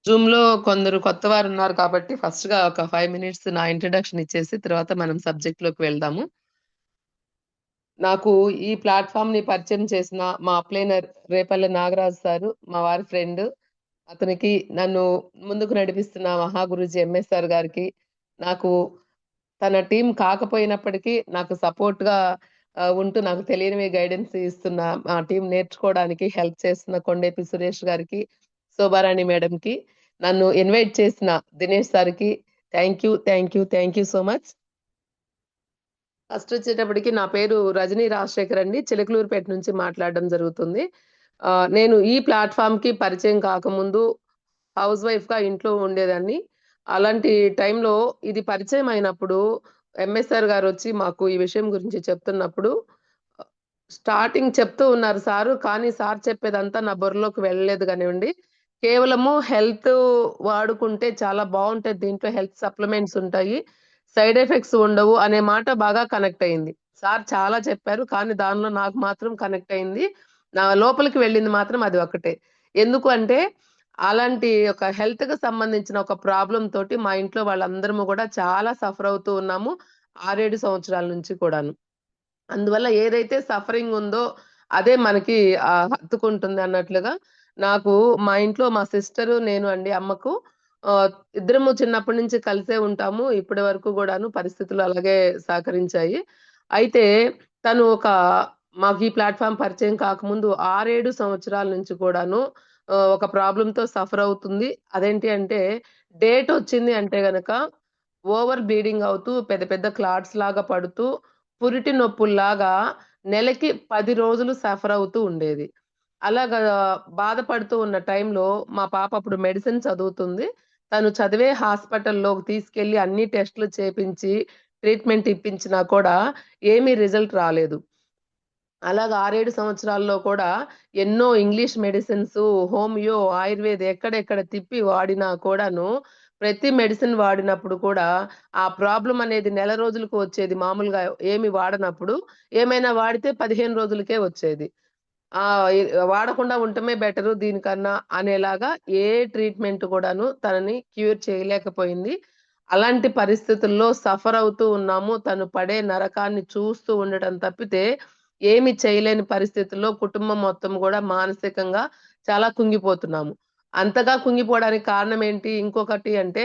జూమ్‌లో కొందరు కొత్తవారున్నారు కాబట్టి ఫస్ట్‌గా ఒక 5 మినిట్స్ నా ఇంట్రడక్షన్ ఇచ్చేసి తర్వాత మనం సబ్జెక్ట్‌లోకి వెళ్దాము. నాకు ఈ ప్లాట్‌ఫార్మ్‌ని పరిచయం చేసిన మా అప్లైనర్ రేపల్లె నాగరాజు సారు, మా వారి ఫ్రెండ్. అతనికి నన్ను ముందుకు నడిపిస్తున్న మహాగురూజీ ఎంఎస్ సార్ గారికి, నాకు తన టీమ్ కాకపోయినప్పటికీ నాకు సపోర్ట్‌గా ఉంటూ నాకు తెలియనివి గైడెన్స్ ఇస్తున్న మా టీమ్ నేర్చుకోవడానికి హెల్ప్ చేస్తున్న కొండేపి సురేష్ గారికి, శోభారాణి మేడంకి, నన్ను ఇన్వైట్ చేసిన దినేష్ సార్‌కి thank you, thank you, thank you so much. First వచ్చేటప్పటికి నా పేరు రజనీ రాజశేఖర్ అండి. చిలకలూరిపేట నుంచి మాట్లాడడం జరుగుతుంది. నేను ఈ ప్లాట్‌ఫార్మ్‌కి పరిచయం కాకముందు హౌస్ వైఫ్‌గా ఇంట్లో ఉండేదాన్ని. అలాంటి టైంలో ఇది పరిచయం అయినప్పుడు ఎంఎస్ సార్ గారొచ్చి మాకు ఈ విషయం గురించి చెప్తున్నప్పుడు ఆహ్, స్టార్టింగ్ చెప్తూ ఉన్నారు సారు. కానీ సార్ చెప్పేదంతా నా బుర్రలోకి వెళ్ళలేదు గానివ్వండి. కేవలము హెల్త్ వాడుకుంటే చాలా బావుంటది. దీంట్లో హెల్త్ సప్లిమెంట్స్ ఉంటాయి. సైడ్ ఎఫెక్ట్స్ ఉండవు అనే మాట బాగా కనెక్ట్ అయింది. సార్ చాలా చెప్పారు. కానీ దానిలో నాకు మాత్రం కనెక్ట్ అయింది. నా లోపలికి వెళ్ళింది మాత్రం అది ఒక్కటే. ఎందుకు అంటే అలాంటి ఒక హెల్త్‌కి సంబంధించిన ఒక ప్రాబ్లమ్ తోటి మా ఇంట్లో వాళ్ళందరము గూడా చాలా సఫర్ అవుతూ ఉన్నాము. 6, 7 సంవత్సరాల నుంచి కూడాను. అందువల్ల ఏదైతే సఫరింగ్ ఉందో అదే మనకి హత్తుకుంటుందన్నట్లుగా నాకు మా ఇంట్లో మా సిస్టరు, నేను అండి అమ్మకు ఆహ్, ఇద్దరము చిన్నప్పటి నుంచి కలిసే ఉంటాము. ఇప్పటి వరకు గూడాను పరిస్థితులు అలాగే సహకరించాయి. అయితే తను మాకు ఈ ప్లాట్‌ఫార్మ్ పరిచయం కాకముందు 6, 7 సంవత్సరాల నుంచి కూడాను ఒక ప్రాబ్లమ్‌తో సఫర్ అవుతుంది. అదేంటి అంటే డేటొచ్చింది అంటే గనక ఓవర్ బ్లీడింగ్ అవుతూ పెద్ద పెద్ద క్లాట్స్ లాగా పడుతూ పురిటి నొప్పుల్లాగా నెలకి 10 రోజులు సఫర్ అవుతూ ఉండేది. అలాగా బాధపడుతూ ఉన్న టైంలో మా పాప అప్పుడు మెడిసిన్ చదువుతుంది. తను చదివే హాస్పిటల్‌లోకి తీసుకెళ్ళి అన్ని టెస్ట్‌లు చేపించి, ట్రీట్మెంట్ ఇప్పించినా కూడా ఏమీ రిజల్ట్ రాలేదు. అలాగా 6, 7 సంవత్సరాల్లో కూడా ఎన్నో ఇంగ్లీష్ మెడిసిన్సు, హోమియో, ఆయుర్వేద్ ఎక్కడెక్కడ తిప్పి వాడినా కూడాను, ప్రతి మెడిసిన్ వాడినప్పుడు కూడా ఆ ప్రాబ్లమ్ అనేది నెల రోజులకు వచ్చేది మామూలుగా ఏమి వాడనప్పుడు. ఏమైనా వాడితే 15 రోజులకే వచ్చేది. ఆ! వాడకుండా ఉండటమే బెటరు దీనికన్నా అనేలాగా ఏ ట్రీట్మెంట్ కూడాను తనని క్యూర్ చేయలేకపోయింది. అలాంటి పరిస్థితుల్లో సఫర్ అవుతూ ఉన్నాము. తను పడే నరకాన్ని చూస్తూ ఉండటం తప్పితే ఏమి చేయలేని పరిస్థితుల్లో కుటుంబం మొత్తం గూడా మానసికంగా చాలా కుంగిపోతున్నాము. అంతగా కుంగిపోవడానికి కారణం ఏంటి? ఇంకొకటి అంటే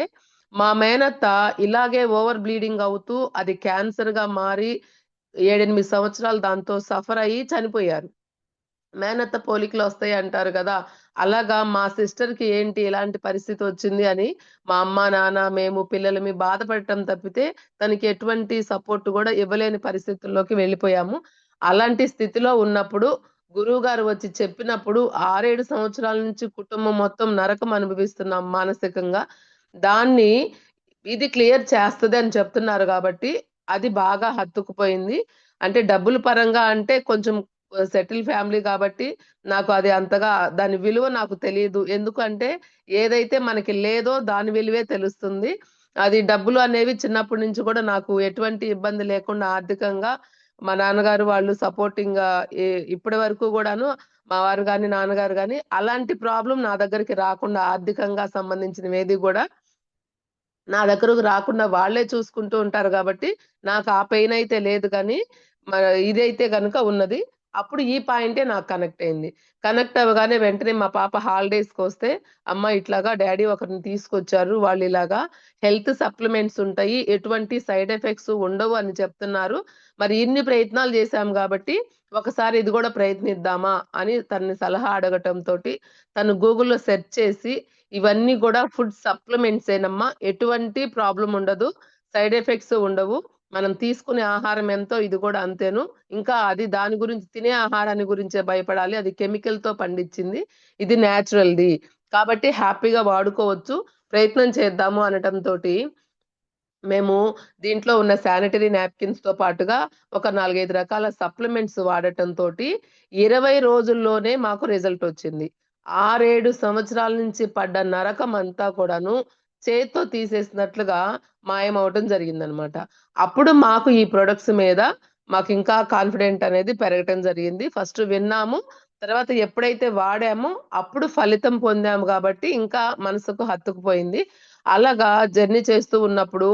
మా మేనత్త ఇలాగే ఓవర్ బ్లీడింగ్ అవుతూ అది క్యాన్సర్‌గా మారి 7, 8 సంవత్సరాలు దాంతో సఫర్ అయ్యి చనిపోయారు. మేనత్త పోలికలొస్తాయి అంటారు గదా! అలాగా మా సిస్టర్‌కి ఏంటి ఇలాంటి పరిస్థితొచ్చింది అని మా అమ్మ, నాన్న, మేము పిల్లలమి బాధపడటం తప్పితే తనకి ఎటువంటి సపోర్ట్ గూడా ఇవ్వలేని పరిస్థితుల్లోకి వెళ్ళిపోయాము. అలాంటి స్థితిలో ఉన్నప్పుడు గురువుగారు వచ్చి చెప్పినప్పుడు 6, 7 సంవత్సరాల నుంచి కుటుంబం మొత్తం నరకం అనుభవిస్తున్నాం మానసికంగా. దాన్ని ఇది క్లియర్ చేస్తదని చెప్తున్నారు గాబట్టి అది బాగా హత్తుకుపోయింది. అంటే డబ్బుల పరంగా అంటే కొంచెం సెటిల్ ఫ్యామిలీ కాబట్టి, నాకు అది అంతగా దాని విలువ నాకు తెలీదు. ఎందుకంటే, ఏదైతే మనకి లేదో దాని విలువే తెలుస్తుంది. అది డబ్బులు అనేవి చిన్నప్పటి నుంచి కూడా నాకు ఎటువంటి ఇబ్బంది లేకుండా ఆర్థికంగా మా నాన్నగారు వాళ్ళు సపోర్టింగ్‌గా ఇప్పటి వరకు గూడాను మా వారు గాని, నాన్నగారు గాని అలాంటి ప్రాబ్లమ్ నా దగ్గరికి రాకుండా ఆర్థికంగా సంబంధించినవేది గూడా నా దగ్గరకు రాకుండా వాళ్ళే చూసుకుంటూ ఉంటారు గాబట్టి, నాకు ఆ పెయినయితే లేదు గానీ, ఇదైతే గనక ఉన్నది. అప్పుడు ఈ పాయింటే నాకు కనెక్ట్ అయింది. కనెక్ట్ అవ్వగానే వెంటనే మా పాప హాలిడేస్‌కొస్తే, అమ్మ ఇట్లాగా డ్యాడీ ఒకరిని తీసుకొచ్చారు. వాళ్ళిలాగా హెల్త్ సప్లిమెంట్స్ ఉంటాయి. ఎటువంటి సైడ్ ఎఫెక్ట్స్ ఉండవు అని చెప్తున్నారు. మరి ఇన్ని ప్రయత్నాలు చేశాం గాబట్టి, ఒకసారి ఇది గూడా ప్రయత్నిద్దామా అని తనని సలహా అడగటంతోటి, తను గూగుల్‌లో సెర్చ్ చేసి ఇవన్నీ గూడా ఫుడ్ సప్లిమెంట్సేనమ్మా. ఎటువంటి ప్రాబ్లమ్ ఉండదు. సైడ్ ఎఫెక్ట్స్ ఉండవు. మనం తీసుకునే ఆహారం ఎంతో ఇది గూడా అంతేను. ఇంకా అది దాని గురించి తినే ఆహారాన్ని గురించే భయపడాలి. అది కెమికల్‌తో పండించింది. ఇది నేచురల్‌ది. కాబట్టి హ్యాపీగా వాడుకోవచ్చు. ప్రయత్నం చేద్దాము అనటంతోటి మేము దీంట్లో ఉన్న శానిటరీ నాప్కిన్స్‌తో పాటుగా ఒక 4, 5 రకాల సప్లిమెంట్స్ వాడటంతోటి 20 రోజుల్లోనే మాకు రిజల్టొచ్చింది. 6, 7 సంవత్సరాల నుంచి పడ్డ నరకమంతా కూడాను చేత్తో తీసేసినట్లుగా మాయమవ్వటం జరిగిందనమాట. అప్పుడు మాకు ఈ ప్రొడక్ట్స్ మీద మాకింకా కాన్ఫిడెంట్ అనేది పెరగటం జరిగింది. ఫస్ట్ విన్నాము. తర్వాత ఎప్పుడైతే వాడామో అప్పుడు ఫలితం పొందాము కాబట్టి ఇంకా మనసుకు హత్తుకుపోయింది. అలాగా జర్నీ చేస్తూ ఉన్నప్పుడు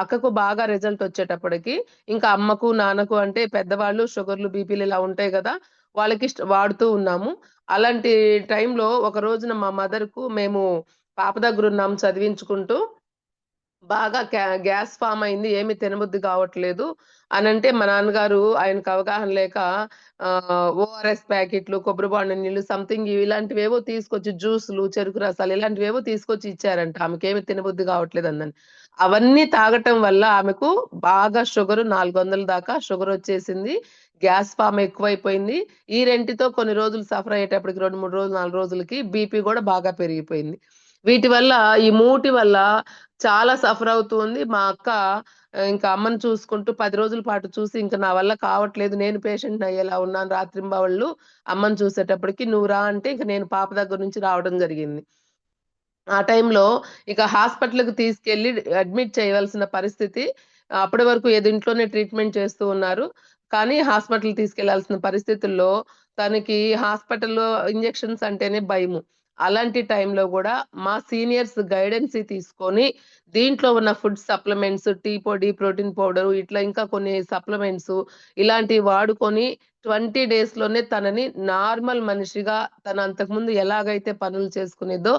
అక్కకు బాగా రిజల్ట్ వచ్చేటప్పటికి ఇంకా అమ్మకు, నాన్నకు అంటే పెద్దవాళ్ళు షుగర్‌లు, బీపీలు ఇలా ఉంటాయి గదా! వాళ్ళకి వాడుతూ ఉన్నాము. అలాంటి టైంలో ఒక రోజున మా మదర్‌కు మేము పాప దగ్గరున్నాం చదివించుకుంటూ బాగా గ్యాస్ ఫార్మ్ అయింది. ఏమి తినబుద్ధి కావట్లేదు అనంటే, మా నాన్నగారు ఆయనకు అవగాహన లేక ఓఆర్ఎస్ ప్యాకెట్లు, కొబ్బరి బోండం నీళ్ళు సంథింగ్ ఇలాంటివేవో తీసుకొచ్చి జ్యూస్‌లు, చెరుకు రసాలు ఇలాంటివేవో తీసుకొచ్చి ఇచ్చారంట. ఆమెకేమి తినబుద్ధి కావట్లేదందని. అవన్నీ తాగటం వల్ల ఆమెకు బాగా షుగరు 400 దాకా షుగరొచ్చేసింది. గ్యాస్ ఫార్మ్ ఎక్కువైపోయింది. ఈ రెంటితో కొన్ని రోజులు సఫర్ అయ్యేటప్పటికి 2, 3 రోజులు, 4 రోజులకి బీపీ గూడా బాగా పెరిగిపోయింది. వీటి వల్ల ఈ మూటి వల్ల చాలా సఫర్ అవుతూ ఉంది. మా అక్క ఇంకా అమ్మని చూసుకుంటూ 10 రోజుల పాటు చూసి, ఇంక నా వల్ల కావట్లేదు. నేను పేషెంట్‌నయ్యేలా ఉన్నాను రాత్రింబవళ్ళు అమ్మని చూసేటప్పటికి. "నువ్వు రా" అంటే ఇంక నేను పాప దగ్గర నుంచి రావడం జరిగింది. ఆ టైంలో ఇక హాస్పిటల్‌కి తీసుకెళ్ళి అడ్మిట్ చేయవలసిన పరిస్థితి. అప్పటి వరకు ఏదో ఇంట్లోనే ట్రీట్‌మెంట్ చేస్తూ ఉన్నారు. కానీ హాస్పిటల్‌కి తీసుకెళ్లాల్సిన పరిస్థితుల్లో తనకి హాస్పిటల్‌లో ఇంజెక్షన్స్ అంటేనే భయము. అలాంటి టైంలో గూడా మా సీనియర్స్ గైడెన్సీ తీసుకొని దీంట్లో ఉన్న ఫుడ్ సప్లిమెంట్స్, టీ పొడి, ప్రోటీన్ పౌడరు ఇట్లా ఇంకా కొన్ని సప్లిమెంట్సు ఇలాంటివి వాడుకొని 20 డేస్‌లోనే తనని నార్మల్ మనిషిగా తను అంతకుముందు ఎలాగైతే పనులు చేసుకునేదో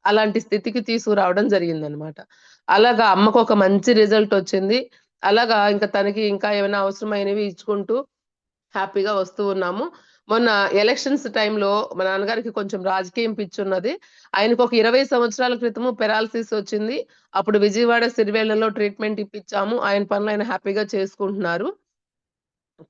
అలాంటి స్థితికి తీసుకురావడం జరిగిందనమాట. అలాగా అమ్మకొక మంచి రిజల్టొచ్చింది. అలాగా ఇంక తనకి ఇంకా ఏమైనా అవసరమైనవి ఇచ్చుకుంటూ హ్యాపీగా వస్తూ ఉన్నాము. మొన్న ఎలక్షన్స్ టైమ్‌లో మా నాన్నగారికి కొంచెం రాజకీయం పిచ్చున్నది. ఆయనకొక 20 సంవత్సరాల క్రితము పెరాలిసిస్ వచ్చింది. అప్పుడు విజయవాడ, సిరివెల్లలో ట్రీట్‌మెంట్ ఇప్పిచ్చాము. ఆయన పనులు హ్యాపీగా చేసుకుంటున్నారు.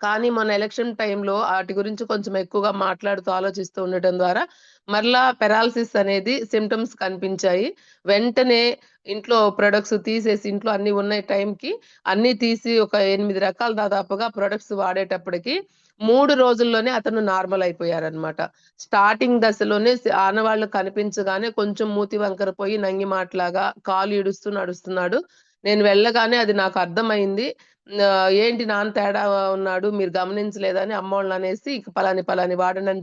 కానీ మొన్న ఎలక్షన్ టైమ్‌లో ఆటి గురించి కొంచెం ఎక్కువగా మాట్లాడుతూ, ఆలోచిస్తూ ఉండటం ద్వారా మరలా పెరాలిసిస్ అనేది సింప్టమ్స్ కనిపించాయి. వెంటనే ఇంట్లో ప్రొడక్ట్స్ తీసేసి ఇంట్లో అన్నీ ఉన్న టైంకి అన్నీ తీసి ఒక 8 రకాలు దాదాపుగా ప్రొడక్ట్స్ వాడేటప్పటికి 3 రోజుల్లోనే అతను నార్మల్ అయిపోయారనమాట. స్టార్టింగ్ దశలోనే ఆనవాళ్లు కనిపించగానే కొంచెం మూతి వంకర పోయి నంగిమాటలాగా కాలు ఈడుస్తూ నడుస్తున్నాడు. నేను వెళ్ళగానే అది నాకు అర్థమైంది. ఏంటి నాన్న తేడా ఉన్నాడు మీరు గమనించలేదని అమ్మోళ్ళనేసి ఇక పలాని పలాని వాడండని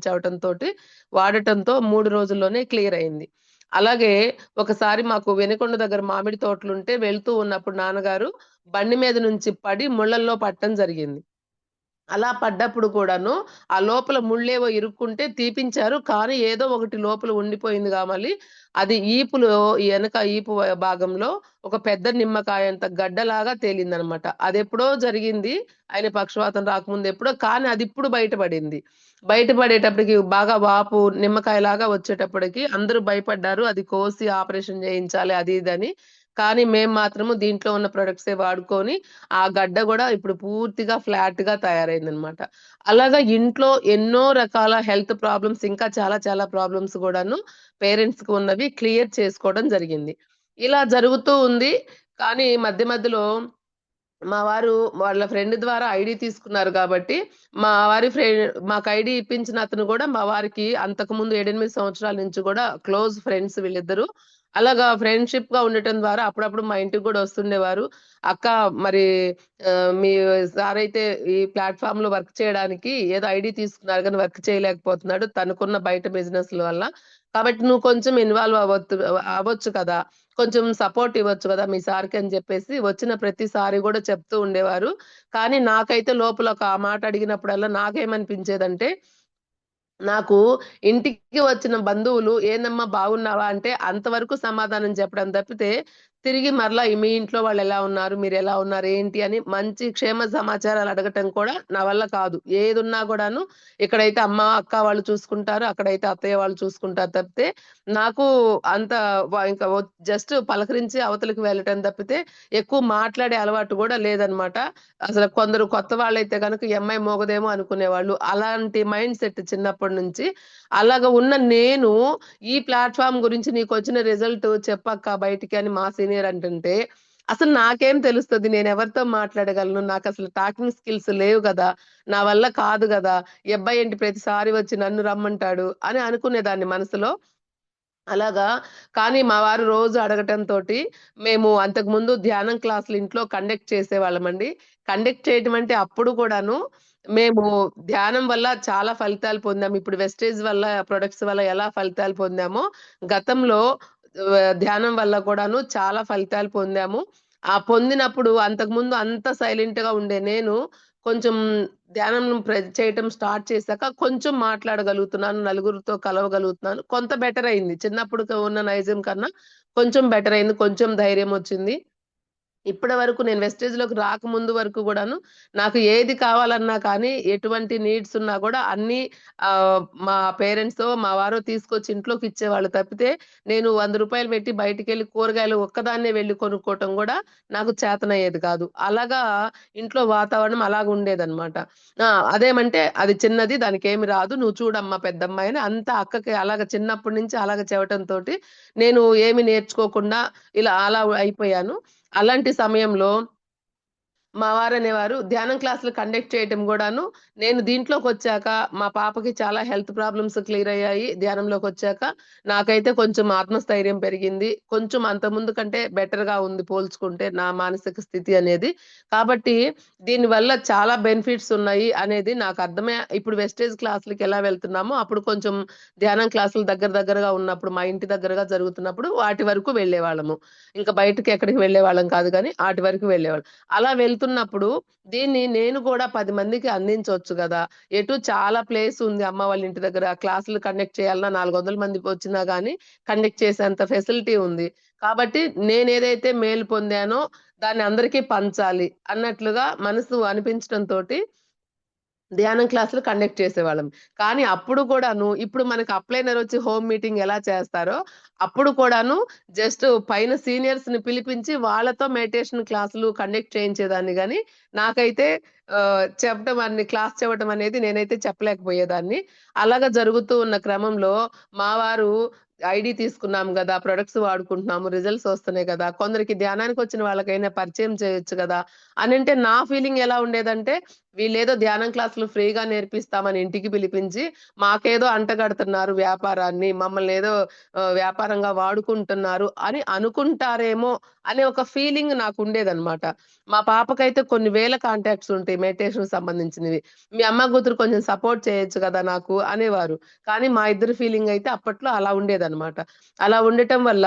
వాడటంతో 3 రోజుల్లోనే క్లియర్ అయింది. అలాగే ఒకసారి మాకు వెనుకొండ దగ్గర మామిడి తోటలుంటే వెళ్తూ ఉన్నప్పుడు నాన్నగారు బండి మీద నుంచి పడి ముళ్ళల్లో పడటం జరిగింది. అలా పడ్డప్పుడు కూడాను, ఆ లోపల ముళ్ళేవో ఇరుక్కుంటే తీపించారు. కానీ ఏదో ఒకటి లోపల ఉండిపోయింది మళ్ళీ అది ఈ ఎనక ఈపు భాగంలో ఒక పెద్ద నిమ్మకాయంత గడ్డలాగా తేలిందనమాట. అదెప్పుడో జరిగింది. ఆయన పక్షవాతం రాకముందు ఎప్పుడో కానీ అదిప్పుడు బయటపడింది. బయటపడేటప్పటికి బాగా వాపు నిమ్మకాయలాగా వచ్చేటప్పటికి అందరూ భయపడ్డారు. అది కోసి ఆపరేషన్ చేయించాలి అది ఇదని. కానీ మేము మాత్రము దీంట్లో ఉన్న ప్రొడక్ట్సే వాడుకొని ఆ గడ్డ గూడా ఇప్పుడు పూర్తిగా ఫ్లాట్‌గా తయారైందనమాట. అలాగా ఇంట్లో ఎన్నో రకాల హెల్త్ ప్రాబ్లమ్స్ ఇంకా చాలా చాలా ప్రాబ్లమ్స్ గూడాను పేరెంట్స్‌కి ఉన్నవి క్లియర్ చేసుకోవడం జరిగింది. ఇలా జరుగుతూ ఉంది. కానీ మధ్య మధ్యలో మా వారు వాళ్ళ ఫ్రెండ్ ద్వారా ఐడీ తీసుకున్నారు గాబట్టి, మా వారి ఫ్రె మాకు ఐడీ ఇప్పించిన అతను గూడా మా వారికి అంతకుముందు 7, 8 సంవత్సరాల నుంచి గూడా క్లోజ్ ఫ్రెండ్స్ వీళ్ళిద్దరూ. అలాగా ఫ్రెండ్‌షిప్‌గా ఉండటం ద్వారా అప్పుడప్పుడు మా ఇంటికి గూడా వస్తుండేవారు. "అక్క మరి మీ సారయితే ఈ ప్లాట్‌ఫార్మ్‌లో వర్క్ చేయడానికి ఏదో ఐడీ తీసుకున్నారు గానీ వర్క్ చేయలేకపోతున్నాడు. తనకున్న బయట బిజినెస్‌ల వల్ల. కాబట్టి నువ్వు కొంచెం ఇన్వాల్వ్ అవ్వచ్చు కదా! కొంచెం సపోర్ట్ ఇవ్వచ్చు గదా! మీ సార్‌కి" అని జెప్పేసి వచ్చిన ప్రతిసారి గూడా చెప్తూ ఉండేవారు. కానీ నాకైతే లోపల ఒక ఆ మాట అడిగినప్పుడల్లా నాకేమనిపించేదంటే నాకు ఇంటికి వచ్చిన బంధువులు "ఏందమ్మా బాగున్నావా?" అంటే అంతవరకు సమాధానం చెప్పడం తప్పితే, తిరిగి మరలా మీ ఇంట్లో వాళ్ళెలా ఉన్నారు? మీరెలా ఉన్నారు? ఏంటి? అని మంచి క్షేమ సమాచారాలు అడగటం కూడా నా వల్ల కాదు. ఏదున్నా గూడాను ఇక్కడైతే అమ్మ, అక్క వాళ్ళు చూసుకుంటారు. అక్కడైతే అత్తయ్య వాళ్ళు చూసుకుంటారు తప్పితే, నాకు అంత ఇంక జస్ట్ పలకరించి అవతలకి వెళ్ళటం తప్పితే, ఎక్కువ మాట్లాడే అలవాటు గూడా లేదనమాట. అసలు కొందరు కొత్త వాళ్ళైతే గనక ఈ అమ్మాయి మొగదేమో అనుకునేవాళ్ళు. అలాంటి మైండ్ సెట్ చిన్నప్పటి నుంచి. అలాగా ఉన్న నేను ఈ ప్లాట్‌ఫార్మ్ గురించి నీకొచ్చిన రిజల్ట్ చెప్పక్క బయటికి అని మా సీనియర్ అంటుంటే, అసలు నాకేం తెలుస్తది? నేనెవరితో మాట్లాడగలను? నాకసలు టాకింగ్ స్కిల్స్ లేవు గదా! నా వల్ల కాదు గదా! ఈ అబ్బాయేంటి ప్రతిసారి వచ్చి నన్ను రమ్మంటాడు అని అనుకునేదాన్ని మనసులో. అలాగా కానీ మా వారు రోజు అడగటంతోటి మేము అంతకుముందు ధ్యానం క్లాసులు ఇంట్లో కండక్ట్ చేసేవాళ్ళమండి. కండక్ట్ చేయటం అంటే అప్పుడు కూడాను మేము ధ్యానం వల్ల చాలా ఫలితాలు పొందాము. ఇప్పుడు వెస్టేజ్ వల్ల, ప్రొడక్ట్స్ వల్ల ఎలా ఫలితాలు పొందామో, గతంలో ధ్యానం వల్ల కూడాను చాలా ఫలితాలు పొందాము. ఆ పొందినప్పుడు అంతకుముందు అంత సైలెంట్‌గా ఉండే నేను, కొంచెం ధ్యానం చేయటం స్టార్ట్ చేశాక కొంచెం మాట్లాడగలుగుతున్నాను. నలుగురితో కలవగలుగుతున్నాను. కొంత బెటర్ అయింది. చిన్నప్పుడు ఉన్న నైజం కన్నా కొంచెం బెటర్ అయింది. కొంచెం ధైర్యమొచ్చింది. ఇప్పటి వరకు నేను వెస్టేజ్‌లోకి రాకముందు వరకు గూడాను, నాకు ఏది కావాలన్నా కానీ, ఎటువంటి నీడ్స్ ఉన్నా గూడా అన్నీ మా పేరెంట్సో, మా వారో తీసుకొచ్చి ఇంట్లోకి ఇచ్చేవాళ్ళు తప్పితే, నేను రూ. 100 పెట్టి బయటికెళ్ళి కూరగాయలు ఒక్కదాన్నే వెళ్లి కొనుక్కోవటం గూడా నాకు చేతనయ్యేది కాదు. అలాగా ఇంట్లో వాతావరణం అలాగుండేదనమాట. ఆ! అదేమంటే, "అది చిన్నది దానికేమి రాదు. నువ్వు చూడమ్మా పెద్దమ్మాయి" అని అంతా అక్కకి అలాగా చిన్నప్పటి నుంచి అలాగ చెప్పటంతోటి, నేను ఏమి నేర్చుకోకుండా ఇలా అలా అయిపోయాను. అలాంటి సమయంలో మా వారనేవారు ధ్యానం క్లాసులు కండక్ట్ చేయటం గూడాను, నేను దీంట్లోకొచ్చాక మా పాపకి చాలా హెల్త్ ప్రాబ్లమ్స్ క్లియర్ అయ్యాయి. ధ్యానంలోకొచ్చాక నాకైతే కొంచెం ఆత్మస్థైర్యం పెరిగింది. కొంచెం అంతకుముందు కంటే బెటర్‌గా ఉంది పోల్చుకుంటే నా మానసిక స్థితి అనేది. కాబట్టి దీనివల్ల చాలా బెనిఫిట్స్ ఉన్నాయి అనేది నాకు అర్థమై ఇప్పుడు వెస్టేజ్ క్లాసులకి ఎలా వెళ్తున్నామో అప్పుడు కొంచెం ధ్యానం క్లాసులు దగ్గర దగ్గరగా ఉన్నప్పుడు మా ఇంటి దగ్గరగా జరుగుతున్నప్పుడు వాటి వరకు వెళ్ళేవాళ్ళము. ఇంక బయటకి ఎక్కడికి వెళ్ళేవాళ్ళం కాదు గానీ ఆటి వరకు వెళ్ళేవాళ్ళం. అలా వెళ్తున్నప్పుడు దీన్ని నేను కూడా 10 మందికి అందించొచ్చు గదా! ఎటు చాలా ప్లేస్ ఉంది అమ్మ వాళ్ళ ఇంటి దగ్గర. క్లాసులు కండక్ట్ చేయాలన్నా 400 మంది వచ్చినా గాని కండక్ట్ చేసేంత ఫెసిలిటీ ఉంది. కాబట్టి నేనేదైతే మేలు పొందానో దాన్ని అందరికీ పంచాలి అన్నట్లుగా మనసు అనిపించటంతోటి ధ్యానం క్లాసులు కండక్ట్ చేసేవాళ్ళం. కానీ అప్పుడు కూడాను ఇప్పుడు మనకు అప్లైనర్ వచ్చి హోమ్ మీటింగ్ ఎలా చేస్తారో, అప్పుడు కూడాను జస్ట్ పైన సీనియర్స్‌ని పిలిపించి వాళ్ళతో మెడిటేషన్ క్లాసులు కండక్ట్ చేయించేదాన్ని గానీ, నాకైతే క్లాస్ చెప్పడం అనేది నేనైతే చెప్పలేకపోయేదాన్ని. అలాగా జరుగుతూ ఉన్న క్రమంలో మా వారు ఐడీ తీసుకున్నాం గదా! ప్రొడక్ట్స్ వాడుకుంటున్నాము. రిజల్ట్స్ వస్తున్నాయి గదా! కొందరికి ధ్యానానికొచ్చిన వాళ్ళకైనా పరిచయం చేయొచ్చు గదా! అనంటే నా ఫీలింగ్ ఎలా ఉండేదంటే వీళ్ళేదో ధ్యానం క్లాసులు ఫ్రీగా నేర్పిస్తామని ఇంటికి పిలిపించి, మాకేదో అంటగడుతున్నారు వ్యాపారాన్ని, మమ్మల్నేదో వ్యాపారంగా వాడుకుంటున్నారు అని అనుకుంటారేమో అనే ఒక ఫీలింగ్ నాకుండేదనమాట. మా పాపకైతే కొన్ని వేల కాంటాక్ట్స్ ఉంటాయి మెడిటేషన్‌కి సంబంధించినవి. మీ అమ్మ కూతురు కొంచెం సపోర్ట్ చేయొచ్చు గదా నాకు అనేవారు. కానీ మా ఇద్దరి ఫీలింగ్ అయితే అప్పట్లో అలా ఉండేదనమాట. అలా ఉండటం వల్ల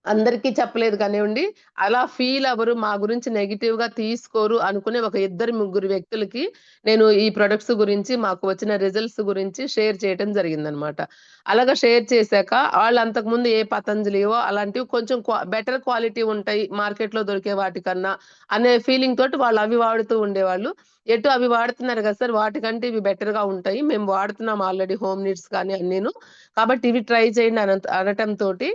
అందరికీ చెప్పలేదు కానివ్వండి. అలా ఫీల్ అవ్వరు. మా గురించి నెగెటివ్‌గా తీసుకోరు అనుకునే ఒక ఇద్దరు, ముగ్గురు వ్యక్తులకి నేను ఈ ప్రొడక్ట్స్ గురించి, మాకు వచ్చిన రిజల్ట్స్ గురించి షేర్ చేయటం జరిగిందనమాట. అలాగా షేర్ చేశాక ఆళ్ళు అంతకుముందు ఏ పతంజలియో అలాంటివి కొంచెం బెటర్ క్వాలిటీ ఉంటాయి మార్కెట్‌లో దొరికే వాటికన్నా అనే ఫీలింగ్ తోటి వాళ్ళు అవి వాడుతూ ఉండేవాళ్ళు. ఎటు అవి వాడుతున్నారు కదా సార్! వాటికంటే ఇవి బెటర్‌గా ఉంటాయి. మేము వాడుతున్నాం ఆల్రెడీ హోమ్ నీడ్స్ కానీ అన్నీను. కాబట్టి ఇవి ట్రై చేయండి అనటంతోటి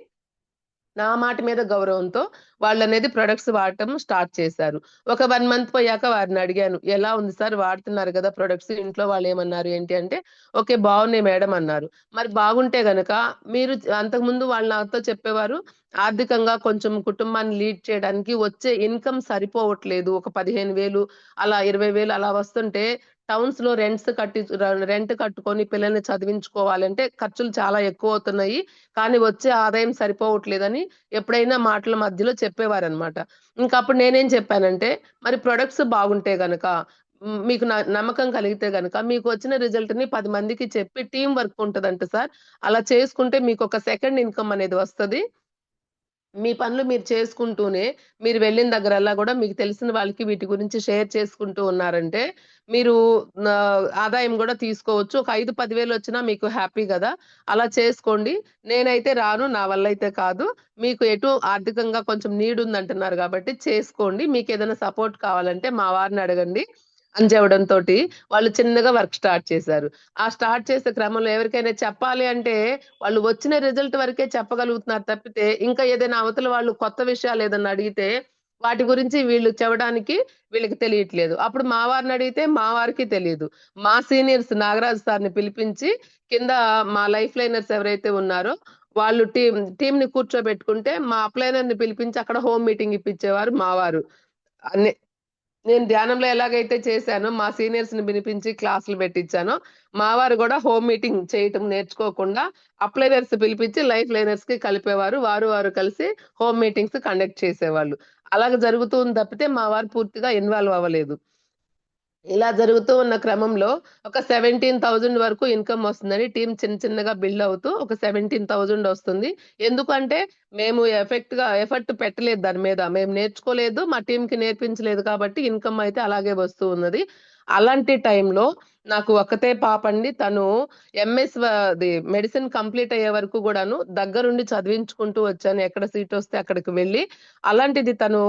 నా మాట మీద గౌరవంతో వాళ్ళనేది ప్రొడక్ట్స్ వాడటం స్టార్ట్ చేశారు. ఒక 1 మంత్ పోయాక వారినడిగాను. "ఎలా ఉంది సార్ వాడుతున్నారు గదా! ప్రొడక్ట్స్ ఇంట్లో వాళ్ళేమన్నారు?" ఏంటి అంటే, "ఓకే. బాగున్నాయి మేడం" అన్నారు. మరి బాగుంటే గనక మీరు అంతకుముందు వాళ్ళు నాతో చెప్పేవారు, ఆర్థికంగా కొంచెం కుటుంబాన్ని లీడ్ చేయడానికి వచ్చే ఇన్‌కమ్ సరిపోవట్లేదు. ఒక 15,000 అలా 20,000 అలా వస్తుంటే టౌన్స్‌లో రెంట్ కట్టుకొని పిల్లల్ని చదివించుకోవాలంటే ఖర్చులు చాలా ఎక్కువవుతున్నాయి. కానీ వచ్చే ఆదాయం సరిపోవట్లేదని ఎప్పుడైనా మాటల మధ్యలో చెప్పేవారనమాట. ఇంకప్పుడు నేనేం చెప్పానంటే, మరి ప్రొడక్ట్స్ బాగుంటే గనక మీకు నమ్మకం కలిగితే గనక మీకు వచ్చిన రిజల్ట్‌ని 10 మందికి చెప్పి టీమ్ వర్క్ ఉంటదంట సార్. అలా చేసుకుంటే మీకొక సెకండ్ ఇన్‌కమ్ అనేది వస్తది. మీ పనులు మీరు చేసుకుంటూనే, మీరు వెళ్ళిన దగ్గరల్లా గూడా మీకు తెలిసిన వాళ్ళకి వీటి గురించి షేర్ చేసుకుంటూ ఉన్నారంటే, మీరు ఆదాయం గూడా తీసుకోవచ్చు. ఒక 5, 10 వేలొచ్చినా మీకు హ్యాపీ గదా! అలా చేసుకోండి. నేనైతే రాను. నా వల్లైతే కాదు. మీకు ఎటు ఆర్థికంగా కొంచెం నీడుందంటున్నారు గాబట్టి చేసుకోండి. మీకేదైనా సపోర్ట్ కావాలంటే మా వారిని అడగండి అని చెప్పడంతోటి వాళ్ళు చిన్నగా వర్క్ స్టార్ట్ చేశారు. ఆ స్టార్ట్ చేసే క్రమంలో ఎవరికైనా చెప్పాలి అంటే వాళ్ళు వచ్చిన రిజల్ట్ వరకే చెప్పగలుగుతున్నారు తప్పితే, ఇంకా ఏదైనా అవతల వాళ్ళు కొత్త విషయాలేదన్నా అడిగితే, వాటి గురించి వీళ్ళు చెవడానికి వీళ్ళకి తెలియట్లేదు. అప్పుడు మా వారినడిగితే మా వారికి తెలీదు. మా సీనియర్స్ నాగరాజు సార్‌ని పిలిపించి, కింద మా లైఫ్ లైనర్స్ ఎవరైతే ఉన్నారో, వాళ్ళు టీమ్‌ని కూర్చోబెట్టుకుంటే, మా అప్లైనర్‌ని పిలిపించి అక్కడ హోమ్ మీటింగ్ ఇప్పించేవారు మా వారు. అన్ని నేను ధ్యానంలో ఎలాగైతే చేశానో, మా సీనియర్స్‌ని పిలిపించి క్లాసులు పెట్టిచ్చానో, మా వారు గూడా హోమ్ మీటింగ్ చేయటం నేర్చుకోకుండా అప్లైనర్స్ పిలిపించి లైఫ్ లైనర్స్‌కి కలిపేవారు. వారు కలిసి హోమ్ మీటింగ్స్ కండక్ట్ చేసేవాళ్ళు. అలాగ జరుగుతూ ఉంది తప్పితే మా వారు పూర్తిగా ఇన్వాల్వ్ అవ్వలేదు. ఇలా జరుగుతూ ఉన్న క్రమంలో ఒక 17,000 వరకు ఇన్కమ్ వస్తుందని టీమ్ చిన్న చిన్నగా బిల్డ్ అవుతూ ఒక 17,000 వస్తుంది. ఎందుకంటే మేము ఎఫర్ట్ పెట్టలేదు దాని మీద. మేము నేర్చుకోలేదు. మా టీమ్‌కి నేర్పించలేదు కాబట్టి ఇన్కమ్ అయితే అలాగే వస్తూ ఉన్నది. అలాంటి టైంలో నాకు ఒక్కతే పాపండి. తను ఎంఎస్ అది మెడిసిన్ కంప్లీట్ అయ్యే వరకు గూడాను దగ్గరుండి చదివించుకుంటూ వచ్చాను. ఎక్కడ సీట్ వస్తే అక్కడికి వెళ్ళి. అలాంటిది తను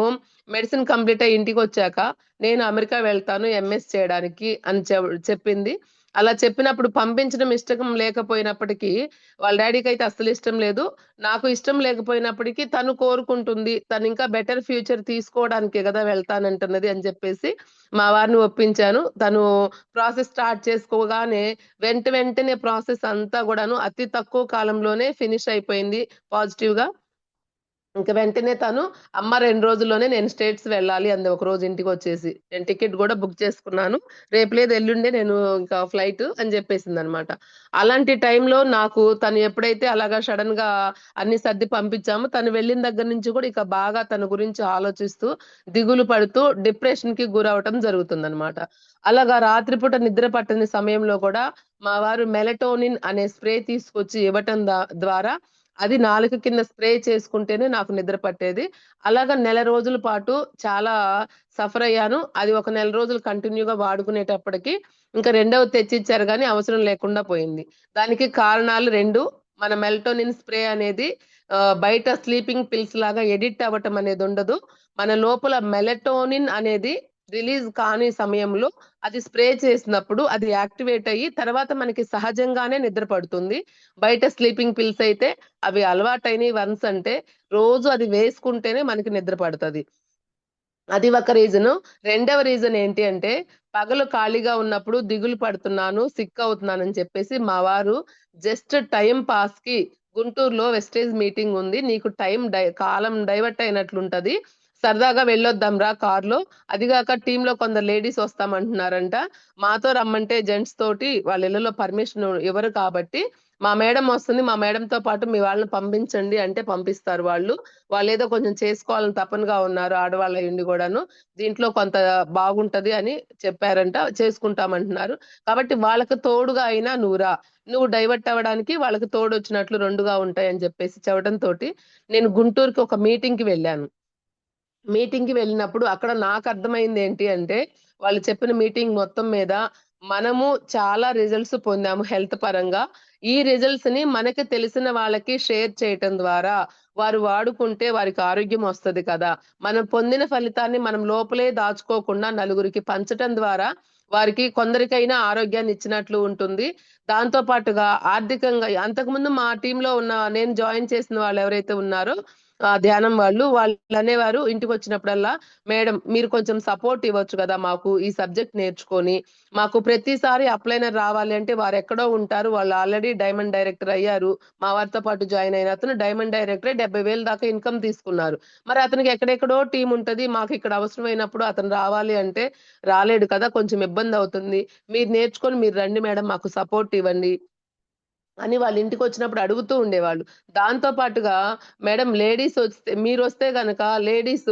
మెడిసిన్ కంప్లీట్ అయ్యి ఇంటికొచ్చాక నేను అమెరికా వెళ్తాను ఎంఎస్ చేయడానికి అని చెప్పింది. అలా చెప్పినప్పుడు పంపించడం ఇష్టం లేకపోయినప్పటికీ, వాళ్ళ డ్యాడీకైతే అస్సలు ఇష్టం లేదు. నాకు ఇష్టం లేకపోయినప్పటికీ తను కోరుకుంటుంది. తను ఇంకా బెటర్ ఫ్యూచర్ తీసుకోవడానికే గదా వెళ్తానంటున్నది అని చెప్పేసి మా వారిని ఒప్పించాను. తను ప్రాసెస్ స్టార్ట్ చేసుకోగానే వెంటనే ప్రాసెస్ అంతా గూడాను అతి తక్కువ కాలంలోనే ఫినిష్ అయిపోయింది పాజిటివ్‌గా. ఇంక వెంటనే తను అమ్మ 2 రోజుల్లోనే నేను స్టేట్స్ వెళ్ళాలి అంది. ఒకరోజు ఇంటికొచ్చేసి. నేను టికెట్ గూడా బుక్ చేసుకున్నాను. రేపు లేదు ఎల్లుండే నేను ఇంకా ఫ్లైట్ అని జెప్పేసిందనమాట. అలాంటి టైంలో నాకు తను ఎప్పుడైతే అలాగా సడెన్‌గా అన్ని సర్ది పంపించామో, తను వెళ్ళిన దగ్గర నుంచి గూడా ఇక బాగా తన గురించి ఆలోచిస్తూ, దిగులు పడుతూ డిప్రెషన్‌కి గురవ్వటం జరుగుతుందనమాట. అలాగా రాత్రిపూట నిద్ర పట్టని సమయంలో కూడా మా వారు మెలటోనిన్ అనే స్ప్రే తీసుకొచ్చి ఇవ్వటం ద్వారా అది నాలుక కింద స్ప్రే చేసుకుంటేనే నాకు నిద్ర పట్టేది. అలాగా నెల రోజుల పాటు చాలా సఫరయ్యాను. అది ఒక నెల రోజులు కంటిన్యూ‌గా వాడుకునేటప్పటికి ఇంక రెండోది తెచ్చిచ్చారు గానీ అవసరం లేకుండా పోయింది. దానికి కారణాలు 2 మన మెలటోనిన్ స్ప్రే అనేది బయట స్లీపింగ్ పిల్స్ లాగా ఎడిక్ట్ అవ్వటం అనేదుండదు. మన లోపల మెలటోనిన్ అనేది రిలీజ్ కాని సమయంలో అది స్ప్రే చేసినప్పుడు అది యాక్టివేట్ అయ్యి తర్వాత మనకి సహజంగానే నిద్ర పడుతుంది. బయట స్లీపింగ్ పిల్స్ అయితే అవి అలవాటయినయి వన్స్ అంటే, రోజు అది వేసుకుంటేనే మనకి నిద్ర పడతది. అది ఒక రీజను. రెండవ రీజన్ ఏంటి అంటే, పగలు ఖాళీగా ఉన్నప్పుడు దిగులు పడుతున్నాను, సిక్ అవుతున్నానని చెప్పేసి మా వారు జస్ట్ టైమ్ పాస్‌కి గుంటూరులో వెస్టేజ్ మీటింగ్ ఉంది. నీకు కాలం డైవర్ట్ అయినట్లుంటది. సరదాగా వెళ్ళొద్దాం రా కార్‌లో. అది గాక టీమ్‌లో కొందరు లేడీస్ వస్తామంటున్నారంట. మాతో రమ్మంటే జెంట్స్ తోటి వాళ్ళ ఇళ్ళలో పర్మిషన్ ఇవ్వరు కాబట్టి, మా మేడమ్ వస్తుంది. మా మేడమ్‌తో పాటు మీ వాళ్ళని పంపించండి అంటే పంపిస్తారు వాళ్ళు. వాళ్ళేదో కొంచెం చేసుకోవాలని తపనగా ఉన్నారు ఆడవాళ్ళయుండి గూడాను. దీంట్లో కొంత బాగుంటది అని చెప్పారంట. చేసుకుంటామంటున్నారు. కాబట్టి వాళ్ళకి తోడుగా అయినా నువ్వు రా. నువ్వు డైవర్ట్ అవ్వడానికి వాళ్ళకి తోడొచ్చినట్లు 2గా ఉంటాయని జెప్పేసి చెప్పడంతోటి నేను గుంటూరుకి ఒక మీటింగ్‌కి వెళ్ళాను. మీటింగ్‌కి వెళ్ళినప్పుడు అక్కడ నాకర్థమైందేంటి అంటే, వాళ్ళు చెప్పిన మీటింగ్ మొత్తం మీద మనము చాలా రిజల్ట్స్ పొందాము హెల్త్ పరంగా. ఈ రిజల్ట్స్‌ని మనకి తెలిసిన వాళ్ళకి షేర్ చేయటం ద్వారా, వారు వాడుకుంటే వారికి ఆరోగ్యం వస్తది కదా! మనం పొందిన ఫలితాన్ని మనం లోపలే దాచుకోకుండా నలుగురికి పంచటం ద్వారా, వారికి కొందరికైనా ఆరోగ్యాన్ని ఇచ్చినట్లు ఉంటుంది. దాంతో పాటుగా ఆర్థికంగా అంతకుముందు మా టీమ్‌లో ఉన్న నేను జాయిన్ చేసిన వాళ్ళెవరైతే ఉన్నారో ధ్యానం వాళ్ళనేవారు ఇంటికొచ్చినప్పుడల్లా, "మేడం మీరు కొంచెం సపోర్ట్ ఇవ్వచ్చు గదా! మాకు ఈ సబ్జెక్ట్ నేర్చుకొని, మాకు ప్రతిసారి అప్లైనర్ రావాలి అంటే వారెక్కడో ఉంటారు. వాళ్ళు ఆల్రెడీ డైమండ్ డైరెక్టర్ అయ్యారు. మా వారితో పాటు జాయిన్ అయిన అతను డైమండ్ డైరెక్టరే 70,000 దాకా ఇన్‌కమ్ తీసుకున్నారు. మరి అతనికి ఎక్కడెక్కడో టీమ్ ఉంటది. మాకిక్కడ అవసరమైనప్పుడు అతను రావాలి అంటే రాలేడు కదా! కొంచెం ఇబ్బందవుతుంది. మీరు నేర్చుకొని మీరు రండి మేడం మాకు సపోర్ట్ ఇవ్వండి." అని వాళ్ళ ఇంటికొచ్చినప్పుడు అడుగుతూ ఉండేవాళ్ళు. దాంతో పాటుగా మేడం మీరొస్తే గనక లేడీస్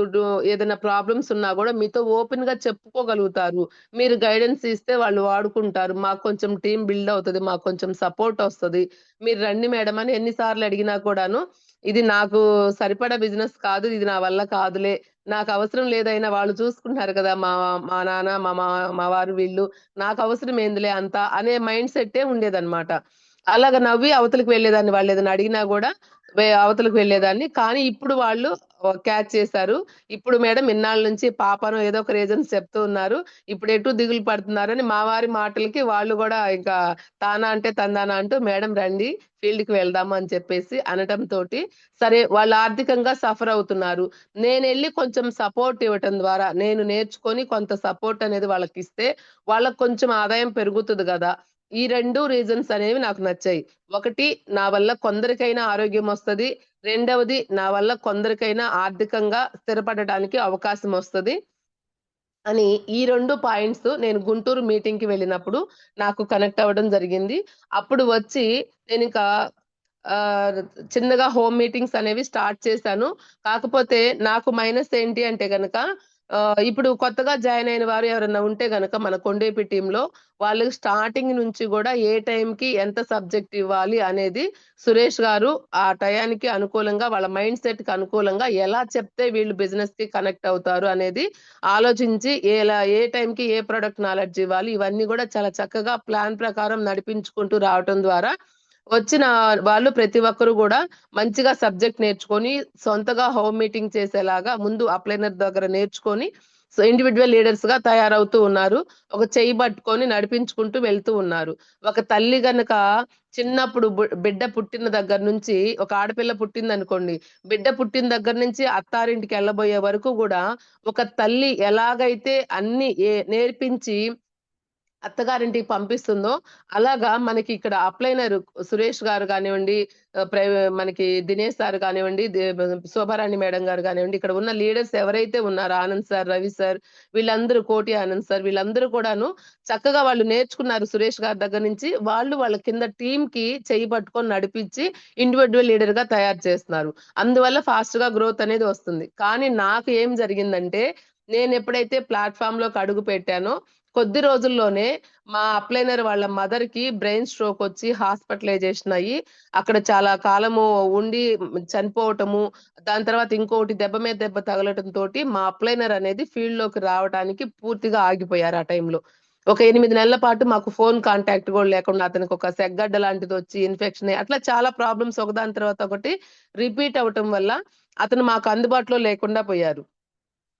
ఏదైనా ప్రాబ్లమ్స్ ఉన్నా గూడా మీతో ఓపెన్‌గా చెప్పుకోగలుగుతారు. మీరు గైడెన్స్ ఇస్తే వాళ్ళు వాడుకుంటారు. మాకు కొంచెం టీమ్ బిల్డ్ అవుతది. మాకు కొంచెం సపోర్ట్ ఒస్తది. మీరు రండి మేడం అని ఎన్ని సార్లు అడిగినా కూడాను, ఇది నాకు సరిపడా బిజినెస్ కాదు. ఇది నా వల్ల కాదులే. నాకవసరం లేదైనా వాళ్ళు చూసుకుంటున్నారు కదా! మా నాన్న, మా వారు వీళ్ళు. నాకవసరం ఏందిలే అంత అనే మైండ్ సెట్టే ఉండేదన్నమాట. అలాగా నవ్వి అవతలికి వెళ్ళేదాన్ని. వాళ్ళేదైనా అడిగినా గూడా అవతలికి వెళ్ళేదాన్ని. కానీ ఇప్పుడు వాళ్ళు క్యాచ్ చేశారు. ఇప్పుడు మేడం ఇన్నాళ్ళ నుంచి పాపనో ఏదో ఒక రీజన్స్ చెప్తూ ఉన్నారు. ఇప్పుడెటు దిగులు పడుతున్నారని మా వారి మాటలకి వాళ్ళు గూడా ఇంకా తానా అంటే తందానా అంటూ మేడం రండి ఫీల్డ్‌కి వెళ్దాము అని చెప్పేసి అనటంతోటి, సరే వాళ్ళు ఆర్థికంగా సఫర్ అవుతున్నారు. నేనెళ్లి కొంచెం సపోర్ట్ ఇవ్వటం ద్వారా, నేను నేర్చుకొని కొంత సపోర్ట్ అనేది వాళ్ళకిస్తే, వాళ్ళకి కొంచెం ఆదాయం పెరుగుతది గదా! ఈ 2 రీజన్స్ అనేవి నాకు నచ్చాయి. ఒకటి నా వల్ల కొందరికైనా ఆరోగ్యమొస్తది. రెండవది నా వల్ల కొందరికైనా ఆర్థికంగా స్థిరపడటానికి అవకాశమొస్తది. అని ఈ 2 పాయింట్స్ నేను గుంటూరు మీటింగ్‌కి వెళ్ళినప్పుడు నాకు కనెక్ట్ అవ్వడం జరిగింది. అప్పుడు వచ్చి నేనింకా ఆహ్, చిన్నగా హోమ్ మీటింగ్స్ అనేవి స్టార్ట్ చేశాను. కాకపోతే నాకు మైనస్ ఏంటి అంటే గనక ఇప్పుడు కొత్తగా జాయిన్ అయిన వారు ఎవరన్నా ఉంటే గనక మన కొండేపి టీమ్‌లో వాళ్ళకి స్టార్టింగ్ నుంచి గూడా ఏ టైంకి ఎంత సబ్జెక్ట్ ఇవ్వాలి అనేది సురేష్ గారు ఆ టయానికి అనుకూలంగా వాళ్ళ మైండ్ సెట్‌కి అనుకూలంగా ఎలా చెప్తే వీళ్ళు బిజినెస్‌కి కనెక్ట్ అవుతారు అనేది ఆలోచించి ఏ టైంకి ఏ ప్రొడక్ట్ నాలెడ్జ్ ఇవ్వాలి ఇవన్నీ గూడా చాలా చక్కగా ప్లాన్ ప్రకారం నడిపించుకుంటూ రావటం ద్వారా వచ్చిన వాళ్ళు ప్రతి ఒక్కరు గూడా మంచిగా సబ్జెక్ట్ నేర్చుకొని, సొంతగా హోమ్ మీటింగ్ చేసేలాగా ముందు అప్లైనర్ దగ్గర నేర్చుకొని, ఇండివిడ్యువల్ లీడర్స్‌గా తయారవుతూ ఉన్నారు. ఒక చెయ్యి పట్టుకొని నడిపించుకుంటూ వెళ్తూ ఉన్నారు. ఒక తల్లి గనక చిన్నప్పుడు బిడ్డ పుట్టిన దగ్గర నుంచి ఒక ఆడపిల్ల పుట్టిందనుకోండి, బిడ్డ పుట్టిన దగ్గర నుంచి అత్తారింటికెళ్ళబోయే వరకు గూడా, ఒక తల్లి ఎలాగైతే అన్నీ నేర్పించి అత్తగారింటికి పంపిస్తుందో, అలాగా మనకి ఇక్కడ అప్లైనర్ సురేష్ గారు గానివ్వండి, మనకి దినేష్ సార్ గానివ్వండి, శోభారాణి మేడం గారు గానివ్వండి, ఇక్కడ ఉన్న లీడర్స్ ఎవరైతే ఉన్నారో ఆనంద్ సార్, రవి సార్ వీళ్ళందరూ కోటి ఆనంద్ సార్ వీళ్ళందరూ కూడాను చక్కగా వాళ్ళు నేర్చుకున్నారు సురేష్ గారి దగ్గర నుంచి. వాళ్ళు వాళ్ళ కింద టీమ్‌కి చెయ్యి పట్టుకొని నడిపించి ఇండివిడ్యువల్ లీడర్‌గా తయారు చేస్తున్నారు. అందువల్ల ఫాస్ట్‌గా గ్రోత్ అనేది వస్తుంది. కానీ నాకు ఏం జరిగిందంటే, నేనెప్పుడైతే ప్లాట్‌ఫార్మ్‌లోకి అడుగు పెట్టానో కొద్ది రోజుల్లోనే మా అప్లైనర్ వాళ్ళ మదర్‌కి బ్రెయిన్ స్ట్రోక్ వచ్చి హాస్పిటలైజేషన్ అయ్యి, అక్కడ చాలా కాలము ఉండి చనిపోవటము, దాని తర్వాత ఇంకోటి దెబ్బ మీద దెబ్బ తగలటంతోటి మా అప్లైనర్ అనేది ఫీల్డ్‌లోకి రావటానికి పూర్తిగా ఆగిపోయారు ఆ టైంలో. ఒక 8 నెలల పాటు మాకు ఫోను కాంటాక్ట్ గూడా లేకుండా అతనికొక సెగ్గడ్డ లాంటిదొచ్చి ఇన్ఫెక్షన్ అయ్యి అట్లా చాలా ప్రాబ్లమ్స్ ఒకదాని తర్వాత ఒకటి రిపీట్ అవ్వటం వల్ల అతను మాకు అందుబాటులో లేకుండా పోయారు.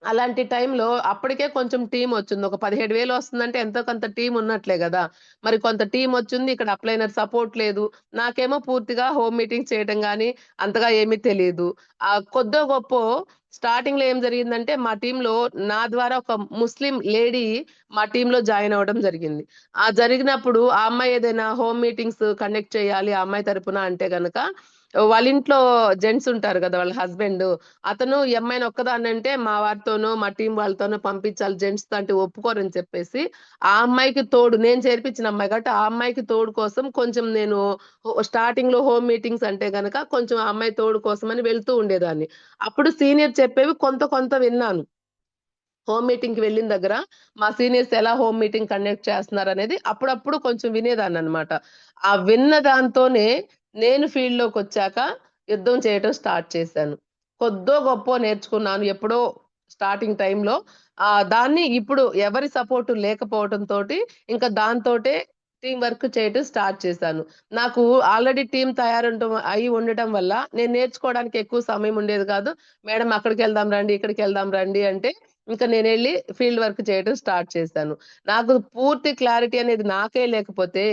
అలాంటి టైంలో అప్పటికే కొంచెం టీమొచ్చింది. ఒక 17,000 వస్తుందంటే ఎంతో కొంత టీమున్నట్లే గదా! మరి కొంత టీమొచ్చింది. ఇక్కడ అప్లైనర్ సపోర్ట్ లేదు. నాకేమో పూర్తిగా హోమ్ మీటింగ్స్ చేయటం గానీ, అంతగా ఏమీ తెలీదు. కొద్దో గొప్పో స్టార్టింగ్‌లో ఏం జరిగిందంటే, మా టీమ్‌లో నా ద్వారా ఒక ముస్లిం లేడీ మా టీమ్‌లో జాయిన్ అవ్వడం జరిగింది. జరిగినప్పుడు ఆ అమ్మాయి ఏదైనా హోమ్ మీటింగ్స్ కండక్ట్ చేయాలి ఆ అమ్మాయి తరపున అంటే గనక, వాళ్ళింట్లో జెంట్స్ ఉంటారు గదా! వాళ్ళ హస్బెండు అతను ఈ అమ్మాయిని ఒక్కదాన్నంటే మా వారితోనో, మా టీమ్ వాళ్ళతోనో పంపించాలి జెంట్స్‌తో అంటే ఒప్పుకోరని చెప్పేసి, ఆ అమ్మాయికి తోడు నేను చేర్పించిన అమ్మాయి కాబట్టి, ఆ అమ్మాయికి తోడు కోసం కొంచెం నేను స్టార్టింగ్‌లో హోమ్ మీటింగ్స్ అంటే గనక కొంచెం ఆ అమ్మాయి తోడు కోసమని వెళ్తూ ఉండేదాన్ని. అప్పుడు సీనియర్ చెప్పేవి కొంత కొంత విన్నాను. హోమ్ మీటింగ్‌కి వెళ్ళిన దగ్గర మా సీనియర్స్ ఎలా హోమ్ మీటింగ్ కండక్ట్ చేస్తున్నారనేది అప్పుడప్పుడు కొంచెం వినేదాన్ననమాట. ఆ విన్న దాంతోనే నేను ఫీల్డ్‌లోకొచ్చాక యుద్ధం చేయటం స్టార్ట్ చేశాను. కొద్దో గొప్పో నేర్చుకున్నాను. ఎప్పుడో స్టార్టింగ్ టైమ్‌లో. దాన్ని ఇప్పుడు ఎవరి సపోర్ట్ లేకపోవటంతోటి ఇంకా దాంతోటే టీమ్ వర్క్ చేయటం స్టార్ట్ చేశాను. నాకు ఆల్రెడీ టీమ్ అయి ఉండటం వల్ల నేను నేర్చుకోవడానికి ఎక్కువ సమయం ఉండేది కాదు. మేడం అక్కడికెళ్దాం రండి, ఇక్కడికెళ్దాం రండి అంటే ఇంక నేనెళ్ళి ఫీల్డ్ వర్క్ చేయడం స్టార్ట్ చేశాను. నాకు పూర్తి క్లారిటీ అనేది నాకే లేకపోతే,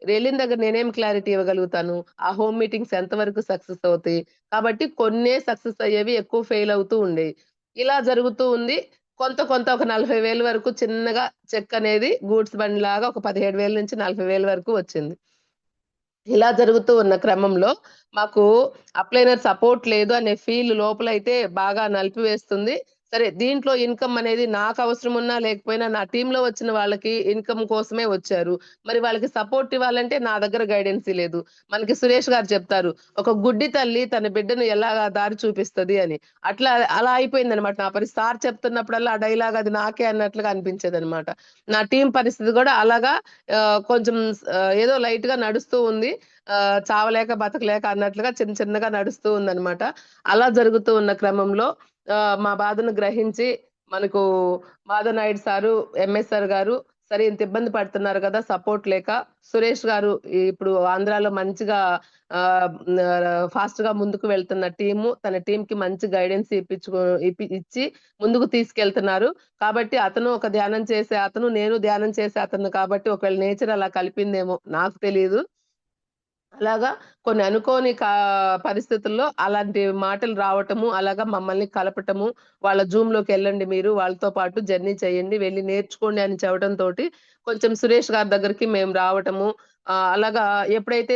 వెళ్ళిన దగ్గర నేనేం క్లారిటీ ఇవ్వగలుగుతాను? ఆ హోమ్ మీటింగ్స్ ఎంతవరకు సక్సెస్ అవుతాయి? కాబట్టి కొన్నే సక్సెస్ అయ్యేవి, ఎక్కువ ఫెయిల్ అవుతూ ఉండేయి. ఇలా జరుగుతూ ఉంది. కొంత కొంత ఒక 40,000 వరకు చిన్నగా చెక్ అనేది గూడ్స్ బండిలాగా ఒక 17,000-40,000 వరకు వచ్చింది. ఇలా జరుగుతూ ఉన్న క్రమంలో మాకు అప్లైనర్ సపోర్ట్ లేదు అనే ఫీల్ లోపలైతే బాగా నలిపివేస్తుంది. సరే దీంట్లో ఇన్‌కమ్ అనేది నాకు అవసరం ఉన్నా లేకపోయినా నా టీమ్‌లో వచ్చిన వాళ్ళకి ఇన్‌కమ్ కోసమే వచ్చారు. మరి వాళ్ళకి సపోర్ట్ ఇవ్వాలంటే నా దగ్గర గైడెన్సీ లేదు. మనకి సురేష్ గారు చెప్తారు. ఒక గుడ్డి తల్లి తన బిడ్డను ఎలాగా దారి చూపిస్తది అని. అలా అయిపోయిందనమాట నా పరిస్థితి. సార్ చెప్తున్నప్పుడల్లా ఆ డైలాగ్ అది నాకే అన్నట్లుగా అనిపించేదనమాట. నా టీమ్ పరిస్థితి గూడా అలాగా కొంచెం ఏదో లైట్‌గా నడుస్తూ ఉంది. చావలేక బతకలేక అన్నట్లుగా చిన్న చిన్నగా నడుస్తూ ఉందనమాట. అలా జరుగుతూ ఉన్న క్రమంలో మా బాధను గ్రహించి మనకు మాధవనాయుడు సారు, ఎంఎస్ సార్ గారు సరే ఇంత ఇబ్బంది పడుతున్నారు గదా! సపోర్ట్ లేక సురేష్ గారు ఇప్పుడు ఆంధ్రాలో మంచిగా ఫాస్ట్‌గా ముందుకు వెళ్తున్న తన టీమ్‌కి మంచి గైడెన్స్ ఇచ్చి ముందుకు తీసుకెళ్తున్నారు. కాబట్టి అతను ఒక ధ్యానం చేసే అతను, నేను ధ్యానం చేసే అతను కాబట్టి ఒకవేళ నేచర్ అలా కలిపిందేమో నాకు తెలీదు. అలాగా కొన్ని అనుకోని పరిస్థితుల్లో అలాంటి మాటలు రావటము, అలాగా మమ్మల్ని కలపటము, వాళ్ళ జూమ్‌లోకెళ్ళండి మీరు, వాళ్ళతో పాటు జర్నీ చేయండి, వెళ్లి నేర్చుకోండి అని చెప్పడంతోటి కొంచెం సురేష్ గారి దగ్గరికి మేము రావటము, అలాగా ఎప్పుడైతే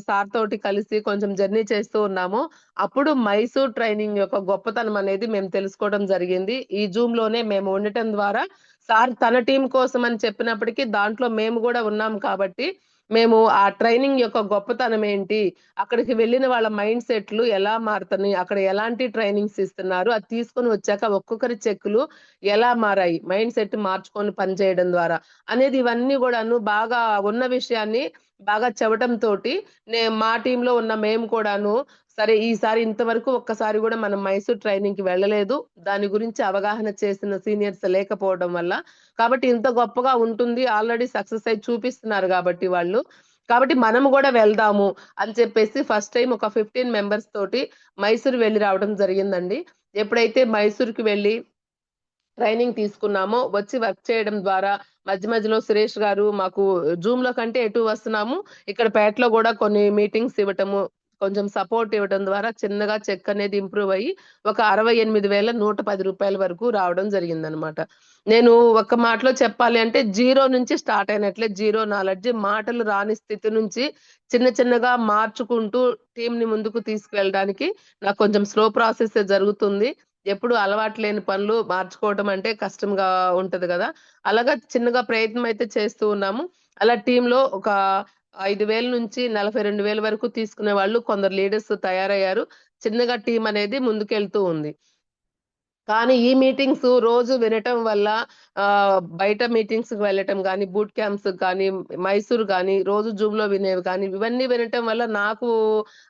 సార్ తోటి కలిసి కొంచెం జర్నీ చేస్తూ ఉన్నామో, అప్పుడు మైసూర్ ట్రైనింగ్ యొక్క గొప్పతనం అనేది మేము తెలుసుకోవడం జరిగింది. ఈ జూమ్‌లోనే మేము ఉండటం ద్వారా సార్ తన టీమ్ కోసమని చెప్పినప్పటికి దాంట్లో మేము గూడా ఉన్నాం కాబట్టి మేము ఆ ట్రైనింగ్ యొక్క గొప్పతనం ఏంటి, అక్కడికి వెళ్ళిన వాళ్ళ మైండ్ సెట్లు ఎలా మారుతున్నాయి, అక్కడ ఎలాంటి ట్రైనింగ్స్ ఇస్తున్నారు, అది తీసుకొని వచ్చాక ఒక్కొక్కరి చెక్కులు ఎలా మారాయి, మైండ్ సెట్ మార్చుకొని పనిచేయడం ద్వారా అనేది ఇవన్నీ కూడాను బాగా ఉన్న విషయాన్ని బాగా చెప్పడంతోటి మా టీంలో ఉన్న మేము కూడాను సరే ఈసారి ఇంతవరకు ఒక్కసారి కూడా మనం మైసూర్ ట్రైనింగ్ కి వెళ్ళలేదు. దాని గురించి అవగాహన చేసిన సీనియర్స్ లేకపోవడం వల్ల. కాబట్టి ఇంత గొప్పగా ఉంటుంది. ఆల్రెడీ సక్సెస్ అయ్యి చూపిస్తున్నారు కాబట్టి వాళ్ళు. కాబట్టి మనం గూడా వెళ్దాము అని చెప్పేసి ఫస్ట్ టైమ్ ఒక 15 మెంబర్స్ తోటి మైసూర్ వెళ్లి రావడం జరిగిందండి. ఎప్పుడైతే మైసూర్‌కి వెళ్లి ట్రైనింగ్ తీసుకున్నామో, వచ్చి వర్క్ చేయడం ద్వారా మధ్య మధ్యలో సురేష్ గారు మాకు జూమ్‌లో కంటే ఎటు వస్తున్నాము. ఇక్కడ పేటలో గూడా కొన్ని మీటింగ్స్ ఇవ్వటము, కొంచెం సపోర్ట్ ఇవ్వడం ద్వారా చిన్నగా చెక్ అనేది ఇంప్రూవ్ అయ్యి ఒక రూ. 68,110 వరకు రావడం జరిగిందనమాట. నేను ఒక్క మాటలో చెప్పాలి అంటే జీరో నుంచి స్టార్ట్ అయినట్లే. జీరో నాలెడ్జ్ మాటలు రాని స్థితి నుంచి చిన్న చిన్నగా మార్చుకుంటూ టీమ్‌ని ముందుకు తీసుకువెళ్ళడానికి నాకు కొంచెం స్లో ప్రాసెస్సే జరుగుతుంది. ఎప్పుడు అలవాటు లేని పనులు మార్చుకోవటం అంటే కష్టంగా ఉంటది గదా! అలాగా చిన్నగా ప్రయత్నం అయితే చేస్తూ ఉన్నాము. అలా టీమ్‌లో ఒక 5,000 నుంచి 42,000 వరకు తీసుకునే వాళ్ళు కొందరు లీడర్స్ తయారయ్యారు. చిన్నగా టీమ్ అనేది ముందుకెళ్తూ ఉంది. కానీ ఈ మీటింగ్స్ రోజు వినటం వల్ల బయట మీటింగ్స్‌కి వెళ్ళటం గానీ, బూట్ క్యాంప్స్‌కి కానీ, మైసూర్ గానీ, రోజు జూమ్‌లో వినేవి కానీ, ఇవన్నీ వినటం వల్ల నాకు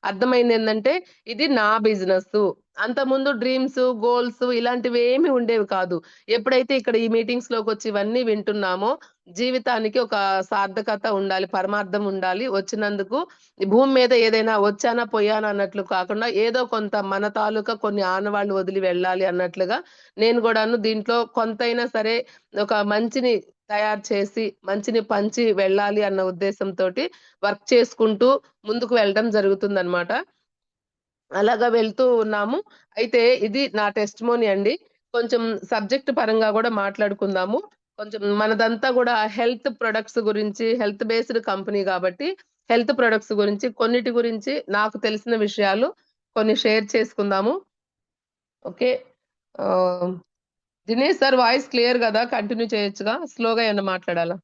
అర్థమైందేందంటే, ఇది నా బిజినెస్సు. అంతకుముందు డ్రీమ్స్, గోల్స్ ఇలాంటివేమి ఉండేవి కాదు. ఎప్పుడైతే ఇక్కడ ఈ మీటింగ్స్‌లోకొచ్చి ఇవన్నీ వింటున్నామో, జీవితానికి ఒక సార్థకత ఉండాలి, పరమార్థం ఉండాలి. వచ్చినందుకు ఈ భూమి మీద ఏదైనా వచ్చానా, పోయానా అన్నట్లు కాకుండా ఏదో కొంత మన తాలూకా కొన్ని ఆనవాళ్లు వదిలి వెళ్ళాలి అన్నట్లుగా నేను గూడాను దీంట్లో కొంతైనా సరే ఒక మంచిని తయారు చేసి, మంచిని పంచి వెళ్ళాలి అన్న ఉద్దేశంతోటి వర్క్ చేసుకుంటూ ముందుకు వెళ్ళడం జరుగుతుందనమాట. అలాగా వెళ్తూ ఉన్నాము. అయితే ఇది నా టెస్టిమోనీ అండి. కొంచెం సబ్జెక్ట్ పరంగా గూడా మాట్లాడుకుందాము. కొంచెం మనదంతా గూడా హెల్త్ ప్రొడక్ట్స్ గురించి, హెల్త్ బేస్డ్ కంపెనీ గాబట్టి, హెల్త్ ప్రొడక్ట్స్ గురించి, కొన్నిటి గురించి నాకు తెలిసిన విషయాలు కొన్ని షేర్ చేసుకుందాము. ఓకే. ఆహ్, దినేష్ సార్ వాయిస్ క్లియర్ గదా! కంటిన్యూ చేయొచ్చుగా? స్లోగా ఏమన్నా మాట్లాడాలా?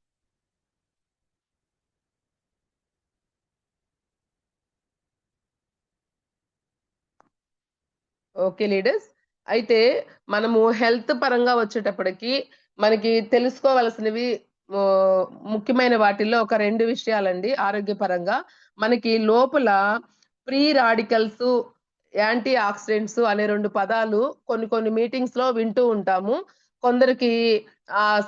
Okay leaders. అయితే మనము హెల్త్ పరంగా వచ్చేటప్పటికి మనకి తెలుసుకోవాల్సినవి ఆహ్, ముఖ్యమైన వాటిల్లో ఒక 2 విషయాలండి ఆరోగ్యపరంగా. మనకి లోపల ఫ్రీ రాడికల్స్, యాంటీ ఆక్సిడెంట్స్ అనే 2 పదాలు కొన్ని కొన్ని మీటింగ్స్‌లో వింటూ ఉంటాము. కొందరికి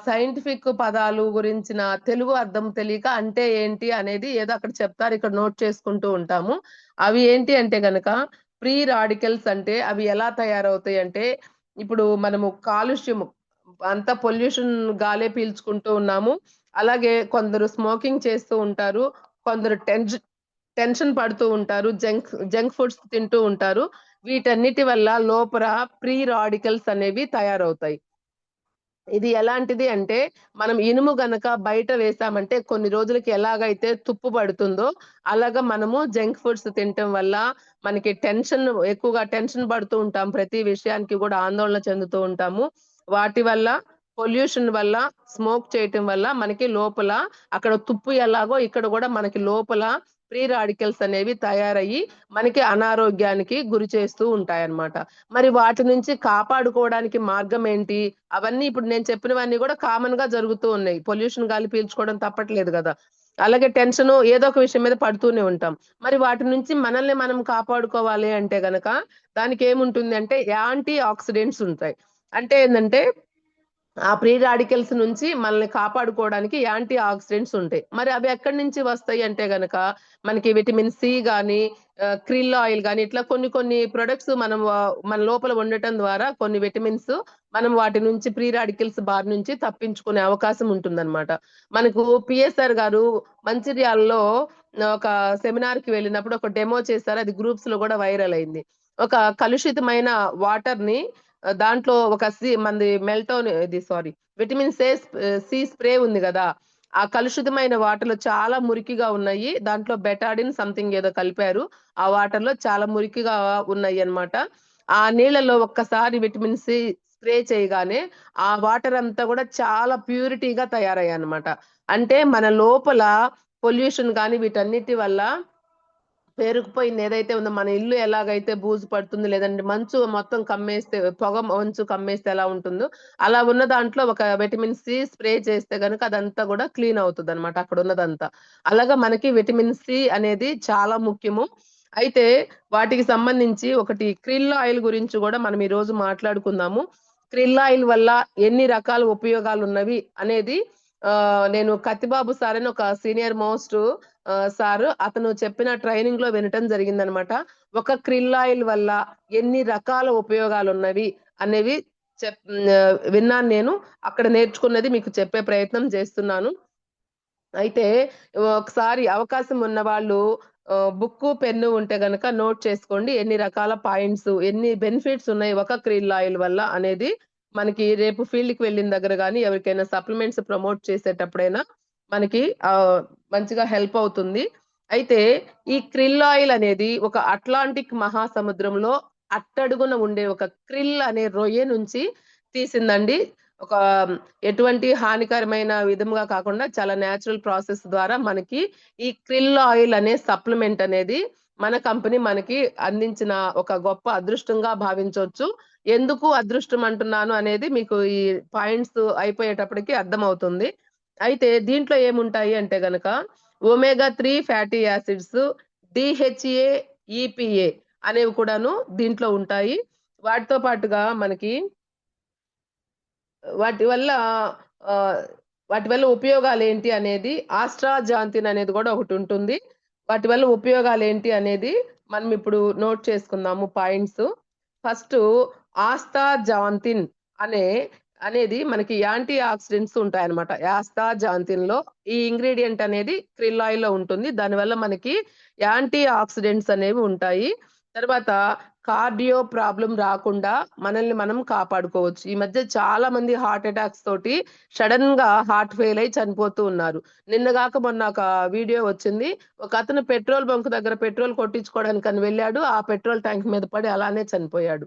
సైంటిఫిక్ పదాలు గురించిన తెలుగు అర్థం తెలియక అంటే ఏంటి అనేది ఏదో అక్కడ చెప్తారు. ఇక్కడ నోట్ చేసుకుంటూ ఉంటాము. అవి ఏంటి అంటే గనక ఫ్రీ రాడికల్స్ అంటే అవి ఎలా తయారవుతాయంటే, ఇప్పుడు మనము కాలుష్యము అంతా పొల్యూషన్ గాలే పీల్చుకుంటూ ఉన్నాము. అలాగే కొందరు స్మోకింగ్ చేస్తూ ఉంటారు. కొందరు టెన్షన్ పడుతూ ఉంటారు. జంక్ ఫుడ్స్ తింటూ ఉంటారు. వీటన్నిటి వల్ల లోపల ఫ్రీ రాడికల్స్ అనేవి తయారవుతాయి. ఇది ఎలాంటిది అంటే, మనం ఇనుము గనక బయట వేసామంటే కొన్ని రోజులకి ఎలాగైతే తుప్పు పడుతుందో, అలాగా మనము జంక్ ఫుడ్స్ తినటం వల్ల మనకి ఎక్కువగా టెన్షన్ పడుతూ ఉంటాం. ప్రతి విషయానికి గూడా ఆందోళన చెందుతూ ఉంటాము. వాటి వల్ల, పొల్యూషన్ వల్ల, స్మోక్ చేయటం వల్ల మనకి లోపల అక్కడ తుప్పు ఎలాగో ఇక్కడ గూడా మనకి లోపల ఫ్రీ రాడికల్స్ అనేవి తయారయ్యి, మనకి అనారోగ్యానికి గురి చేస్తూ ఉంటాయన్నమాట. మరి వాటి నుంచి కాపాడుకోవడానికి మార్గం ఏంటి? అవన్నీ ఇప్పుడు నేను చెప్పినవన్నీ గూడా కామన్‌గా జరుగుతూ ఉన్నాయి. పొల్యూషన్ గాలి పీల్చుకోవడం తప్పట్లేదు గదా! అలాగే టెన్షను ఏదో ఒక విషయం మీద పడుతూనే ఉంటాం. మరి వాటి నుంచి మనల్ని మనం కాపాడుకోవాలి అంటే గనక దానికేముంటుంది అంటే యాంటీ ఆక్సిడెంట్స్ ఉంటాయి. అంటే ఏందంటే ఆ ఫ్రీ రాడికల్స్ నుంచి మనల్ని కాపాడుకోవడానికి యాంటీ ఆక్సిడెంట్స్ ఉంటాయి. మరి అవి ఎక్కడి నుంచి వస్తాయి అంటే గనక, మనకి విటమిన్ సి గాని, క్రిల్ ఆయిల్ గాని, ఇట్లా కొన్ని కొన్ని ప్రొడక్ట్స్ మనం మన లోపల ఉండటం ద్వారా కొన్ని విటమిన్స్ మనం వాటి నుంచి ఫ్రీ రాడికల్స్ బారి నుంచి తప్పించుకునే అవకాశం ఉంటుందన్నమాట. మనకు పిఎస్ఆర్ గారు మంచిర్యాలలో ఒక సెమినార్‌కి వెళ్ళినప్పుడు ఒక డెమో చేశారు. అది గ్రూప్స్‌లో గూడా వైరల్ అయింది. ఒక కలుషితమైన వాటర్‌ని దాంట్లో ఒక మనది మెల్టోన్ ఇది సారీ విటమిన్ సి స్ప్రే ఉంది గదా! ఆ కలుషితమైన వాటర్‌లో చాలా మురికిగా ఉన్నాయి. దాంట్లో బెటాడిన్ సంథింగ్ ఏదో కలిపారు. ఆ వాటర్‌లో చాలా మురికిగా ఉన్నాయన్నమాట. ఆ నీళ్ళలో ఒక్కసారి విటమిన్ సి స్ప్రే చేయగానే ఆ వాటర్ అంతా గూడా చాలా ప్యూరిటీగా తయారయ్యాయన్నమాట. అంటే మన లోపల పొల్యూషన్ కానీ వీటన్నిటి వల్ల పేరుకుపోయింది ఏదైతే ఉందో, మన ఇల్లు ఎలాగైతే బూజు పడుతుంది, లేదంటే మంచు మొత్తం కమ్మేస్తే, పొగ మంచు కమ్మేస్తే ఎలా ఉంటుందో, అలా ఉన్న దాంట్లో ఒక విటమిన్ సి స్ప్రే చేస్తే గనుక అదంతా కూడా క్లీన్ అవుతుందన్నమాట అక్కడ ఉన్నదంతా. అలాగా మనకి విటమిన్ సి అనేది చాలా ముఖ్యము. అయితే వాటికి సంబంధించి ఒకటి క్రిల్ ఆయిల్ గురించి కూడా మనం ఈ రోజు మాట్లాడుకుందాము. క్రిల్ ఆయిల్ వల్ల ఎన్ని రకాల ఉపయోగాలున్నవి అనేది నేను కత్తిబాబు సార్ అని ఒక సీనియర్ మోస్ట్ సారు అతను చెప్పిన ట్రైనింగ్‌లో వినటం జరిగిందనమాట. ఒక క్రిల్ ఆయిల్ వల్ల ఎన్ని రకాల ఉపయోగాలున్నవి అనేవి విన్నాను నేను. అక్కడ నేర్చుకున్నది మీకు చెప్పే ప్రయత్నం చేస్తున్నాను. అయితే ఒకసారి అవకాశం ఉన్నవాళ్ళు బుక్కు, పెన్ను ఉంటే గనక నోట్ చేసుకోండి. ఎన్ని రకాల పాయింట్స్, ఎన్ని బెనిఫిట్స్ ఉన్నాయి ఒక క్రిల్ ఆయిల్ వల్ల అనేది మనకి రేపు ఫీల్డ్‌కి వెళ్ళిన దగ్గర గాని, ఎవరికైనా సప్లిమెంట్స్ ప్రమోట్ చేసేటప్పుడైనా మనకి మంచిగా హెల్ప్ అవుతుంది. అయితే ఈ క్రిల్ ఆయిల్ అనేది ఒక అట్లాంటిక్ మహాసముద్రంలో అట్టడుగున ఉండే ఒక క్రిల్ అనే రొయ్య నుంచి తీసిందండి. ఒక ఎటువంటి హానికరమైన విధముగా కాకుండా చాలా నేచురల్ ప్రాసెస్ ద్వారా మనకి ఈ క్రిల్ ఆయిల్ అనే సప్లిమెంట్ అనేది మన కంపెనీ మనకి అందించిన ఒక గొప్ప అదృష్టంగా భావించొచ్చు. ఎందుకు అదృష్టం అంటున్నాను అనేది మీకు ఈ పాయింట్స్ అయిపోయేటప్పటికి అర్థమవుతుంది. అయితే దీంట్లో ఏముంటాయి అంటే గనక ఒమేగా 3 ఫ్యాటీ యాసిడ్స్, డీహెచ్ఏ, ఈపీఏ అనేవి కూడాను దీంట్లో ఉంటాయి. వాటితో పాటుగా మనకి వాటి వల్ల ఆహ్, వాటి వల్ల ఉపయోగాలేంటి అనేది ఆస్ట్రాజాంతిన్ అనేది గూడా ఒకటుంటుంది. వాటి వల్ల ఉపయోగాలేంటి అనేది మనం ఇప్పుడు నోట్ చేసుకుందాము పాయింట్స్. ఫస్టు ఆస్తాజాంతిన్ అనే అనేది మనకి యాంటీ ఆక్సిడెంట్స్ ఉంటాయన్నమాట. ఆస్తాజాంతిన్‌లో ఈ ఇంగ్రీడియెంట్ అనేది క్రిల్ ఆయిల్‌లో ఉంటుంది. దానివల్ల మనకి యాంటీ ఆక్సిడెంట్స్ అనేవి ఉంటాయి. తర్వాత కార్డియో ప్రాబ్లమ్ రాకుండా మనల్ని మనం కాపాడుకోవచ్చు. ఈ మధ్య చాలా మంది హార్ట్ అటాక్స్ తోటి సడెన్‌గా హార్ట్ ఫెయిల్ అయ్యి చనిపోతూ ఉన్నారు. నిన్నగాక మొన్న ఒక వీడియో వచ్చింది. ఒకతను పెట్రోల్ బంక్ దగ్గర పెట్రోల్ కొట్టించుకోవడానికని వెళ్ళాడు. ఆ పెట్రోల్ ట్యాంక్ మీద పడి అలానే చనిపోయాడు.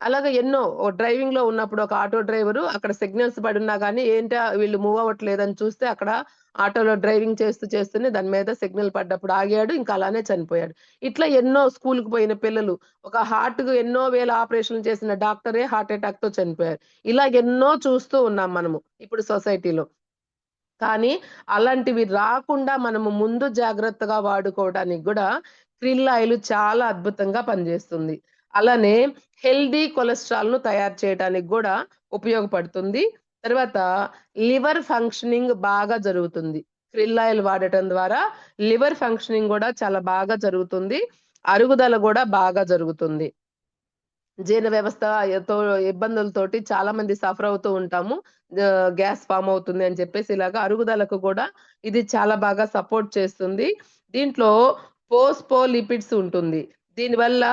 అలాగా ఎన్నో డ్రైవింగ్‌లో ఉన్నప్పుడు ఒక ఆటో డ్రైవరు అక్కడ సిగ్నల్స్ పడున్నా గాని, ఏంటా వీళ్ళు మూవ్ అవ్వట్లేదని చూస్తే అక్కడ ఆటోలో డ్రైవింగ్ చేస్తూనే దాని మీద సిగ్నల్ పడ్డప్పుడు ఆగాడు. ఇంకా అలానే చనిపోయాడు. ఇట్లా ఎన్నో స్కూలుకి పోయిన పిల్లలు, ఒక హార్ట్‌కు ఎన్నో వేల ఆపరేషన్‌లు చేసిన డాక్టరే హార్ట్ అటాక్‌తో చనిపోయారు. ఇలా ఎన్నో చూస్తూ ఉన్నాం మనము ఇప్పుడు సొసైటీలో. కానీ అలాంటివి రాకుండా మనము ముందు జాగ్రత్తగా వాడుకోవడానికి గూడా క్రిల్ ఆయిల్ చాలా అద్భుతంగా పనిజేస్తుంది. అలానే హెల్తీ కొలెస్ట్రాల్‌ను తయారు చేయటానికి గూడా ఉపయోగపడుతుంది. తర్వాత లివర్ ఫంక్షనింగ్ బాగా జరుగుతుంది. క్రిల్ ఆయిల్ వాడటం ద్వారా లివర్ ఫంక్షనింగ్ గూడా చాలా బాగా జరుగుతుంది. అరుగుదల గూడా బాగా జరుగుతుంది. జీర్ణ వ్యవస్థ ఇబ్బందులతోటి చాలా మంది సఫర్ అవుతూ ఉంటాము. గ్యాస్ ఫార్మ్ అవుతుంది అని చెప్పేసి ఇలాగ అరుగుదలకు గూడా ఇది చాలా బాగా సపోర్ట్ చేస్తుంది. దీంట్లో పోస్ఫోలిపిడ్స్ ఉంటుంది. దీనివల్ల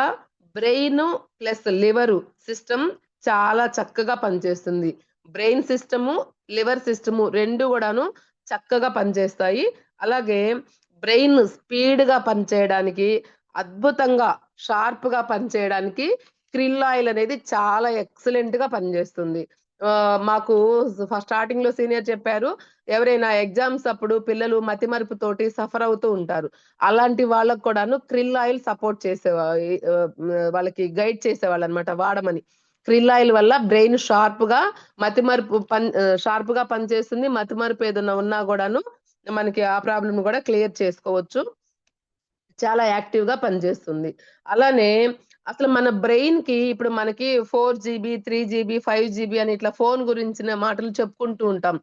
బ్రెయిను ప్లస్ లివరు సిస్టమ్ చాలా చక్కగా పనిచేస్తుంది. బ్రెయిన్ సిస్టము, లివర్ సిస్టము 2 గూడాను చక్కగా పనిచేస్తాయి. అలాగే బ్రెయిన్ స్పీడ్‌గా పనిచేయడానికి, అద్భుతంగా షార్ప్‌గా పనిచేయడానికి క్రిల్ ఆయిల్ అనేది చాలా ఎక్సలెంట్‌గా పనిజేస్తుంది. మాకు స్టార్టింగ్‌లో సీనియర్ చెప్పారు. ఎవరైనా ఎగ్జామ్స్ అప్పుడు పిల్లలు మతిమరుపుతోటి సఫర్ అవుతూ ఉంటారు. అలాంటి వాళ్ళకి కూడాను క్రిల్ ఆయిల్ సపోర్ట్ వాళ్ళకి గైడ్ చేసేవాళ్ళనమాట వాడమని. క్రిల్ ఆయిల్ వల్ల బ్రెయిన్ షార్ప్‌గా పనిచేస్తుంది. మతిమరుపు ఏదన్నా ఉన్నా గూడాను మనకి ఆ ప్రాబ్లమ్‌ని గూడా క్లియర్ చేసుకోవచ్చు. చాలా యాక్టివ్‌గా పనిచేస్తుంది. అలానే అసలు మన బ్రెయిన్‌కి ఇప్పుడు మనకి 4 జీబీ, 3 జీబీ, 5 జీబీ అని ఇట్లా ఫోను గురించిన మాటలు చెప్పుకుంటూ ఉంటాం.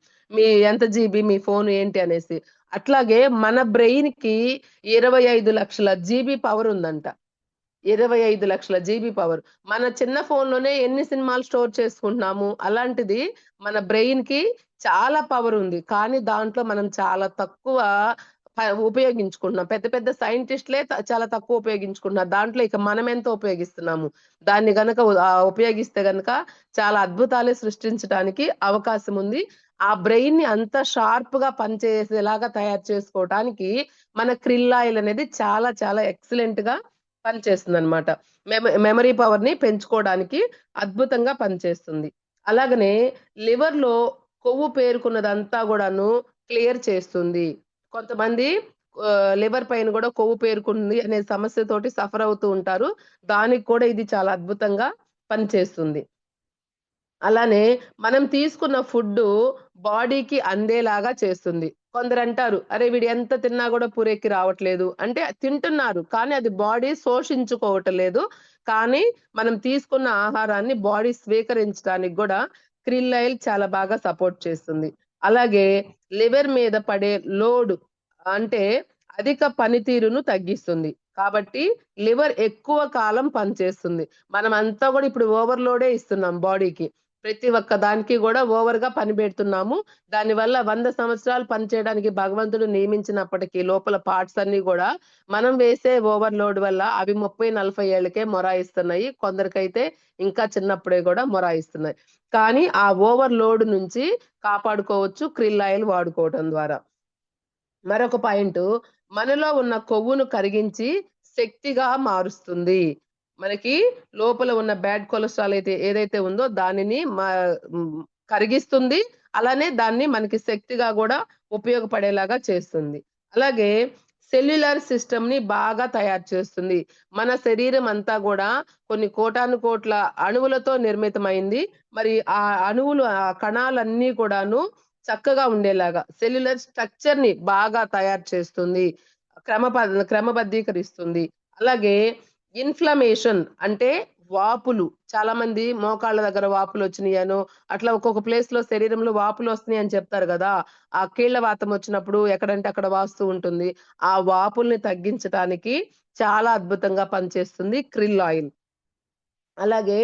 ఎంత జీబీ మీ ఫోను ఏంటి అనేసి. అట్లాగే మన బ్రెయిన్‌కి 25,00,000 జీబీ పవర్ ఉందంట. 25,00,000 జీబీ పవర్. మన చిన్న ఫోన్‌లోనే ఎన్ని సినిమాలు స్టోర్ చేసుకుంటున్నాము. అలాంటిది మన బ్రెయిన్‌కి చాలా పవర్ ఉంది. కానీ దాంట్లో మనం చాలా తక్కువ ఉపయోగించుకుంటున్నాం. పెద్ద పెద్ద సైంటిస్ట్‌లే చాలా తక్కువ ఉపయోగించుకుంటున్నారు. దాంట్లో ఇక మనం ఎంత ఉపయోగిస్తున్నాము. దాన్ని గనక ఉపయోగిస్తే గనక చాలా అద్భుతాలే సృష్టించటానికి అవకాశం ఉంది. ఆ బ్రెయిన్‌ని అంత షార్ప్‌గా పనిచేసేలాగా తయారు చేసుకోవటానికి మన క్రిల్ ఆయిల్ అనేది చాలా చాలా ఎక్సలెంట్‌గా పనిచేస్తుందనమాట. మెమరీ పవర్‌ని పెంచుకోవడానికి అద్భుతంగా పనిచేస్తుంది. అలాగనే లివర్‌లో కొవ్వు పేరుకున్నదంతా గూడాను క్లియర్ చేస్తుంది. కొంతమంది లివర్ పైన కూడా కొవ్వు పేరుకుంది అనే సమస్యతోటి సఫర్ అవుతూ ఉంటారు. దానికి కూడా ఇది చాలా అద్భుతంగా పనిచేస్తుంది. అలానే మనం తీసుకున్న ఫుడ్డు బాడీకి అందేలాగా చేస్తుంది. కొందరంటారు, "అరే! వీడు ఎంత తిన్నా గూడా పూరెక్కి రావట్లేదు." అంటే తింటున్నారు. కానీ అది బాడీ శోషించుకోవటం లేదు. కానీ మనం తీసుకున్న ఆహారాన్ని బాడీ స్వీకరించడానికి గూడా క్రిల్ ఆయిల్ చాలా బాగా సపోర్ట్ చేస్తుంది. అలాగే లివర్ మీద పడే లోడ్ అంటే అధిక పనితీరును తగ్గిస్తుంది. కాబట్టి లివర్ ఎక్కువ కాలం పనిచేస్తుంది. మనమంతా గూడా ఇప్పుడు ఓవర్‌లోడే ఇస్తున్నాం బాడీకి. ప్రతి ఒక్క దానికి గూడా ఓవర్‌గా పని బెడుతున్నాము. దానివల్ల 100 సంవత్సరాలు పనిచేయడానికి భగవంతుడు నియమించినప్పటికీ లోపల పార్ట్స్ అన్నీ గూడా మనం వేసే ఓవర్‌లోడ్ వల్ల అవి 30, 40 ఏళ్ళకే మొరాయిస్తున్నాయి. కొందరికైతే ఇంకా చిన్నప్పుడే గూడా మొరాయిస్తున్నాయి. కానీ ఆ ఓవర్‌లోడ్ నుంచి కాపాడుకోవచ్చు క్రిల్ ఆయిల్ వాడుకోవటం ద్వారా. మరొక పాయింటు మనలో ఉన్న కొవ్వును కరిగించి శక్తిగా మారుస్తుంది. మనకి లోపల ఉన్న బ్యాడ్ కొలెస్ట్రాల్ ఏదైతే ఉందో దానిని కరిగిస్తుంది. అలానే దాన్ని మనకి శక్తిగా గూడా ఉపయోగపడేలాగా చేస్తుంది. అలాగే సెల్యులార్ సిస్టమ్‌ని బాగా తయారు చేస్తుంది. మన శరీరం అంతా గూడా కొన్ని కోటాను కోట్ల అణువులతో నిర్మితమైంది. మరి ఆ అణువులు ఆ కణాలన్నీ కూడాను చక్కగా ఉండేలాగా సెల్యులర్ స్ట్రక్చర్‌ని బాగా తయారు చేస్తుంది. క్రమబద్ధీకరిస్తుంది. అలాగే ఇన్‌ఫ్లమేషన్ అంటే వాపులు చాలా మంది మోకాళ్ళ దగ్గర వాపులొచ్చినియనో, అట్లా ఒక్కొక్క ప్లేస్‌లో శరీరంలో వాపులొస్తున్నాయని చెప్తారు గదా! ఆ కీళ్ళ వాతం వచ్చినప్పుడు ఎక్కడంటే అక్కడ వాస్తూ ఉంటుంది. ఆ వాపుల్ని తగ్గించటానికి చాలా అద్భుతంగా పనిచేస్తుంది క్రిల్ ఆయిల్. అలాగే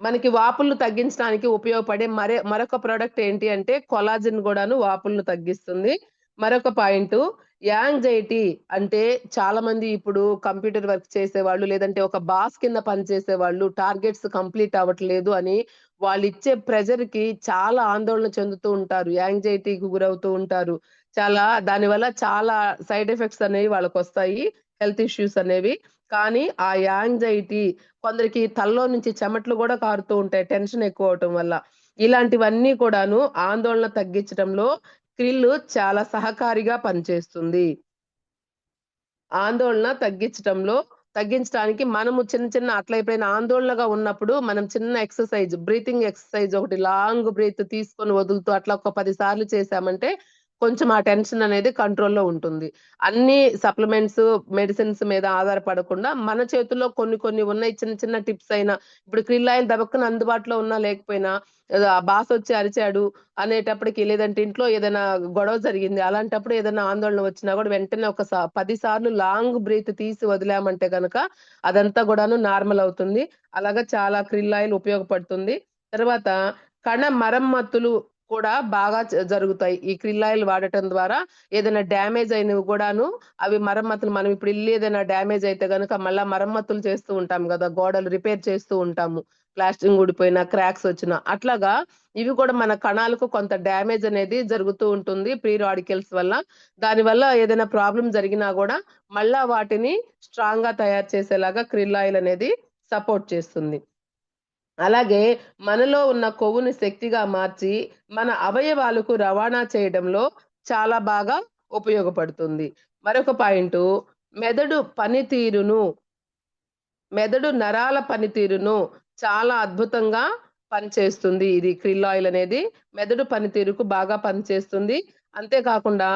మనకి వాపులను తగ్గించడానికి ఉపయోగపడే మరొక ప్రొడక్ట్ ఏంటి అంటే కొలాజిన్ గూడాను వాపులను తగ్గిస్తుంది. మరొక పాయింటు యాంగ్జైటీ అంటే చాలా మంది ఇప్పుడు కంప్యూటర్ వర్క్ చేసేవాళ్ళు, లేదంటే ఒక బాస్ కింద పనిచేసేవాళ్ళు టార్గెట్స్ కంప్లీట్ అవ్వట్లేదు అని వాళ్ళిచ్చే ప్రెషర్‌కి చాలా ఆందోళన చెందుతూ ఉంటారు. యాంగ్జైటీకి గురవుతూ ఉంటారు. దానివల్ల చాలా సైడ్ ఎఫెక్ట్స్ అనేవి వాళ్ళకొస్తాయి. హెల్త్ ఇష్యూస్ అనేవి. కానీ ఆ యాంగ్జైటీ కొందరికి తలలో నుంచి చెమటలు గూడా కారుతూ ఉంటాయి. టెన్షన్ ఎక్కువవటం వల్ల. ఇలాంటివన్నీ కూడాను ఆందోళన తగ్గించటంలో క్రిల్ చాలా సహకారిగా పనిచేస్తుంది. ఆందోళన తగ్గించటానికి మనము చిన్న చిన్న అట్లా ఎప్పుడైనా ఆందోళనగా ఉన్నప్పుడు మనం చిన్న బ్రీతింగ్ ఎక్సర్‌సైజ్ ఒకటి లాంగ్ బ్రీత్ తీసుకొని వదులుతూ అట్లా ఒక 10 సార్లు చేశామంటే కొంచెం ఆ టెన్షన్ అనేది కంట్రోల్‌లో ఉంటుంది. అన్ని సప్లిమెంట్స్, మెడిసిన్స్ మీద ఆధారపడకుండా మన చేతుల్లో కొన్ని కొన్ని ఉన్నాయి చిన్న చిన్న టిప్స్ అయినా ఇప్పుడు క్రిల్ ఆయిల్ దబక్కన అందుబాటులో ఉన్నా లేకపోయినా ఏదో ఆ బాసొచ్చి అరిచాడు అనేటప్పటికి లేదంటే ఇంట్లో ఏదైనా గొడవ జరిగింది. అలాంటప్పుడు ఏదైనా ఆందోళన వచ్చినా గూడా వెంటనే 10 సార్లు లాంగ్ బ్రీత్ తీసి వదిలామంటే గనక అదంతా గూడాను నార్మల్ అవుతుంది. అలాగా చాలా క్రిల్ ఆయిల్ ఉపయోగపడుతుంది. తర్వాత కణ మరమ్మతులు కూడా బాగా జరుగుతాయి. ఈ క్రిల్ ఆయిల్ వాడటం ద్వారా ఏదైనా డ్యామేజ్ అయినవి గూడాను అవి మరమ్మతులు మనం ఇప్పుడు ఇల్లు ఏదైనా డ్యామేజ్ అయితే గనక మళ్ళా మరమ్మతులు చేస్తూ ఉంటాం గదా! గోడలు రిపేర్ చేస్తూ ఉంటాము. ప్లాస్టింగ్ ఊడిపోయినా, క్రాక్స్ వచ్చినా. అట్లాగా ఇవి కూడా మన కణాలకు కొంత డ్యామేజ్ అనేది జరుగుతూ ఉంటుంది ప్రీ రాడికల్స్ వల్ల. దానివల్ల ఏదైనా ప్రాబ్లమ్ జరిగినా గూడా మళ్ళా వాటిని స్ట్రాంగ్‌గా తయారు చేసేలాగా క్రిల్ ఆయిల్ అనేది సపోర్ట్ చేస్తుంది. అలాగే మనలో ఉన్న కొవ్వుని శక్తిగా మార్చి మన అవయవాలకు రవాణా చేయడంలో చాలా బాగా ఉపయోగపడుతుంది. మరొక పాయింటు మెదడు పనితీరును మెదడు నరాల పనితీరును చాలా అద్భుతంగా పనిచేస్తుంది. ఇది క్రిల్ ఆయిల్ అనేది. మెదడు పనితీరుకు బాగా పనిచేస్తుంది. అంతే కాకుండా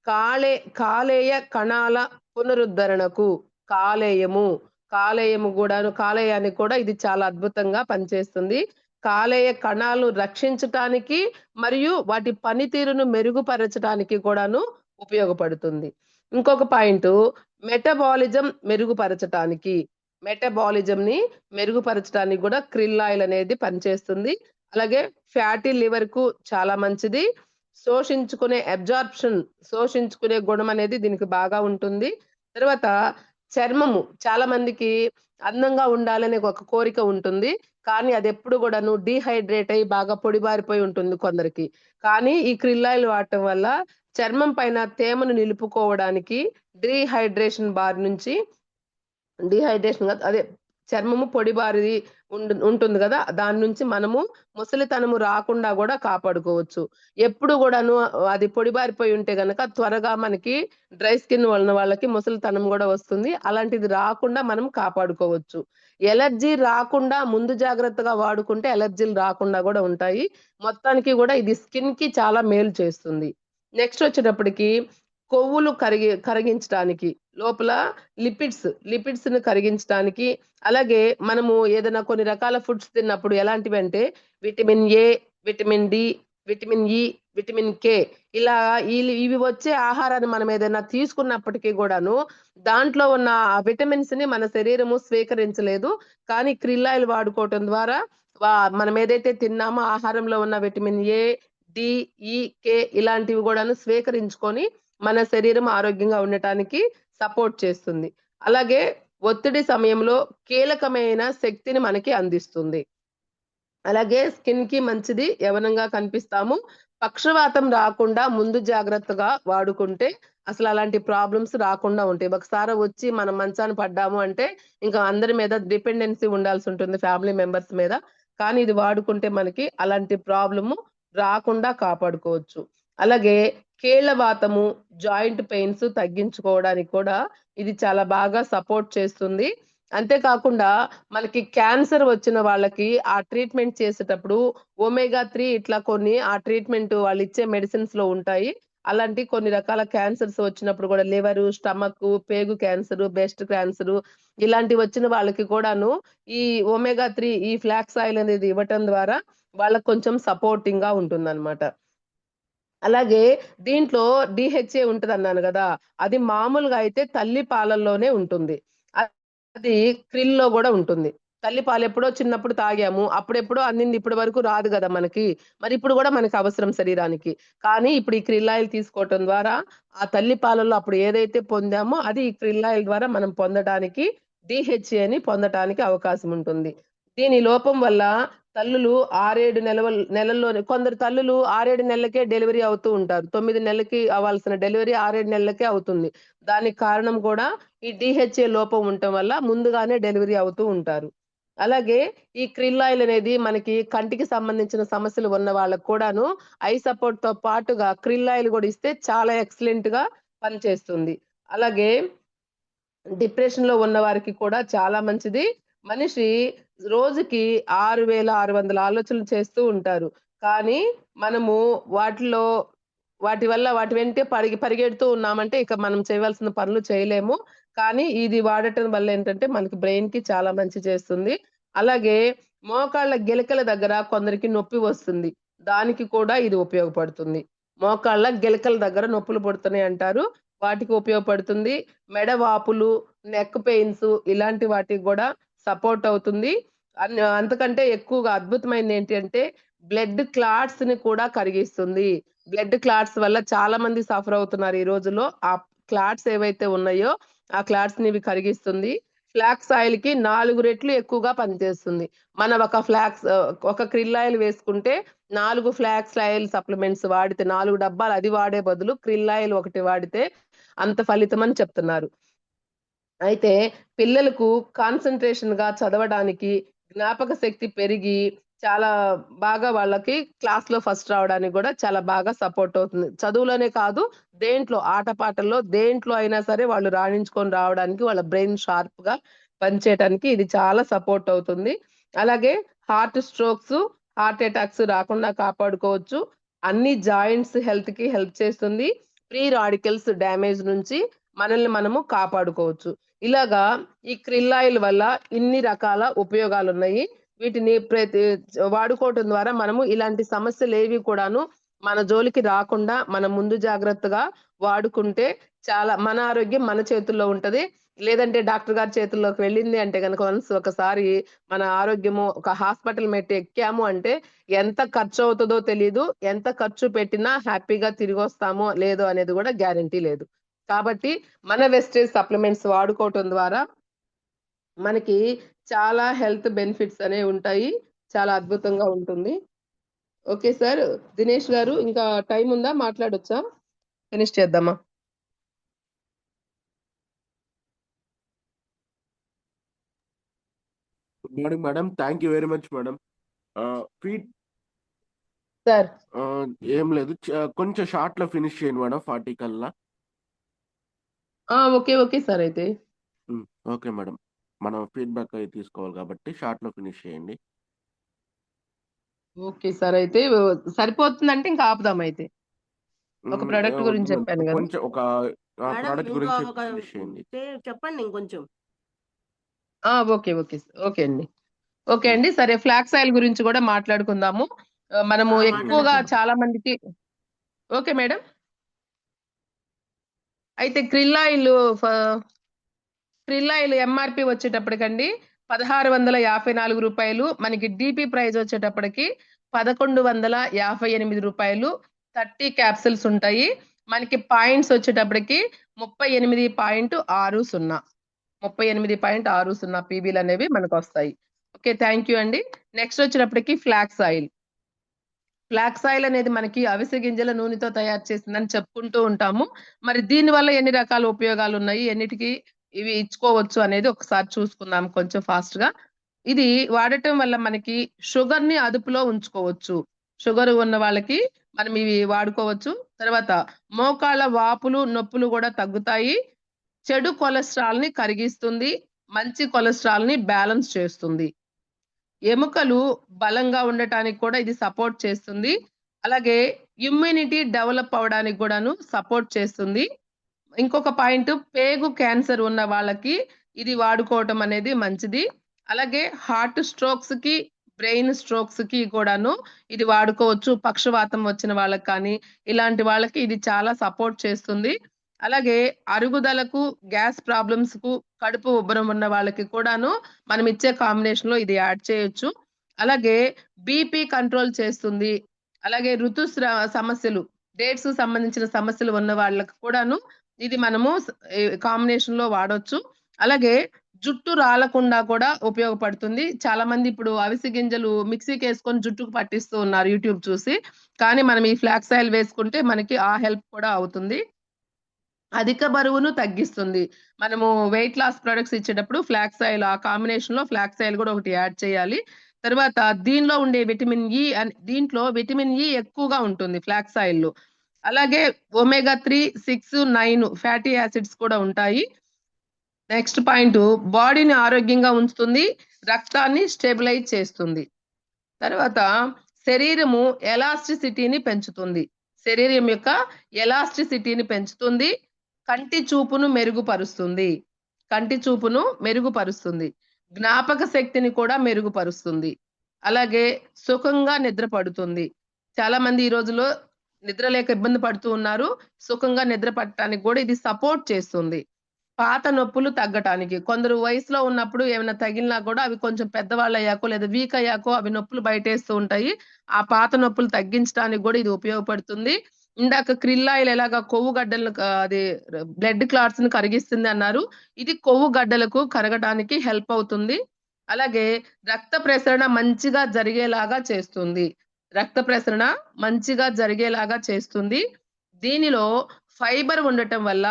కాళే కాలేయ కణాల పునరుద్ధరణకు కాలేయము, కాలేయానికి కూడా ఇది చాలా అద్భుతంగా పనిచేస్తుంది. కాలేయ కణాలు రక్షించటానికి మరియు వాటి పనితీరును మెరుగుపరచడానికి కూడాను ఉపయోగపడుతుంది. ఇంకొక పాయింటు మెటబాలిజం మెరుగుపరచటానికి మెటబాలిజంని మెరుగుపరచడానికి గూడా క్రిల్ ఆయిల్ అనేది పనిచేస్తుంది. అలాగే ఫ్యాటీ లివర్‌కు చాలా మంచిది. శోషించుకునే అబ్జార్ప్షన్ శోషించుకునే గుణం అనేది దీనికి బాగా ఉంటుంది. తర్వాత చర్మము చాలా మందికి అందంగా ఉండాలనే ఒక కోరిక ఉంటుంది. కానీ అదెప్పుడు గూడాను డీహైడ్రేట్ అయ్యి బాగా పొడిబారిపోయి ఉంటుంది కొందరికి. కానీ ఈ క్రిల్ ఆయిల్ వాడటం వల్ల చర్మం పైన తేమను నిలుపుకోవడానికి డీహైడ్రేషన్ బారి నుంచి డీహైడ్రేషన్ గాదు. అదే చర్మము పొడిబారి ఉంటుంది కదా! దాని నుంచి మనము ముసలితనము రాకుండా గూడా కాపాడుకోవచ్చు. ఎప్పుడు గూడాను అది పొడిబారిపోయి ఉంటే గనక త్వరగా మనకి డ్రై స్కిన్ ఉన్న వాళ్ళకి ముసలితనం గూడా వస్తుంది. అలాంటిది రాకుండా మనం కాపాడుకోవచ్చు. ఎలర్జీ రాకుండా ముందు జాగ్రత్తగా వాడుకుంటే ఎలర్జీలు రాకుండా గూడా ఉంటాయి. మొత్తానికి గూడా ఇది స్కిన్‌కి చాలా మేలు చేస్తుంది. నెక్స్ట్ వచ్చేటప్పటికి కొవ్వులు కరిగించటానికి లోపల లిపిడ్స్‌ని కరిగించటానికి, అలాగే మనము ఏదైనా కొన్ని రకాల ఫుడ్స్ తిన్నప్పుడు ఎలాంటివంటే vitamin A, vitamin D, vitamin E, vitamin K ఇలా ఇవి వచ్చే ఆహారాన్ని మనం ఏదైనా తీసుకున్నప్పటికీ గూడాను, దాంట్లో ఉన్న ఆ విటమిన్స్‌ని మన శరీరము స్వీకరించలేదు. కానీ క్రిల్ ఆయిల్ వాడుకోవటం ద్వారా మనం ఏదైతే తిన్నామో ఆహారంలో ఉన్న విటమిన్ ఏ, డి, ఈ, కే ఇలాంటివి గూడాను స్వీకరించుకొని మన శరీరం ఆరోగ్యంగా ఉండటానికి సపోర్ట్ చేస్తుంది. అలాగే ఒత్తిడి సమయంలో కీలకమైన శక్తిని మనకి అందిస్తుంది. అలాగే స్కిన్‌కి మంచిది. యవ్వనంగా కనిపిస్తాము. పక్షవాతం రాకుండా ముందు జాగ్రత్తగా వాడుకుంటే అసలలాంటి ప్రాబ్లమ్స్ రాకుండా ఉంటాయి. ఒకసారి వచ్చి మనం మంచాన పడ్డాము అంటే ఇంకా అందరి మీద డిపెండెన్సీ ఉండాల్సుంటుంది ఫ్యామిలీ మెంబర్స్ మీద. కానీ ఇది వాడుకుంటే మనకి అలాంటి ప్రాబ్లము రాకుండా కాపాడుకోవచ్చు. అలాగే కీళ్ళ వాతము, జాయింట్ పెయిన్స్ తగ్గించుకోవడానికి కూడా ఇది చాలా బాగా సపోర్ట్ చేస్తుంది. అంతే కాకుండా మనకి క్యాన్సర్ వచ్చిన వాళ్ళకి ఆ ట్రీట్‌మెంట్ చేసేటప్పుడు ఒమేగా 3 ఇట్లా కొన్ని ఆ ట్రీట్‌మెంట్ వాళ్ళిచ్చే మెడిసిన్స్‌లో ఉంటాయి. అలాంటి కొన్ని రకాల క్యాన్సర్స్ వచ్చినప్పుడు గూడా లివరు, స్టమకు, పేగు క్యాన్సరు, బ్రెస్ట్ క్యాన్సరు ఇలాంటివి వచ్చిన వాళ్ళకి కూడాను ఈ ఒమేగా 3 ఈ ఫ్లాక్స్ ఆయిల్ అనేది ఇవ్వటం ద్వారా వాళ్ళకి కొంచెం సపోర్టింగ్‌గా ఉంటుందన్నమాట. అలాగే దీంట్లో డీహెచ్ఏ ఉంటదన్నాను గదా! అది మామూలుగా అయితే తల్లి పాలల్లోనే ఉంటుంది. అది క్రిల్‌లో గూడా ఉంటుంది. తల్లి పాలెప్పుడో చిన్నప్పుడు తాగాము. అప్పుడెప్పుడో అందింది ఇప్పటి వరకు రాదు గదా మనకి. మరిప్పుడు గూడా మనకు అవసరం శరీరానికి. కానీ ఇప్పుడు ఈ క్రిల్ ఆయిల్ తీసుకోవటం ద్వారా ఆ తల్లి పాలల్లో అప్పుడు ఏదైతే పొందామో అది ఈ క్రిల్ ఆయిల్ ద్వారా మనం పొందటానికి డీహెచ్ఏని పొందటానికి అవకాశం ఉంటుంది. దీని లోపం వల్ల తల్లులు 6, 7 నెలల్లోనే కొందరు తల్లులు 6, 7 నెలలకే డెలివరీ అవుతూ ఉంటారు. 9 నెలలకి అవ్వాల్సిన డెలివరీ 6, 7 నెలలకే అవుతుంది. దానికి కారణం కూడా ఈ డీహెచ్ఏ లోపం ఉండటం వల్ల ముందుగానే డెలివరీ అవుతూ ఉంటారు. అలాగే ఈ క్రిల్ ఆయిల్ అనేది మనకి కంటికి సంబంధించిన సమస్యలు ఉన్న వాళ్ళకి కూడాను ఐ సపోర్ట్‌తో పాటుగా క్రిల్ ఆయిల్ గూడా ఇస్తే చాలా ఎక్సలెంట్‌గా పనిచేస్తుంది. అలాగే డిప్రెషన్‌లో ఉన్న వారికి కూడా చాలా మంచిది. మనిషి రోజుకి 6,600 ఆలోచనలు చేస్తూ ఉంటారు. కానీ మనము వాటిలో వాటి వల్ల వాటి వెంటే పరిగెడుతూ ఉన్నామంటే ఇక మనం చేయవలసిన పనులు చేయలేము. కానీ ఇది వాడటం వల్ల ఏంటంటే మనకి బ్రెయిన్‌కి చాలా మంచి చేస్తుంది. అలాగే మోకాళ్ళ గిలకల దగ్గర కొందరికి నొప్పి వస్తుంది. దానికి కూడా ఇది ఉపయోగపడుతుంది. మోకాళ్ళ గిలకల దగ్గర నొప్పులు పుడుతున్నాయి అంటారు. వాటికి ఉపయోగపడుతుంది. మెడ వాపులు, నెక్ పెయిన్స్ ఇలాంటి వాటికి గూడా సపోర్ట్ అవుతుంది. అంతకంటే ఎక్కువగా అద్భుతమైనదేంటి అంటే బ్లడ్ క్లాట్స్‌ని కూడా కరిగిస్తుంది. బ్లడ్ క్లాట్స్ వల్ల చాలా మంది సఫర్ అవుతున్నారు ఈ రోజుల్లో. ఆ క్లాట్స్ ఏవైతే ఉన్నాయో, ఆ క్లాట్స్‌ని ఇవి కరిగిస్తుంది. ఫ్లాక్స్ ఆయిల్‌కి 4 రెట్లు ఎక్కువగా పనిచేస్తుంది. మనం ఒక క్రిల్ ఆయిల్ వేసుకుంటే 4 ఫ్లాక్స్ ఆయిల్ సప్లిమెంట్స్ వాడితే 4 డబ్బాలు అది వాడే బదులు క్రిల్ ఆయిల్ ఒకటి వాడితే అంత ఫలితమని చెప్తున్నారు. అయితే పిల్లలకు కాన్సంట్రేషన్‌గా చదవడానికి, జ్ఞాపక శక్తి పెరిగి, చాలా బాగా వాళ్ళకి క్లాస్‌లో ఫస్ట్ రావడానికి గూడా చాలా బాగా సపోర్ట్ అవుతుంది. చదువులోనే కాదు, ఆటపాటల్లో దేంట్లో అయినా సరే వాళ్ళు రాణించుకొని రావడానికి వాళ్ళ బ్రెయిన్ షార్ప్‌గా పనిచేయటానికి ఇది చాలా సపోర్ట్ అవుతుంది. అలాగే హార్ట్ స్ట్రోక్స్, హార్ట్ అటాక్స్ రాకుండా కాపాడుకోవచ్చు. అన్ని జాయింట్స్ హెల్త్‌కి హెల్ప్ చేస్తుంది. ఫ్రీ రాడికల్స్ డ్యామేజ్ నుంచి మనల్ని మనము కాపాడుకోవచ్చు. ఇలాగా ఈ క్రిల్ ఆయిల్ వల్ల ఇన్ని రకాల ఉపయోగాలున్నాయి. వీటిని వాడుకోవటం ద్వారా మనము ఇలాంటి సమస్యలేవి కూడాను మన జోలికి రాకుండా మనం ముందు జాగ్రత్తగా వాడుకుంటే చాలా మన ఆరోగ్యం మన చేతుల్లో ఉంటది. లేదంటే డాక్టర్ గారి చేతుల్లోకి వెళ్ళింది అంటే గనక ఒకసారి మన ఆరోగ్యము ఒక హాస్పిటల్ మెట్టు ఎక్కాము అంటే ఎంత ఖర్చవుతదో తెలీదు. ఎంత ఖర్చు పెట్టినా హ్యాపీగా తిరిగొస్తామో లేదో అనేది గూడా గ్యారంటీ లేదు. కాబట్టి మన వెస్టేజ్ సప్లిమెంట్స్ వాడుకోవటం ద్వారా మనకి చాలా హెల్త్ బెనిఫిట్స్ అనేవుంటాయి. చాలా అద్భుతంగా ఉంటుంది. Okay sir. దినేష్ గారు ఇంకా టైముందా? మాట్లాడొచ్చా? ఫినిష్ చేద్దామా? Good morning madam. Thank you very much madam. Feed sir ఏం లేదు, కొంచెం షార్ట్ లో ఫినిష్ చేయండి మేడం, 40 కల్లా. ఓకే ఓకే సార్ అయితే. Okay madam. మనం ఫీడ్బ్యాక్ అయి తీసుకోవాలి కాబట్టి షార్ట్ లో ఫినిష్ చేయండి. ఓకే సార్ అయితే సరిపోతుందంటే ఇంకా ఆపుదాం అయితే. ఒక ఏం ప్రోడక్ట్ వద్దు గురించి మేడం, చెప్పాను కదా. కొంచెం ఒక మేడం ప్రోడక్ట్ ఇంకో గురించి ఒక ఫినిష్ చేయండి. చెప్పండి ఇంకొంచెం. ఓకే ఓకే ఓకే అండి. ఓకే ఉమ్, అండి సరే, ఫ్లాక్స్ ఆయిల్ గురించి కూడా మాట్లాడుకుందాము. మనము ఎక్కువగా ఓకే మాట్లాడండి. మేడం. చాలా మందికి. Okay madam. అయితే క్రిల్ ఆయిల్ ఎంఆర్పి వచ్చేటప్పటికండి 1654 రూపాయలు. మనకి డిపి ప్రైస్ వచ్చేటప్పటికి 1158 రూపాయలు. 30 క్యాప్సిల్స్ ఉంటాయి. మనకి పాయింట్స్ వచ్చేటప్పటికి 38.60 38.60 పీబీలు అనేవి మనకు వస్తాయి. ఓకే, థ్యాంక్ యూ అండి. నెక్స్ట్ వచ్చినప్పటికి ఫ్లాక్స్ ఆయిల్. ఫ్లాక్స్ ఆయిల్ అనేది మనకి అవిసె గింజల నూనెతో తయారు చేసిందని చెప్పుకుంటూ ఉంటాము. మరి దీని వల్ల ఎన్ని రకాల ఉపయోగాలు ఉన్నాయి, ఎన్నిటికి ఇవి ఇచ్చుకోవచ్చు అనేది ఒకసారి చూసుకుందాం కొంచెం ఫాస్ట్ గా. ఇది వాడటం వల్ల మనకి షుగర్ ని అదుపులో ఉంచుకోవచ్చు. షుగర్ ఉన్న వాళ్ళకి మనం ఇవి వాడుకోవచ్చు. తర్వాత మోకాళ్ళ వాపులు నొప్పులు కూడా తగ్గుతాయి. చెడు కొలెస్ట్రాల్ ని కరిగిస్తుంది. మంచి కొలెస్ట్రాల్ ని బ్యాలెన్స్ చేస్తుంది. ఎముకలు బలంగా ఉండటానికి కూడా ఇది సపోర్ట్ చేస్తుంది. అలాగే ఇమ్యూనిటీ డెవలప్ అవ్వడానికి కూడాను సపోర్ట్ చేస్తుంది. ఇంకొక పాయింట్, పేగు క్యాన్సర్ ఉన్న వాళ్ళకి ఇది వాడుకోవటం అనేది మంచిది. అలాగే హార్ట్ స్ట్రోక్స్ కి, బ్రెయిన్ స్ట్రోక్స్ కి కూడాను ఇది వాడుకోవచ్చు. పక్షవాతం వచ్చిన వాళ్ళకి కానీ ఇలాంటి వాళ్ళకి ఇది చాలా సపోర్ట్ చేస్తుంది. అలాగే అరుగుదలకు, గ్యాస్ ప్రాబ్లమ్స్ కు, కడుపు ఉబ్బరం ఉన్న వాళ్ళకి కూడాను మనం ఇచ్చే కాంబినేషన్ లో ఇది యాడ్ చేయొచ్చు. అలాగే బీపీ కంట్రోల్ చేస్తుంది. అలాగే సమస్యలు, డేట్స్ సంబంధించిన సమస్యలు ఉన్న వాళ్ళకి కూడాను ఇది మనము కాంబినేషన్ లో వాడొచ్చు. అలాగే జుట్టు రాలకుండా కూడా ఉపయోగపడుతుంది. చాలా మంది ఇప్పుడు అవిసె గింజలు మిక్సీకి వేసుకొని జుట్టుకు పట్టిస్తూ ఉన్నారు యూట్యూబ్ చూసి. కానీ మనం ఈ ఫ్లాక్స్ ఆయిల్ వేసుకుంటే మనకి ఆ హెల్ప్ కూడా అవుతుంది. అధిక బరువును తగ్గిస్తుంది. మనము వెయిట్ లాస్ ప్రొడక్ట్స్ ఇచ్చేటప్పుడు ఫ్లాక్స్ ఆయిల్, ఆ కాంబినేషన్ లో ఫ్లాక్స్ ఆయిల్ కూడా ఒకటి యాడ్ చేయాలి. తర్వాత దీనిలో ఉండే విటమిన్ ఇ, దీంట్లో విటమిన్ ఇ ఎక్కువగా ఉంటుంది ఫ్లాక్స్ ఆయిల్ లో. అలాగే ఒమేగా 3, 6, 9 ఫ్యాటీ యాసిడ్స్ కూడా ఉంటాయి. నెక్స్ట్ పాయింట్, బాడీని ఆరోగ్యంగా ఉంచుతుంది. రక్తాన్ని స్టెబిలైజ్ చేస్తుంది. తర్వాత శరీరము ఎలాస్టిసిటీని పెంచుతుంది. శరీరం యొక్క ఎలాస్టిసిటీని పెంచుతుంది. కంటి చూపును మెరుగుపరుస్తుంది. కంటి చూపును మెరుగుపరుస్తుంది. జ్ఞాపక శక్తిని కూడా మెరుగుపరుస్తుంది. అలాగే సుఖంగా నిద్ర పడుతుంది. చాలా మంది ఈ రోజుల్లో నిద్ర లేక ఇబ్బంది పడుతూ ఉన్నారు. సుఖంగా నిద్ర పట్టడానికి కూడా ఇది సపోర్ట్ చేస్తుంది. పాత నొప్పులు తగ్గటానికి, కొందరు వయసులో ఉన్నప్పుడు ఏమైనా తగిలినా కూడా అవి కొంచెం పెద్దవాళ్ళు అయ్యాకో లేదా వీక్ అయ్యాకో అవి నొప్పులు బయటేస్తూ ఉంటాయి. ఆ పాత నొప్పులు తగ్గించడానికి కూడా ఇది ఉపయోగపడుతుంది. ఇందాక క్రిల్ ఆయిల్ ఎలాగా కొవ్వు గడ్డలను అది బ్లడ్ క్లాట్స్ ని కరిగిస్తుంది అన్నారు. ఇది కొవ్వు గడ్డలకు కరగడానికి హెల్ప్ అవుతుంది. అలాగే రక్త ప్రసరణ మంచిగా జరిగేలాగా చేస్తుంది. రక్త ప్రసరణ మంచిగా జరిగేలాగా చేస్తుంది. దీనిలో ఫైబర్ ఉండటం వల్ల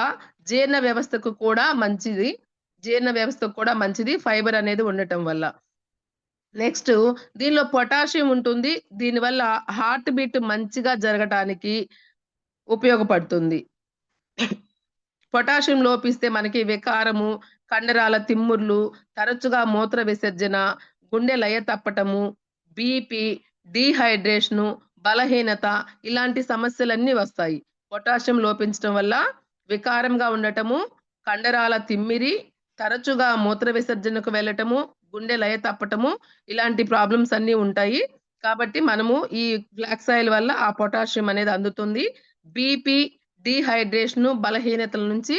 జీర్ణ వ్యవస్థకు కూడా మంచిది. జీర్ణ వ్యవస్థకు కూడా మంచిది ఫైబర్ అనేది ఉండటం వల్ల. నెక్స్ట్, దీనిలో పొటాషియం ఉంటుంది. దీనివల్ల హార్ట్ బీట్ మంచిగా జరగటానికి ఉపయోగపడుతుంది. పొటాషియం లోపిస్తే మనకి వికారము, కండరాల తిమ్ముర్లు, తరచుగా మూత్ర విసర్జన, గుండె లయ తప్పటము, బీపీ, డీహైడ్రేషను, బలహీనత ఇలాంటి సమస్యలన్నీ వస్తాయి. పొటాషియం లోపించడం వల్ల వికారంగా ఉండటము, కండరాల తిమ్మిరి, తరచుగా మూత్ర విసర్జనకు వెళ్ళటము, గుండె లయ తప్పటము ఇలాంటి ప్రాబ్లమ్స్ అన్నీ ఉంటాయి. కాబట్టి మనము ఈ ఫ్లాక్స్ ఆయిల్ వల్ల ఆ పొటాషియం అనేది అందుతుంది. బీపీ, డీహైడ్రేషన్, బలహీనతల నుంచి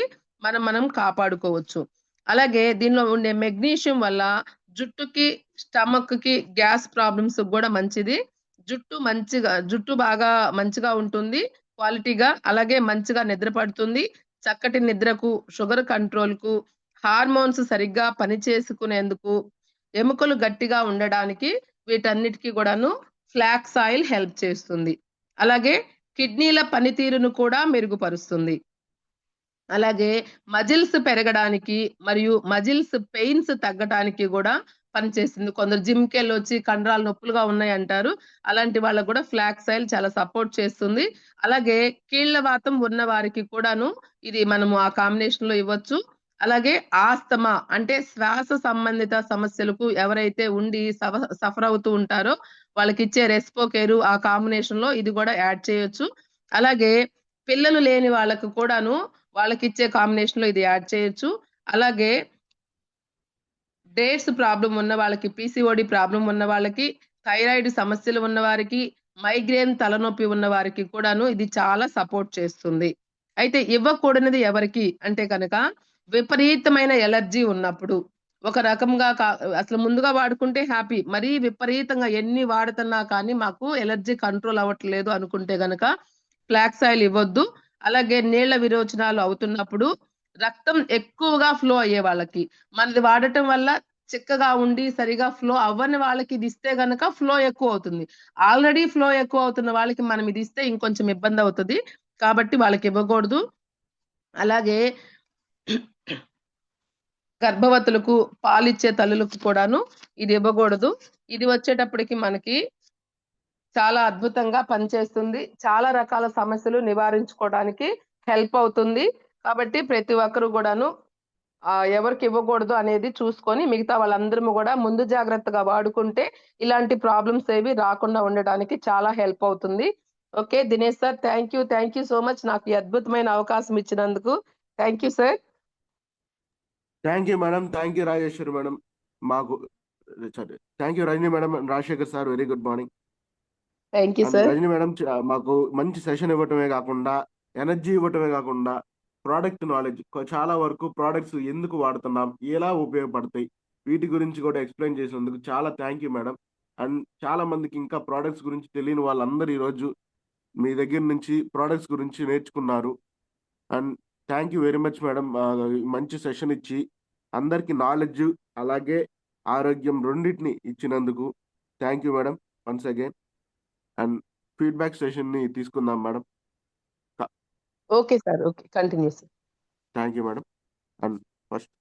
మనం కాపాడుకోవచ్చు. అలాగే దీనిలో ఉండే మెగ్నీషియం వల్ల జుట్టుకి, స్టమక్ కి, గ్యాస్ ప్రాబ్లమ్స్ కూడా మంచిది. జుట్టు బాగా మంచిగా ఉంటుంది క్వాలిటీగా. అలాగే మంచిగా నిద్ర పడుతుంది. చక్కటి నిద్రకు, షుగర్ కంట్రోల్ కు, హార్మోన్స్ సరిగ్గా పనిచేసుకునేందుకు, ఎముకలు గట్టిగా ఉండడానికి వీటన్నిటికీ కూడాను ఫ్లాక్స్ ఆయిల్ హెల్ప్ చేస్తుంది. అలాగే కిడ్నీల పనితీరును కూడా మెరుగుపరుస్తుంది. అలాగే మజిల్స్ పెరగడానికి మరియు మజిల్స్ పెయిన్స్ తగ్గడానికి కూడా పనిచేస్తుంది. కొందరు జిమ్‌కి వెళ్ళొచ్చి కండరాలు నొప్పులుగా ఉన్నాయి అంటారు. అలాంటి వాళ్ళకి కూడా ఫ్లాక్స్ ఆయిల్ చాలా సపోర్ట్ చేస్తుంది. అలాగే కీళ్ళ వాతం ఉన్న వారికి కూడాను ఇది మనము ఆ కాంబినేషన్‌లో ఇవ్వచ్చు. అలాగే ఆస్తమా అంటే శ్వాస సంబంధిత సమస్యలకు ఎవరైతే ఉండి సఫర్ అవుతూ ఉంటారో వాళ్ళకిచ్చే రెస్పోకేరు ఆ కాంబినేషన్‌లో ఇది కూడా యాడ్ చేయొచ్చు. అలాగే పిల్లలు లేని వాళ్ళకి కూడాను వాళ్ళకిచ్చే కాంబినేషన్‌లో ఇది యాడ్ చేయొచ్చు. అలాగే డేట్స్ ప్రాబ్లమ్ ఉన్న వాళ్ళకి, పీసీఓడి ప్రాబ్లమ్ ఉన్న వాళ్ళకి, థైరాయిడ్ సమస్యలు ఉన్న వారికి, మైగ్రేన్ తలనొప్పి ఉన్న వారికి కూడాను ఇది చాలా సపోర్ట్ చేస్తుంది. అయితే ఇవ్వకూడనిది ఎవరికి అంటే కనుక విపరీతమైన ఎలర్జీ ఉన్నప్పుడు. ఒక రకంగా అసలు ముందుగా వాడుకుంటే హ్యాపీ. మరీ విపరీతంగా ఎన్ని వాడుతున్నా కానీ మాకు ఎలర్జీ కంట్రోల్ అవ్వట్లేదు అనుకుంటే గనక ఫ్లాక్స్ ఆయిల్ ఇవ్వొద్దు. అలాగే నీళ్ల విరోచనాలు అవుతున్నప్పుడు రక్తం ఎక్కువగా ఫ్లో అయ్యే వాళ్ళకి. మనది వాడటం వల్ల చిక్కగా ఉండి సరిగా ఫ్లో అవ్వని వాళ్ళకి ఇది ఇస్తే గనక ఫ్లో ఎక్కువవుతుంది. ఆల్రెడీ ఫ్లో ఎక్కువవుతున్న వాళ్ళకి మనం ఇది ఇస్తే ఇంకొంచెం ఇబ్బందవుతది. కాబట్టి వాళ్ళకి ఇవ్వకూడదు. అలాగే గర్భవతులకు, పాలిచ్చే తల్లులకు కూడాను ఇది ఇవ్వకూడదు. ఇది వచ్చేటప్పటికి మనకి చాలా అద్భుతంగా పనిచేస్తుంది. చాలా రకాల సమస్యలు నివారించుకోవడానికి హెల్ప్ అవుతుంది. కాబట్టి ప్రతి ఒక్కరు గూడాను ఎవరికి ఇవ్వకూడదు అనేది చూసుకొని మిగతా వాళ్ళందరము గూడా ముందు జాగ్రత్తగా వాడుకుంటే ఇలాంటి ప్రాబ్లమ్స్ ఏవి రాకుండా ఉండడానికి చాలా హెల్ప్ అవుతుంది. Okay. Dinesh sir thank you. Thank you so much నాకు ఈ అద్భుతమైన అవకాశం ఇచ్చినందుకు. Thank you sir. Thank you madam. Thank you Rajeshwari madam. మాకు sorry. Thank you Rajani madam, Rajasekhar sir. Very good morning. Thank you and sir. Rajani madam మాకు మంచి session ఇవ్వటమే కాకుండా, ఎనర్జీ ఇవ్వటమే కాకుండా, ప్రోడక్ట్ నాలెడ్జ్ చాలా వరకు ప్రోడక్ట్స్ ఎందుకు వాడుతున్నాం, ఎలా ఉపయోగపడతాయి, వీటి గురించి కూడా ఎక్స్ప్లెయిన్ చేసినందుకు చాలా థ్యాంక్ యూ మేడం. అండ్ చాలా మందికి ఇంకా ప్రోడక్ట్స్ గురించి తెలియని వాళ్ళందరూ ఈరోజు మీ దగ్గర నుంచి ప్రోడక్ట్స్ గురించి నేర్చుకున్నారు. And thank you very much madam. మంచి సెషన్ ఇచ్చి అందరికీ నాలెడ్జ్ అలాగే ఆరోగ్యం రెండింటిని ఇచ్చినందుకు thank you madam once again. And feedback సెషన్ని తీసుకుందాం madam. Okay sir. Okay. Continue sir. Thank you madam. And first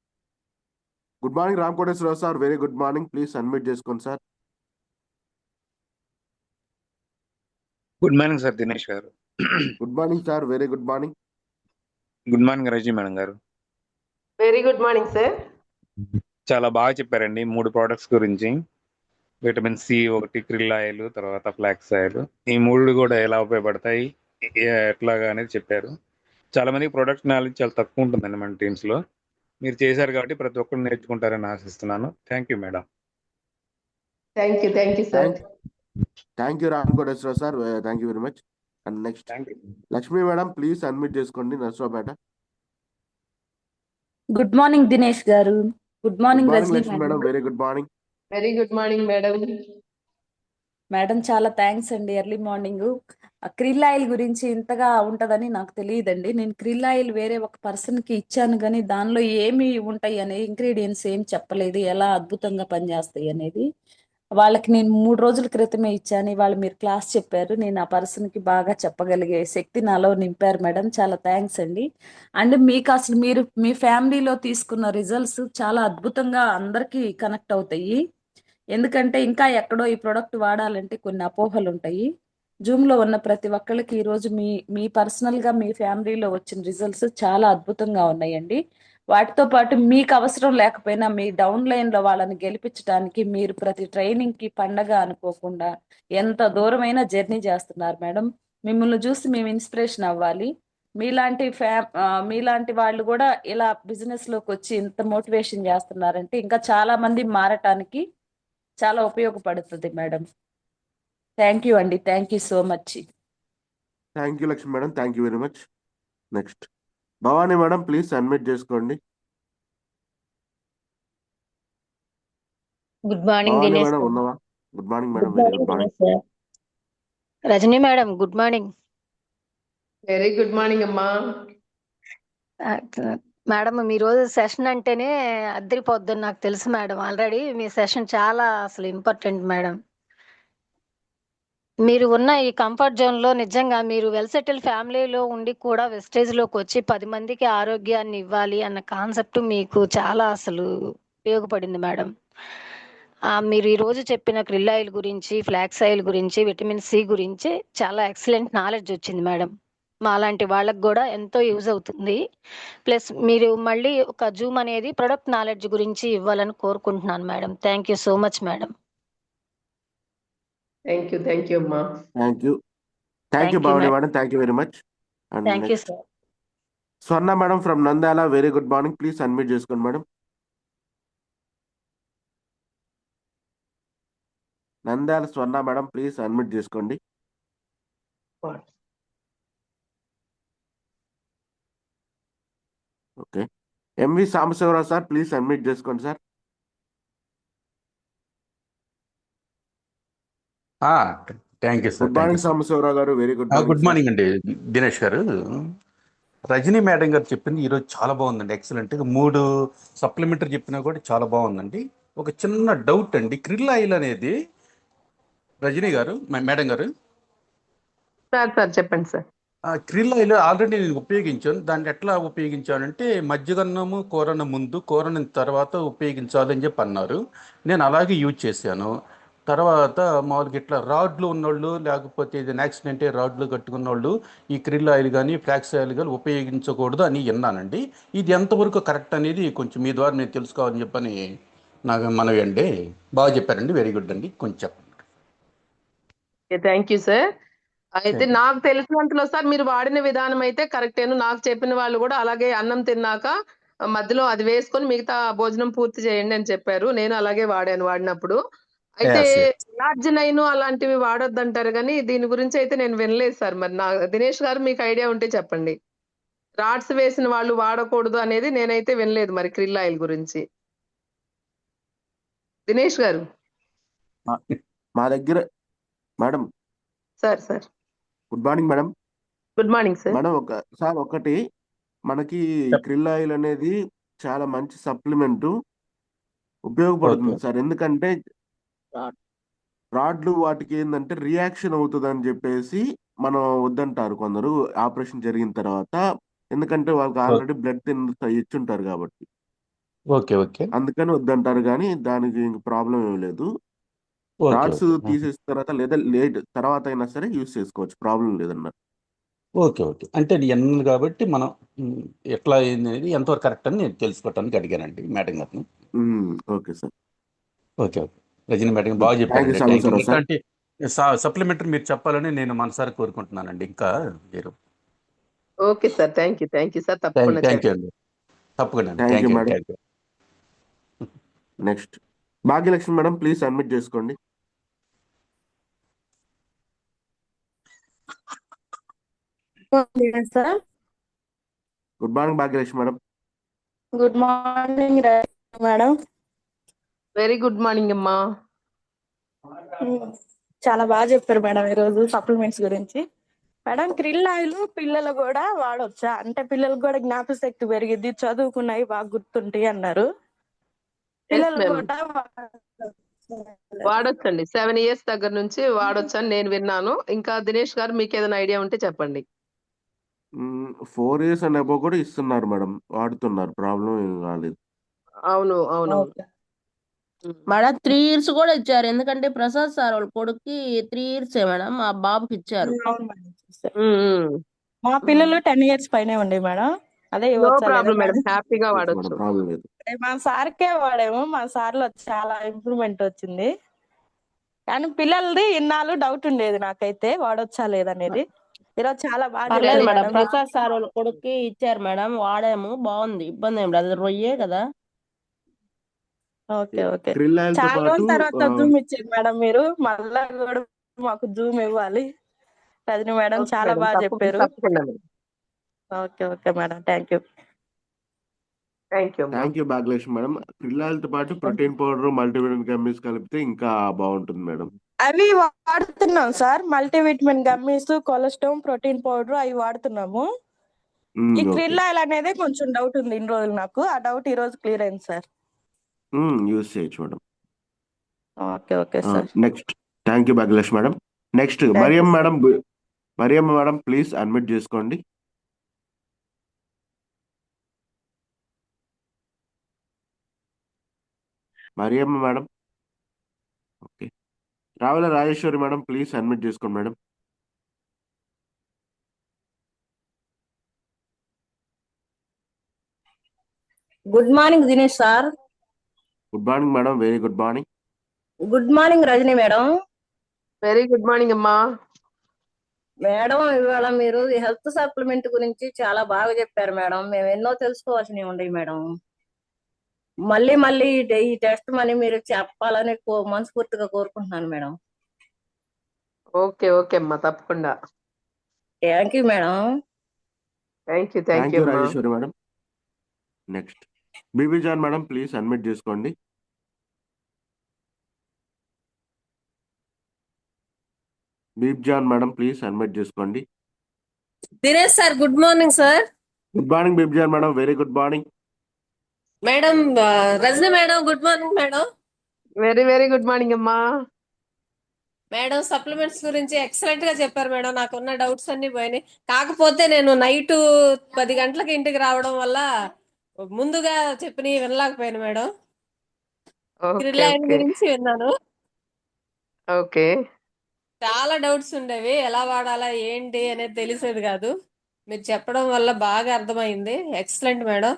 good morning Ram Koteswararao sir. Very good morning. Please unmute చేసుకోండి sir. Good morning sir Dinesh garu. Good morning sir. Very good morning. Good morning Rajani madam garu. Very good morning sir. చాలా బాగా చెప్పారండి 3 products గురించి. Vitamin C ఒకటి, krill oil, తర్వాత flax oil. ఈ 3 కూడా ఎలా ఉపయోగపడతాయి, ఎట్లాగా అనేది చెప్పారు. చాలా మందికి ప్రొడక్ట్ నాలెడ్జ్ చాలా తక్కువ ఉంటుందండి మన టీమ్స్లో. మీరు చేశారు కాబట్టి ప్రతి ఒక్కరు నేర్చుకుంటారని ఆశిస్తున్నాను. Thank you madam. Thank you. Thank you sir. Thank you Ram Koteswararao sir. Thank you very much. And next thank you. Lakshmi madam please unmute చేసుకోండి. Narasaraopet. Good morning Dinesh garu. Good good morning morning Rajani Lakshmi madam. Very good morning. Very good morning madam. Madam చాలా thanks అండి. Early morning krill oil గురించి ఇంతగా ఉంటదని నాకు తెలియదండి. నేను krill oil వేరే ఒక పర్సన్ కి ఇచ్చాను కానీ దానిలో ఏమి ఉంటాయి అనే ఇంగ్రీడియంట్స్ ఏం చెప్పలేదు, ఎలా అద్భుతంగా పనిచేస్తాయి అనేది. వాళ్ళకి నేను 3 రోజుల క్రితమే ఇచ్చాను. వాళ్ళు మీరు క్లాస్ చెప్పారు, నేను ఆ పర్సన్ కి బాగా చెప్పగలిగే శక్తి నాలో నింపారు మేడం. చాలా థ్యాంక్స్ అండి. అండ్ మీకు అసలు మీరు మీ ఫ్యామిలీలో తీసుకున్న రిజల్ట్స్ చాలా అద్భుతంగా అందరికీ కనెక్ట్ అవుతాయి. ఎందుకంటే ఇంకా ఎక్కడో ఈ ప్రోడక్ట్ వాడాలంటే కొన్ని అపోహలు ఉంటాయి. జూమ్ లో ఉన్న ప్రతి ఒక్కళ్ళకి ఈ రోజు మీ పర్సనల్ గా మీ ఫ్యామిలీలో వచ్చిన రిజల్ట్స్ చాలా అద్భుతంగా ఉన్నాయండి. వాటితో పాటు మీకు అవసరం లేకపోయినా మీ డౌన్ లైన్ లో వాళ్ళని గెలిపించడానికి మీరు ప్రతి ట్రైనింగ్ కి పండగ అనుకోకుండా ఎంత దూరమైనా జర్నీ చేస్తున్నారు మేడం. మిమ్మల్ని చూసి మేము ఇన్స్పిరేషన్ అవ్వాలి. మీలాంటి వాళ్ళు కూడా ఇలా బిజినెస్ లోకి వచ్చి ఇంత మోటివేషన్ చేస్తున్నారంటే ఇంకా చాలా మంది మారటానికి చాలా ఉపయోగపడుతుంది మేడం. థ్యాంక్ యూ అండి. Thank you so much. Thank you Lakshmi madam. Thank you very much. Next Bhavani madam please unmute చేసుకోండి. Good morning Bhavani Dinesh madam sir. ఉన్నావా? Good morning madam. Good very morning good morning. Dinesh sir. Rajani madam good morning. Very good morning అమ్మా. Madam మీ రోజు session అంటేనే అద్దరిపోద్దని నాకు తెలుసు madam. Already మీ session చాలా అసలు ఇంపార్టెంట్ మేడం. మీరు ఉన్న ఈ కంఫర్ట్ జోన్ లో నిజంగా మీరు వెల్ సెటిల్ ఫ్యామిలీలో ఉండి కూడా వెస్టేజ్ లోకి వచ్చి 10 మందికి ఆరోగ్యాన్ని ఇవ్వాలి అన్న కాన్సెప్ట్ మీకు చాలా అసలు ఉపయోగపడింది మేడం. మీరు ఈరోజు చెప్పిన క్రిల్ ఆయిల్ గురించి, ఫ్లాక్స్ ఆయిల్ గురించి, విటమిన్ సి గురించి చాలా ఎక్సలెంట్ నాలెడ్జ్ వచ్చింది మేడం. మాలాంటి వాళ్ళకి గూడా ఎంతో యూజ్ అవుతుంది. ప్లస్ మీరు మళ్ళీ ఒక జూమ్ అనేది ప్రొడక్ట్ నాలెడ్జ్ గురించి ఇవ్వాలని కోరుకుంటున్నాను madam. Thank you so much madam. Thank you అమ్మా. Thank you thank you Bhavani madam. Madam, thank you very much. And thank you next sir. Swarna madam from Nandyal, very good morning, please unmute చేసుకోండి madam. Nandyal Swarna madam, please unmute చేసుకోండి. Okay. M V Sambasivarao sir, please unmute చేసుకోండి sir. Thank you sir. Good thank you morning sir. Sambasivarao garu, very good morning good sir. Morning అండి దినేష్ గారు. Rajani madam గారు చెప్పింది ఈరోజు చాలా బాగుందండి, ఎక్సలెంట్. 3 సప్లిమెంటరీ చెప్పినా కూడా చాలా బాగుందండి. ఒక చిన్న డౌట్ అండి, క్రిల్ ఆయిల్ అనేది రజనీ గారు, మేడం గారు, సార్ చెప్పండి సార్. క్రిల్ ఆయిల్ ఆల్రెడీ నేను ఉపయోగించాను. దాన్ని ఎట్లా ఉపయోగించానంటే మజ్జిగన్నము కూరన్న ముందు, కూరన్న తర్వాత ఉపయోగించాలని చెప్పి అన్నారు. నేను అలాగే యూజ్ చేశాను. తర్వాత మామూలుగా ఇట్లా రాడ్లు ఉన్నోళ్ళు, లేకపోతే ఇది యాక్సిడెంటే రాడ్లు కట్టుకున్న వాళ్ళు ఈ క్రిల్ ఆయిల్ కానీ ఫ్లాక్స్ ఆయిల్ కానీ ఉపయోగించకూడదు అని విన్నానండి. ఇది ఎంతవరకు కరెక్ట్ అనేది కొంచెం మీ ద్వారా నేను తెలుసుకోవాలని చెప్పని నాకు మనవి అండి. బాగా చెప్పారండి, వెరీ గుడ్ అండి. కొంచెం చెప్పండి. Thank you sir. అయితే థ్యాంక్ యూ. నాకు తెలిసినంతలో సార్ మీరు వాడిన విధానం అయితే కరెక్టేను. నాకు చెప్పిన వాళ్ళు కూడా అలాగే అన్నం తిన్నాక మధ్యలో అది వేసుకొని మిగతా భోజనం పూర్తి చేయండి అని చెప్పారు. నేను అలాగే వాడినప్పుడు. అయితే Yes, yes. లార్జ్ 9 అలాంటివి వాడొద్దంటారు కానీ దీని గురించి అయితే నేను వినలేదు సార్. మరి దినేష్ గారు మీకు ఐడియా ఉంటే చెప్పండి. రాడ్స్ వేసిన వాళ్ళు వాడకూడదు అనేది నేనైతే వినలేదు మరి క్రిల్ ఆయిల్ గురించి. దినేష్ గారు. మా దగ్గర madam, sir good morning madam. Good morning sir. Madam ఒకటి, మనకి క్రిల్ ఆయిల్ అనేది చాలా మంచి సప్లిమెంట్ ఉపయోగపడుతుంది Okay. సార్. ఎందుకంటే రాడ్లు వాటికి ఏంటంటే రియాక్షన్ అవుతుంది అని చెప్పేసి మనం వద్దంటారు కొందరు ఆపరేషన్ జరిగిన తర్వాత. ఎందుకంటే వాళ్ళకి ఆల్రెడీ బ్లడ్ ఇచ్చుంటారు కాబట్టి. ఓకే. ఓకే. అందుకని వద్దంటారు, కానీ దానికి ఇంక ప్రాబ్లం ఏం లేదు. ఓకే. Rods okay. తీసేసిన తర్వాత లేదా లేట్ తర్వాత అయినా సరే యూజ్ చేసుకోవచ్చు, ప్రాబ్లం లేదన్నారు. ఓకే. ఓకే. అంటే అది ఎన్ కాబట్టి మనం ఎట్లా అయింది అనేది ఎంతవరకు కరెక్ట్ అని నేను తెలుసుకోవటానికి అడిగానండి మేడం గారిని. Okay sir. Okay. Okay. Rajani madam బాగా థ్యాంక్ యూ చెప్పారండి. Sir thank you. సార్. ఇట్లాంటి సప్లిమెంటరీ మీరు చెప్పాలని నేను మనసారి కోరుకుంటున్నానండి. ఇంకా మీరు okay sir. Thank you sir. తప్పకుండా థ్యాంక్ యూ అండి. తప్పకుండా అండి. Thank thank you you. Madam. Thank you. Next Bhagyalakshmi madam, please admit చేసుకోండి. Sir good morning Bhagyalakshmi madam. Good morning madam. Very good morning అమ్మా. చాలా బాగా చెప్పారు మేడం ఈరోజు సప్లిమెంట్స్ గురించి. మేడం క్రిల్ ఆయిల్ పిల్లలు కూడా వాడొచ్చా? అంటే పిల్లలకు కూడా జ్ఞాపకశక్తి పెరిగిద్ది, చదువుకున్నాయి బాగా గుర్తుంటాయి అన్నారు. పిల్లలు ma'am. కూడా వాడొచ్చండి. 7 years దగ్గర నుంచి వాడొచ్చని నేను విన్నాను. ఇంకా దినేష్ గారు మీకు ఏదైనా ఐడియా ఉంటే చెప్పండి. 4 years అండ్ అబోవ్ కూడా ఇస్తున్నారు మేడం, వాడుతున్నారు, ప్రాబ్లం ఏం కాలేదు. అవును. ఓకే. మేడం 3 years కూడా ఇచ్చారు. ఎందుకంటే ప్రసాద్ సార్ వాళ్ళ కొడుక్కి 3 years మేడం మా బాబుకి ఇచ్చారు. అవును మేడం. చూసారు. మా పిల్లలు 10 years పైనే ఉండే మేడం. అదే నో ఇవ్వచ్చా లేదా ప్రాబ్లం మేడం. మేడం? హ్యాపీగా మేడం వాడొచ్చు. ప్రాబ్లం లేదు. మా సార్కే వాడాము. మా సార్లో చాలా ఇంప్రూవ్మెంట్ వచ్చింది. కానీ పిల్లలది ఇన్నాళ్ళు డౌట్ ఉండేది నాకైతే వాడొచ్చా లేదనేది. ఈరోజు చాలా బాగా పర్లేదు చెప్పారు మేడం. మేడం. ప్రసాద్ సార్ వాళ్ళ కొడుక్కి ఇచ్చారు మేడం. వాడాము, బాగుంది. ఇబ్బంది ఏం లేదు. అది రొయ్యే కదా. ఓకే. క్రిల్ ఆయిల్ తో చాలా పాటు రోజుల తర్వాత జూమ్ ఇచ్చారు మేడం మీరు. మళ్ళా కూడా మాకు జూమ్ ఇవ్వాలి. రజని మేడం ఓకే చాలా మేడం. బాగా చెప్పారు. తప్పకుండా madam. Okay madam. Thank you అమ్మా. Thank you Bhagyalakshmi madam. Krill oil తో పాటు ప్రోటీన్ పౌడర్, మల్టీవిటమిన్ గమ్మీస్ కలిపితే ఇంకా బాగుంటుంది మేడం. అవి వాడుతున్నాం sir. Multivitamin gummies, cholesterol, protein powder అవి వాడుతున్నాము. ఈ ఓకే. క్రిల్ ఆయిల్ అనేది కొంచెం డౌట్ ఉంది ఇన్ని రోజులు నాకు. ఆ డౌట్ ఈ రోజు క్లియర్ అయింది సార్. యూజ్ చేయొచ్చు madam. Okay sir. Next thank you Bhagyalakshmi madam. Next Thank you, Mariyamma sir. Madam. Mariyamma madam please admit చేసుకోండి. Mariyamma madam. Traveller Rajeshwari madam please admit చేసుకోండి madam. Good morning Dinesh sir. Good morning madam, very good morning. Good morning Rajani madam. Very good morning అమ్మా. Madam ఇవాళ మీరు health supplement గురించి చాలా బాగా చెప్పారు madam. మేము ఎన్నో తెలుసుకోవాల్సినవి ఉన్నాయి మేడం. మళ్ళీ మళ్ళీ ఈ టెస్ట్ మనీ మీరు చెప్పాలని మనస్ఫూర్తిగా కోరుకుంటున్నాను మేడం. ఓకే ఓకే అమ్మా, తప్పకుండా. Thank you madam. Thank you thank you అమ్మా. Rajeshwari madam. Next Bibi Jan madam please admit చేసుకోండి. Bibi Jan madam please admit చేసుకోండి. Dinesh sir good morning sir. Good morning Bibi Jan madam, very good morning. Madam Rajani madam good morning madam. Very very good morning అమ్మా. Madam supplements గురించి excellent గా చెప్పారు madam. నాకున్న doubts అన్ని పోయినాయి. కాకపోతే నేను నైట్ 10 గంటలకు ఇంటికి రావడం వల్ల ముందుగా చెప్పినవి వినలేకపోయాను మేడం. ఓకే క్రిల్లాయిన్ ఓకే గురించి విన్నాను. ఓకే చాలా డౌట్స్ ఉండేవి, ఎలా వాడాలా ఏంటి అనేది తెలిసేది కాదు. మీరు చెప్పడం వల్ల బాగా అర్థమైంది. Excellent madam.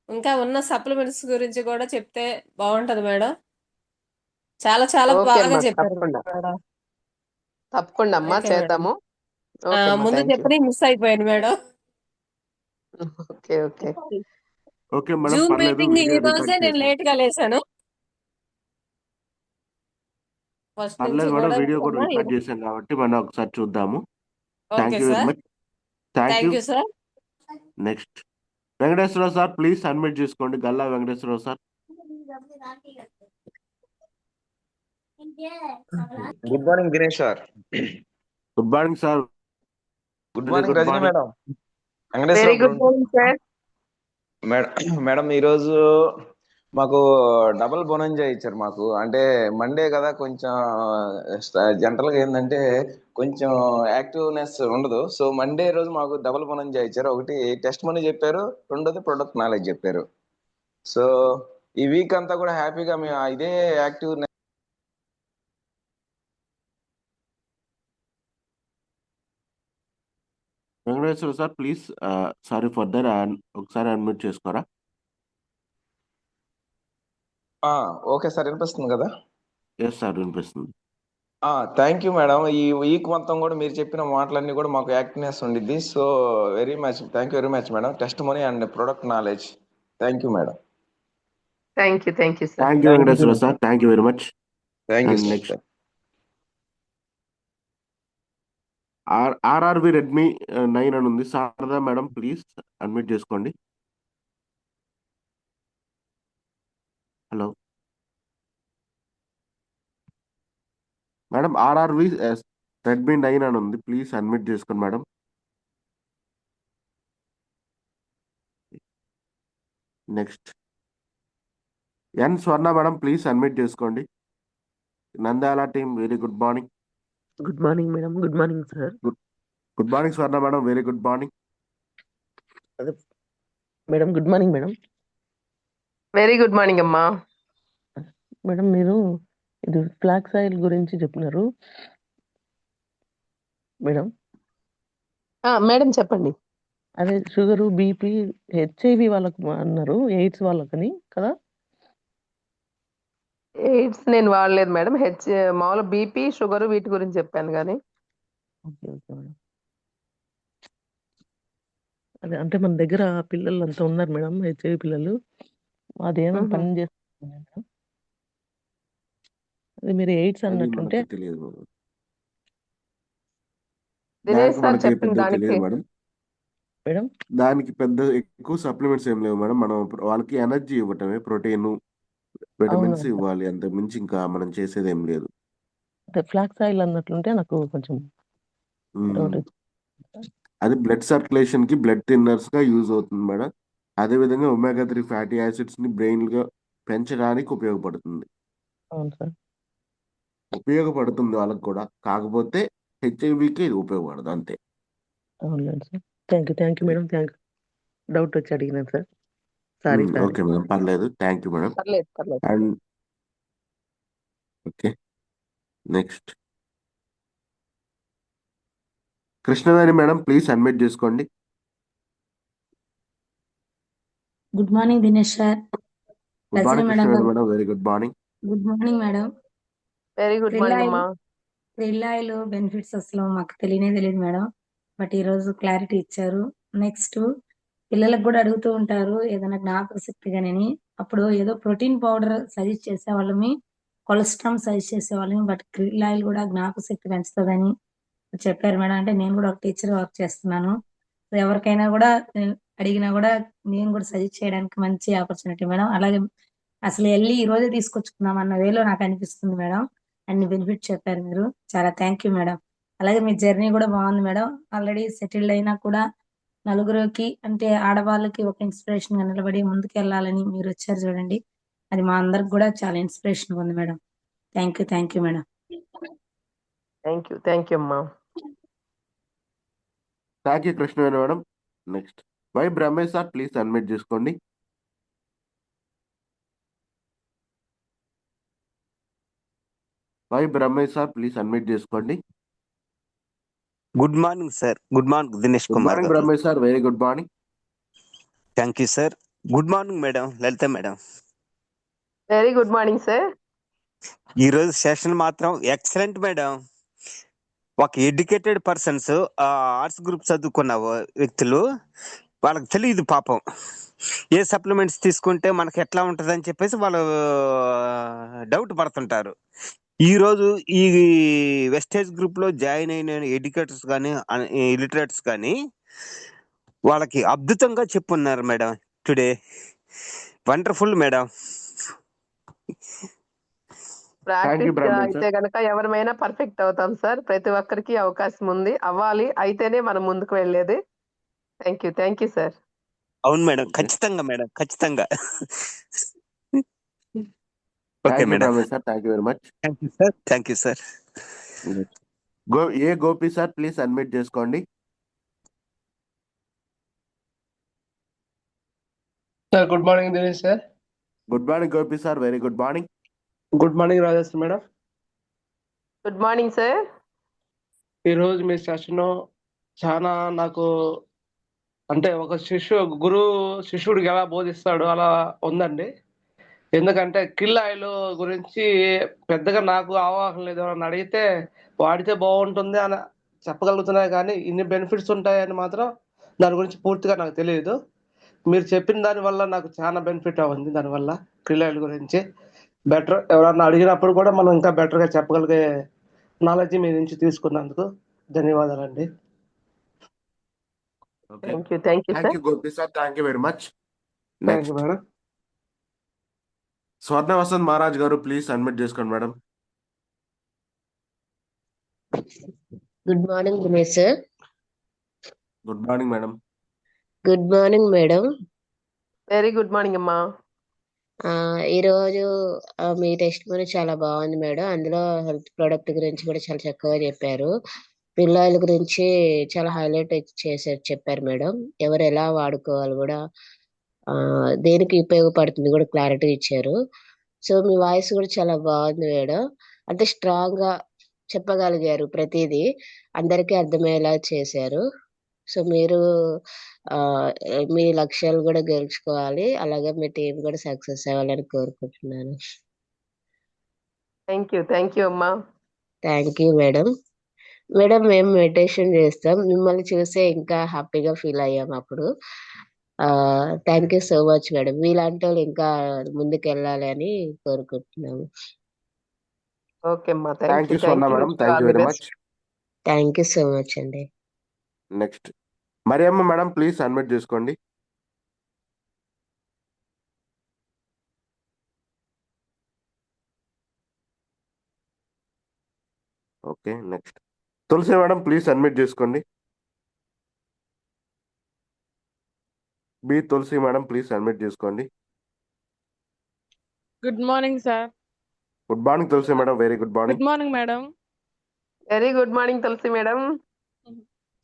ఇంకా ఉన్న సప్లిమెంట్స్ గురించి కూడా చెప్తే బాగుంటది మేడం. చాలా చాలా ఓకే బాగా అమ్మా, చెప్పారు తప్పకుండా మేడం. తప్పకుండా అమ్మా, ఓకే మేడం. చేద్దాము. ఓకే అమ్మా, ముందు థ్యాంక్ యూ. చెప్పని మిస్ అయిపోయాను madam. Okay okay okay madam, Zoom పర్లేదు, మీటింగ్ ఈ వీడియో రోజే రికార్డ్ నేను చేశాను. లేట్ గా లేసాను. ఫస్ట్ నుంచి పర్లేదు మేడం, కూడా వీడియో కూడా విన్నా. రికార్డ్ చేశాం కాబట్టి మనం ఒకసారి చూద్దాము. Thank okay you very sir, much. Thank you. Thank you sir. Next Venkateswara Rao sir please admit చేసుకోండి. Galla Venkateswara Rao sir. Good morning Dinesh sir. Good morning sir. Good very morning good Rajani morning. Madam. Very Venkateswara good morning sir. Madam ఈరోజు మాకు double bonanza ఇచ్చారు మాకు. అంటే Monday కదా, కొంచెం జనరల్గా ఏంటంటే కొంచెం యాక్టివ్నెస్ ఉండదు. సో మండే రోజు మాకు డబుల్ బొనంజా ఇచ్చారు. ఒకటి టెస్ట్ మనీ చెప్పారు, రెండోది ప్రొడక్ట్ నాలెడ్జ్ చెప్పారు. సో ఈ వీక్ అంతా కూడా హ్యాపీగా మేము ఇదే active. Venkateswara sir please, sorry for their, ఒకసారి అడ్మిట్ చేసుకోరా. ఓకే సార్, వినిపిస్తుంది కదా? ఎస్ సార్, వినిపిస్తుంది. Thank you madam. ఈ వీక్ మొత్తం కూడా మీరు చెప్పిన మాటలన్నీ కూడా మాకు యాక్టివ్నెస్ ఉండిద్ది. So very much thank you very much madam. Test money and product knowledge. Thank you madam. Thank you sir. Thank you Venkateswara sir, thank you very much. Thank you and sir. Next RRV Redmi 9 అని ఉంది. Sharada madam please admit చేసుకోండి. Hello madam, RRV Redmi 9 అని ఉంది, please admit చేసుకోండి madam. Next N Swarna madam please admit చేసుకోండి. Nandyal team, very good morning. Good morning madam. Good morning sir. Good morning Swarna madam, very good morning. Madam good morning madam. Very good morning అమ్మా. Madam మీరు ఇది flax oil గురించి చెప్పినారు madam. Madam చెప్పండి. అదే sugar, BP, HIV వాళ్ళకు అన్నారు, AIDS వాళ్ళకని కదా? ఎయిడ్స్ నేను వాడలేదు మేడం. మామూలు బీపీ, షుగర్ వీటి గురించి చెప్పాను కానీ. Okay okay madam. అదే అంటే మన దగ్గర పిల్లలు అంతా ఉన్నారు మేడం, హెచ్ఐవి పిల్లలు. అది ఏమైనా పని చేస్తుంది మేడం? అదే మీరు ఎయిడ్స్ అది అన్నట్టుంటే మనకు తెలియదు మేడం. దినేష్ దానికి సార్ మనకి చెప్పండి పెద్ద దానికి. తెలియదు మేడం. మేడం దానికి పెద్ద ఎక్కువ సప్లిమెంట్స్ ఏం లేవు మేడం. మనం వాళ్ళకి ఎనర్జీ ఇవ్వటమే, ప్రోటీన్, విటమిన్స్ అవునా ఇవ్వాలి, అంత మించి ఇంకా మనం చేసేది ఏం లేదు. అదే ఫ్లాక్స్ ఆయిల్ అన్నట్లుంటే నాకు కొంచెం డౌట్ మ్మ్. అది బ్లడ్ సర్క్యులేషన్ కి బ్లడ్ థిన్నర్స్ గా యూజ్ అవుతుంది మేడం. అదే విధంగా ఒమేగా 3 ఫ్యాటీ యాసిడ్స్ ని బ్రెయిన్ గా పెంచడానికి ఉపయోగపడుతుంది. అవును సార్. ఉపయోగపడుతుంది వాళ్ళకి కూడా, కాకపోతే హెచ్ఐవికి ఇది ఉపయోగపడదు అంతే. అవునులేండి sir. Thank you madam. Doubt వచ్చి అడిగినాను సార్. సారీ. ఓకే మేడం, పర్లేదు. Thank you madam. పర్లేదు. And okay next Krishnaveni madam please admit చేసుకోండి. Good morning Dinesh sir. Good Rajani morning madam Krishnaveni garu madam, very good morning. Good morning madam. Very good morning అమ్మా. Krill oil benefits అసలు మాకు తెలియదు madam. But ఈ రోజు clarity ఇచ్చారు. నెక్స్ట్ పిల్లలకు కూడా అడుగుతూ ఉంటారు ఏదైనా జ్ఞాపక శక్తి కానీ, అప్పుడు ఏదో ప్రోటీన్ పౌడర్ సజెస్ట్ చేసేవాళ్ళమి, కొలెస్ట్రాల్ సజెస్ట్ చేసేవాళ్ళమి, బట్ క్రిల్లాయిల్ కూడా జ్ఞాపక శక్తి పెంచుతుందని చెప్పారు మేడం. అంటే నేను కూడా ఒక టీచర్ వర్క్ చేస్తున్నాను. సో ఎవరికైనా కూడా అడిగినా కూడా నేను కూడా సజెస్ట్ చేయడానికి మంచి ఆపర్చునిటీ మేడం. అలాగే అసలు వెళ్ళి ఈ రోజే తీసుకొచ్చుకున్నాం అన్న వేలో నాకు అనిపిస్తుంది మేడం. అన్ని బెనిఫిట్ చెప్పారు మీరు. చాలా థ్యాంక్ యూ మేడం. అలాగే మీ జర్నీ కూడా బాగుంది మేడం. ఆల్రెడీ సెటిల్డ్ అయినా కూడా నలుగురికి అంటే ఆడవాళ్ళకి ఒక ఇన్స్పిరేషన్ గా నిలబడి ముందుకు వెళ్ళాలని మీరు వచ్చారు చూడండి. అది మా అందరికి కూడా చాలా ఇన్స్పిరేషన్ ఉంది madam. Thank you madam. Thank you అమ్మా. Thank you Krishnaveni madam. Next Y Brahmesh sir please admit చేసుకోండి. Y Brahmesh sir please admit చేసుకోండి. Good morning sir. Good morning Dinesh good Kumar morning garu. Brahmesh sir, very good morning. Thank you sir. Good morning madam Lalitha madam. Very good morning sir. ఈ రోజు session మాత్రం excellent madam. ఒక educated persons, arts group చదువుకున్న వ్యక్తులు, వాళ్ళకి తెలియదు పాపం ఏ సప్లిమెంట్స్ తీసుకుంటే మనకి ఎట్లా ఉంటుంది అని చెప్పేసి వాళ్ళు డౌట్ పడుతుంటారు. ఈ రోజు ఈ వెస్టేజ్ గ్రూప్ లో జాయిన్ అయిన ఎడ్యుకేటర్స్ కానీ ఇలిటరేట్స్ కానీ వాళ్ళకి అద్భుతంగా చెప్పున్నారు మేడం. Today wonderful madam. ప్రాక్టీస్ అయితే గనక ఎవరిమైనా పర్ఫెక్ట్ అవుతాం సార్. ప్రతి ఒక్కరికి అవకాశం ఉంది, అవ్వాలి, అయితేనే మనం ముందుకు వెళ్ళేది. Thank you sir. అవును మేడం, ఖచ్చితంగా మేడం, ఖచ్చితంగా. Okay thank you madam. Brahmesh sir, thank you very much. Thank you sir. Thank you sir. Gopi sir please admit చేసుకోండి. Sir good morning Dinesh sir. Good morning Gopi sir, very good morning. Good morning Rajeshwari madam. Good morning sir. ఈరోజు మీ session చాలా నాకు అంటే ఒక గురువు శిష్యుడికి ఎలా బోధిస్తాడు అలా ఉందండి. ఎందుకంటే కిల్ ఆయిల్ గురించి పెద్దగా నాకు అవగాహన లేదు. అని అడిగితే వాడితే బాగుంటుంది అని చెప్పగలుగుతున్నాయి, కానీ ఇన్ని బెనిఫిట్స్ ఉంటాయని మాత్రం దాని గురించి పూర్తిగా నాకు తెలియదు. మీరు చెప్పిన దానివల్ల నాకు చాలా బెనిఫిట్ అవ్వంది. దానివల్ల కిల్ ఆయిల్ గురించి బెటర్ ఎవరన్నా అడిగినప్పుడు కూడా మనం ఇంకా బెటర్గా చెప్పగలిగే నాలెడ్జ్ మీ నుంచి తీసుకున్నందుకు ధన్యవాదాలండి. Thank you Gopi sir, thank you very much. Thank you madam. స్వర్ణ వసంత్ మహారాజ్ గారు ప్లీజ్ అడ్మిట్ చేసుకోండి madam. Good morning Dinesh sir. Good morning madam. Good morning madam. Very good morning అమ్మా. ఈరోజు మీ టెస్ట్ కూడా చాలా బాగుంది మేడం. అందులో హెల్త్ ప్రోడక్ట్ గురించి కూడా చాలా చక్కగా చెప్పారు. పిల్లల గురించి చాలా హైలైట్ చెప్పారు మేడం. ఎవరు ఎలా వాడుకోవాలి కూడా, దేనికి ఉపయోగపడుతుంది కూడా క్లారిటీ ఇచ్చారు. సో మీ వాయిస్ కూడా చాలా బాగుంది మేడం. అంటే స్ట్రాంగ్ గా చెప్పగలిగారు, ప్రతిదీ అందరికీ అర్థమయ్యేలా చేశారు. సో మీరు మీ లక్ష్యాలు కూడా గెలుచుకోవాలి, అలాగే మీ టీం కూడా సక్సెస్ అవ్వాలని కోరుకుంటున్నాను. థ్యాంక్ యూ అమ్మా. Thank you madam. మేడం మేము మెడిటేషన్ చేస్తాం, మిమ్మల్ని చూసే ఇంకా హ్యాపీగా ఫీల్ అయ్యాం అప్పుడు. Thank you so much madam. మీలాంటి వాళ్ళు ఇంకా ముందుకు వెళ్ళాలి అని కోరుకుంటున్నాము. ఓకే అమ్మా. Thank you Swarna madam, thank you very much. Thank you so much అండి. Next Mariyamma madam please admit చేసుకోండి. Okay next Tulasi madam please admit చేసుకోండి. B Tulasi madam please admit చేసుకోండి. Good morning sir. Good morning Tulasi madam, very good morning. Good morning madam. Very good morning Tulasi madam.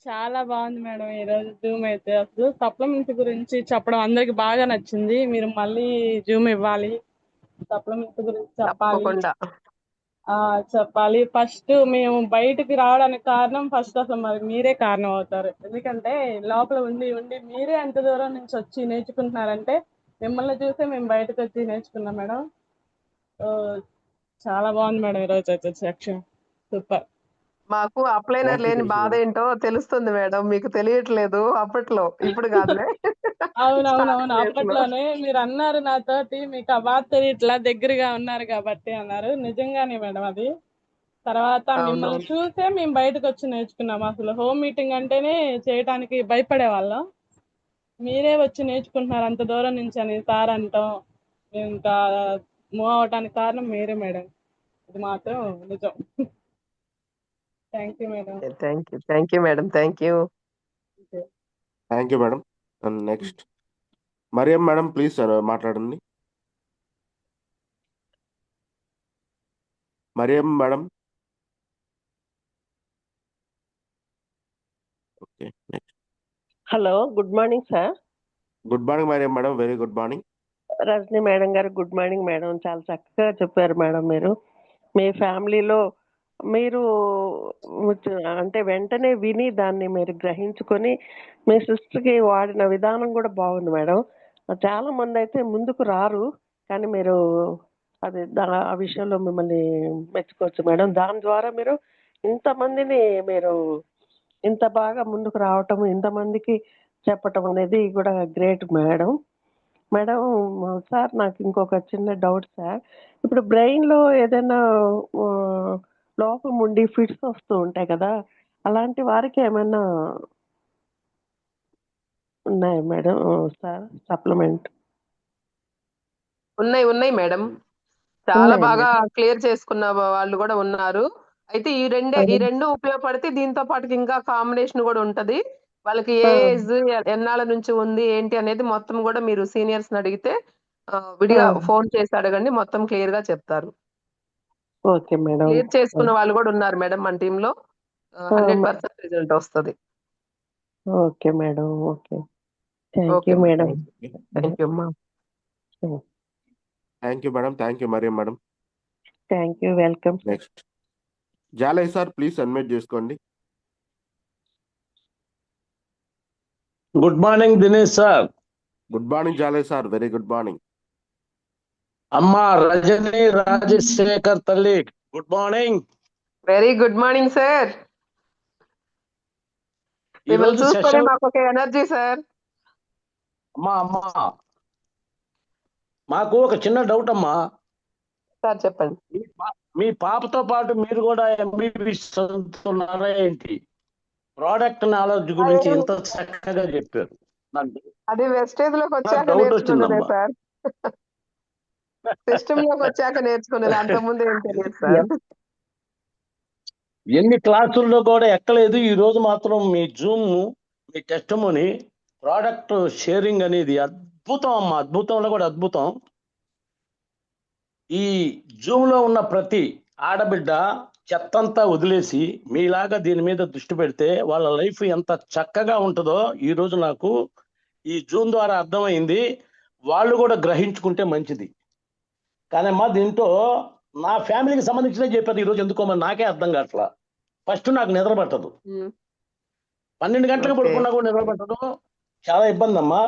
చాలా బాగుంది madam ఈరోజు Zoom అయితే. అసలు supplements గురించి చెప్పడం అందరికి బాగా నచ్చింది. మీరు మళ్ళీ జూమ్ ఇవ్వాలి, సప్లిమెంట్స్ గురించి చెప్పాలి. చెప్పాలి. ఫస్ట్ మేము బయటికి రావడానికి కారణం ఫస్ట్ అసలు మరి మీరే కారణం అవుతారు. ఎందుకంటే లోపల ఉండి ఉండి మీరే అంత దూరం నుంచి వచ్చి నేర్చుకుంటున్నారంటే మిమ్మల్ని చూసే మేము బయటకు వచ్చి నేర్చుకున్నాం మేడం. ఆ, చాలా బాగుంది మేడం ఈరోజు అయితే సెక్షన్ సూపర్. మాకు అప్లైనర్ థ్యాంక్ యూ లేని బాధ ఏంటో తెలుస్తుంది మేడం. మీకు తెలియట్లేదు అప్పట్లో, ఇప్పుడు కాదులే. అవునవునవును. స్టార్టింగ్ డేస్ లో. అప్పట్లోనే మీరు అన్నారు నాతోటి, మీకు ఆ బాధ తెలియట్లా, దగ్గరగా ఉన్నారు కాబట్టి అన్నారు. నిజంగానే మేడం అది. తర్వాత మిమ్మల్ని అవునవును. చూసే మేము బయటకు వచ్చి నేర్చుకున్నాం. అసలు హోమ్ మీటింగ్ అంటేనే చేయడానికి భయపడే వాళ్ళం. మీరే వచ్చి నేర్చుకుంటున్నారు అంత దూరం నుంచి అని సార్ అంటాం. మేము ఇంకా మూవ్ అవడానికి కారణం మీరే మేడం. ఇది మాత్రం నిజం. Thank you madam. Thank you madam. Thank you. Thank you madam. And next Mariyam madam, please మాట్లాడండి. Mariyam madam. Okay, next. Hello, good morning sir. Good morning Mariyam madam, very good morning. Rajani madam garu good morning madam. చాలా చక్కగా చెప్పారు madam. మీరు మీ ఫ్యామిలీలో మీరు అంటే వెంటనే విని దాన్ని మీరు గ్రహించుకొని మీ సిస్టర్కి వాడిన విధానం కూడా బాగుంది మేడం. చాలా మంది అయితే ముందుకు రారు, కానీ మీరు అది ఆ విషయంలో మిమ్మల్ని మెచ్చుకోవచ్చు మేడం. దాని ద్వారా మీరు ఇంతమందిని మీరు ఇంత బాగా ముందుకు రావటం, ఇంతమందికి చెప్పటం అనేది కూడా గ్రేట్ మేడం. మేడం సార్, నాకు ఇంకొక చిన్న డౌట్ సార్. ఇప్పుడు బ్రెయిన్లో ఏదైనా ఆ, లోపం ఉండి ఫిట్స్ వస్తూ ఉంటాయి కదా, అలాంటి వారికి ఏమైనా ఉన్నాయా మేడం సార్ సప్లిమెంట్? ఉన్నాయి మేడం. చాలా ఉన్నాయండి. బాగా క్లియర్ చేసుకున్న వాళ్ళు కూడా ఉన్నారు. అయితే ఈ రెండు ఉపయోగపడితే దీంతో పాటు ఇంకా కాంబినేషన్ కూడా ఉంటది. వాళ్ళకి ఏ ఏజ్ ఎన్నాళ్ళ నుంచి ఉంది ఏంటి అనేది మొత్తం కూడా మీరు సీనియర్స్ అడిగితే విడిగా ఫోన్ చేసి అడగండి, మొత్తం క్లియర్ గా చెప్తారు. Okay madam. క్లియర్ చేసుకున్న వాళ్ళు కూడా ఉన్నారు మేడం మన టీమ్ లో. 100% రిజల్ట్ వస్తుంది. Okay madam. Okay, thank okay you madam. Thank you అమ్మా. Thank you madam. Thank you Mariyam madam. Thank you, welcome. Next Jalay sir, please unmute చేసుకోండి. Good morning Dinesh sir. Good morning Jalay sir, very good morning. అమ్మా రజని రాజశేఖర్ తల్లి, good morning. Very good morning sir. మిమ్మల్ని చూస్తూనే మాకు ఒక energy sir. అమ్మా మాకు ఒక చిన్న డౌట్ అమ్మా. సార్ చెప్పండి. మీ పాపతో పాటు మీరు కూడా ఎంబీబీఎస్ చదువుతున్నారా ఏంటి? ప్రోడక్ట్ నాలెడ్జ్ గురించి ఎంత చక్కగా చెప్పారు. అది వెస్టేజ్ లోకి వచ్చాక డౌట్ నేర్చుకున్నదే వచ్చిందమ్మా. సార్. సిస్టమ్ లోకి వచ్చాక నేర్చుకున్నది, అంత ముందు ఏం తెలియదు సార్. ఎన్ని క్లాసుల్లో కూడా ఎక్కలేదు. ఈ రోజు మాత్రం మీ జూమ్, మీ టెస్టిమోనీ, ప్రోడక్ట్ షేరింగ్ అనేది అద్భుతం అమ్మా. అద్భుతంలో కూడా అద్భుతం. ఈ జూమ్ లో ఉన్న ప్రతి ఆడబిడ్డ చెత్తంతా వదిలేసి మీలాగా దీని మీద దృష్టి పెడితే వాళ్ళ లైఫ్ ఎంత చక్కగా ఉంటుందో ఈ రోజు నాకు ఈ జూమ్ ద్వారా అర్థమైంది. వాళ్ళు కూడా గ్రహించుకుంటే మంచిది. కానీ అమ్మా దీంట్లో నా ఫ్యామిలీకి సంబంధించిన చెప్పారు ఈరోజు. ఎందుకో మరి నాకే అర్థం కావట్లా. ఫస్ట్ నాకు నిద్ర పట్టదు. 12 గంటలకు పడుకున్నా కూడా నిద్ర పట్టదు. చాలా ఇబ్బంది అమ్మా.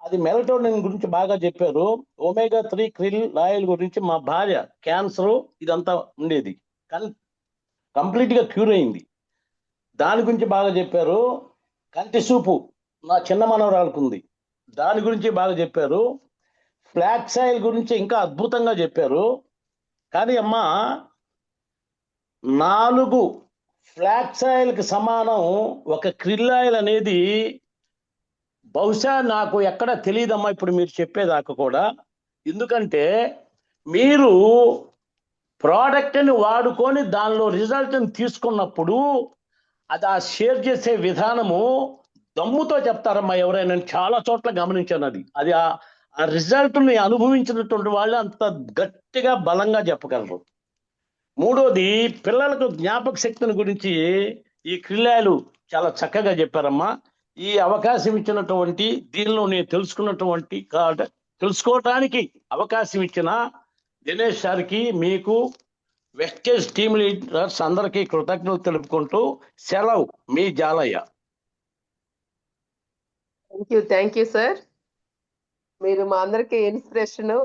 అది మెలటోనిన్ గురించి బాగా చెప్పారు. ఒమేగా 3 krill ఆయిల్ గురించి మా భార్య క్యాన్సర్ ఇదంతా ఉండేది, కానీ కంప్లీట్ గా క్యూర్ అయింది. దాని గురించి బాగా చెప్పారు. కంటి సూపు నా చిన్న మనవరాలకు ఉంది, దాని గురించి బాగా చెప్పారు. ఫ్లాక్స్ ఆయిల్ గురించి ఇంకా అద్భుతంగా చెప్పారు. కానీ అమ్మా 4 ఫ్లాక్స్ ఆయిల్ కి సమానం ఒక krill ఆయిల్ అనేది బహుశా నాకు ఎక్కడ తెలియదమ్మా ఇప్పుడు మీరు చెప్పేదాకా కూడా. ఎందుకంటే మీరు ప్రోడక్ట్ని వాడుకొని దానిలో రిజల్ట్ని తీసుకున్నప్పుడు అది ఆ షేర్ చేసే విధానము దమ్ముతో చెప్తారమ్మా ఎవరైనా. చాలా చోట్ల గమనించాను అది. అది ఆ రిజల్ట్ని అనుభవించినటువంటి వాళ్ళు అంత గట్టిగా బలంగా చెప్పగలరు. మూడోది, పిల్లలకు జ్ఞాపక శక్తిని గురించి ఈ krill ఆయిల్ చాలా చక్కగా చెప్పారమ్మా. ఈ అవకాశం ఇచ్చినటువంటి, దీనిలో నేను తెలుసుకోవటానికి అవకాశం ఇచ్చిన దినేష్ సార్కి, మీకు వెస్టేజ్ టీమ్ లీడర్స్ అందరికీ కృతజ్ఞతలు తెలుపుకుంటూ సెలవు, మీ జాలయ్య. Thank you sir. మీరు మా అందరికి ఇన్స్పిరేషన్.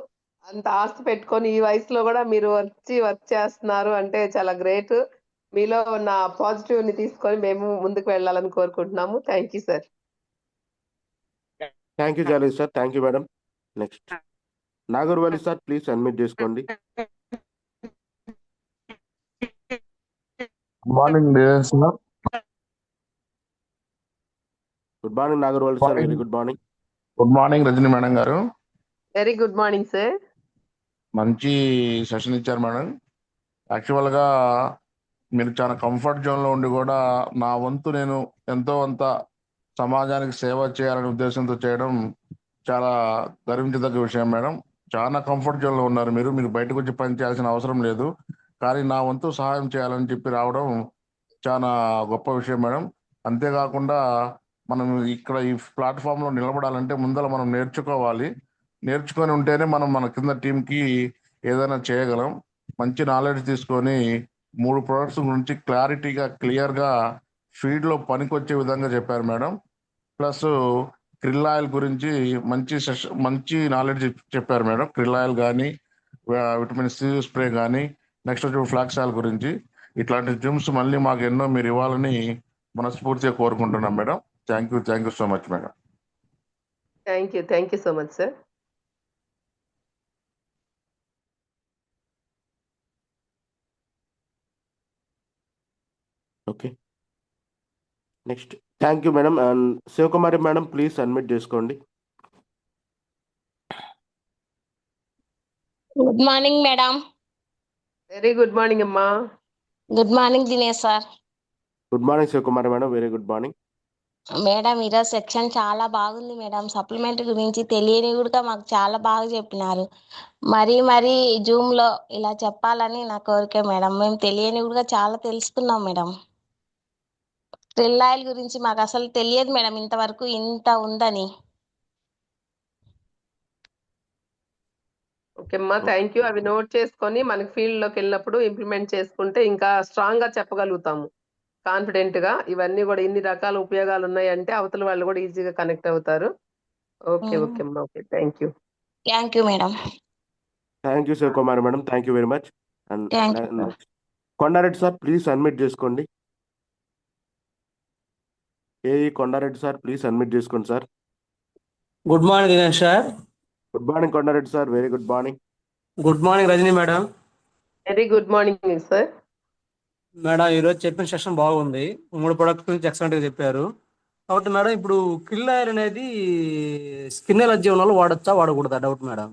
అంత ఆస్తి పెట్టుకొని ఈ వయసులో కూడా మీరు వచ్చి వర్క్ చేస్తున్నారు అంటే చాలా గ్రేట్. మీలో ఉన్న పాజిటివ్ ని తీసుకొని మేము ముందుకు వెళ్ళాలని కోరుకుంటున్నాము. Thank you sir. Thank you Jali sir. Thank you madam. Next Nagarvali sir, please admit చేసుకోండి. Morning sir. Good morning Nagarvali sir. Very good morning. Good morning Rajani madam garu. Very good morning sir. మంచి సెషన్ ఇచ్చారు మేడం. యాక్చువల్గా మీరు చాలా కంఫర్ట్ జోన్లో ఉండి కూడా నా వంతు నేను ఎంతో కొంత సమాజానికి సేవ చేయాలనే ఉద్దేశంతో చేయడం చాలా గర్వించదగ్గ విషయం మేడం. చాలా కంఫర్ట్ జోన్లో ఉన్నారు మీరు. మీరు బయటకు వచ్చి పని చేయాల్సిన అవసరం లేదు, కానీ నా వంతు సహాయం చేయాలని చెప్పి రావడం చాలా గొప్ప విషయం మేడం. అంతేకాకుండా మనం ఇక్కడ ఈ ప్లాట్ఫామ్లో నిలబడాలంటే ముందర మనం నేర్చుకోవాలి. నేర్చుకొని ఉంటేనే మనం మన కింద టీంకి ఏదైనా చేయగలం. మంచి నాలెడ్జ్ తీసుకొని 3 ప్రొడక్ట్స్ గురించి క్లారిటీగా క్లియర్గా ఫీల్డ్లో పనికొచ్చే విధంగా చెప్పారు మేడం. ప్లస్ క్రిల్ ఆయిల్ గురించి మంచి నాలెడ్జ్ చెప్పారు మేడం. క్రిల్ ఆయిల్ కానీ, విటమిన్ సి స్ప్రే కానీ, నెక్స్ట్ వచ్చి ఫ్లాక్స్ ఆయిల్ గురించి. ఇట్లాంటి జిమ్స్ మళ్ళీ మాకు ఎన్నో మీరు ఇవ్వాలని మనస్ఫూర్తిగా కోరుకుంటున్నాం madam. Thank you so much madam. Thank you so much sir. Okay, next thank you madam. And Shivakumari madam, please admit చేసుకోండి. Good morning madam. Very good morning అమ్మా. Good morning Dinesh sir. Good morning Shivakumari madam. Very good morning madam. ఈరోజు section చాలా బాగుంది madam. Supplement గురించి తెలియని కూడా మాకు చాలా బాగా చెప్పినారు. మరీ జూమ్ లో ఇలా చెప్పాలని నా కోరిక మేడం. మేము తెలియని కూడా చాలా తెలుసుకున్నాం మేడం. క్రిల్ ఆయిల్ గురించి మాకు అసలు తెలియదు మేడం ఇంతవరకు ఇంత ఉందని. ఓకే అమ్మా, థ్యాంక్ యూ. అవి నోట్ చేసుకొని మనకి ఫీల్డ్ లోకి వెళ్ళినప్పుడు ఇంప్లిమెంట్ చేసుకుంటే ఇంకా స్ట్రాంగ్ గా చెప్పగలుగుతాము, కాన్ఫిడెంట్ గా. ఇవన్నీ కూడా ఇన్ని రకాల ఉపయోగాలు ఉన్నాయంటే అవతల వాళ్ళు కూడా ఈజీగా కనెక్ట్ అవుతారు. ఓకే అమ్మా. Okay, thank you madam. Thank you Shivakumari madam. Thank you very much. And Konda Reddy sir, please admit చేసుకోండి. కొండారెడ్డి సార్, ప్లీజ్ అడ్మిట్ చేసుకోండి sir. Good morning Dinesh sir. Good morning Konda Reddy sir. Very good morning. Good morning Rajani madam. Very good morning sir. Madam, ఈరోజు చెప్పిన session బాగుంది. 3 products గురించి ఎక్సలెంట్గా చెప్పారు. కాబట్టి madam, ఇప్పుడు క్రిల్ ఆయిల్ అనేది స్కిన్ ఎలర్జీ ఉన్న వాళ్ళు వాడచ్చా వాడకూడదా? Doubt madam.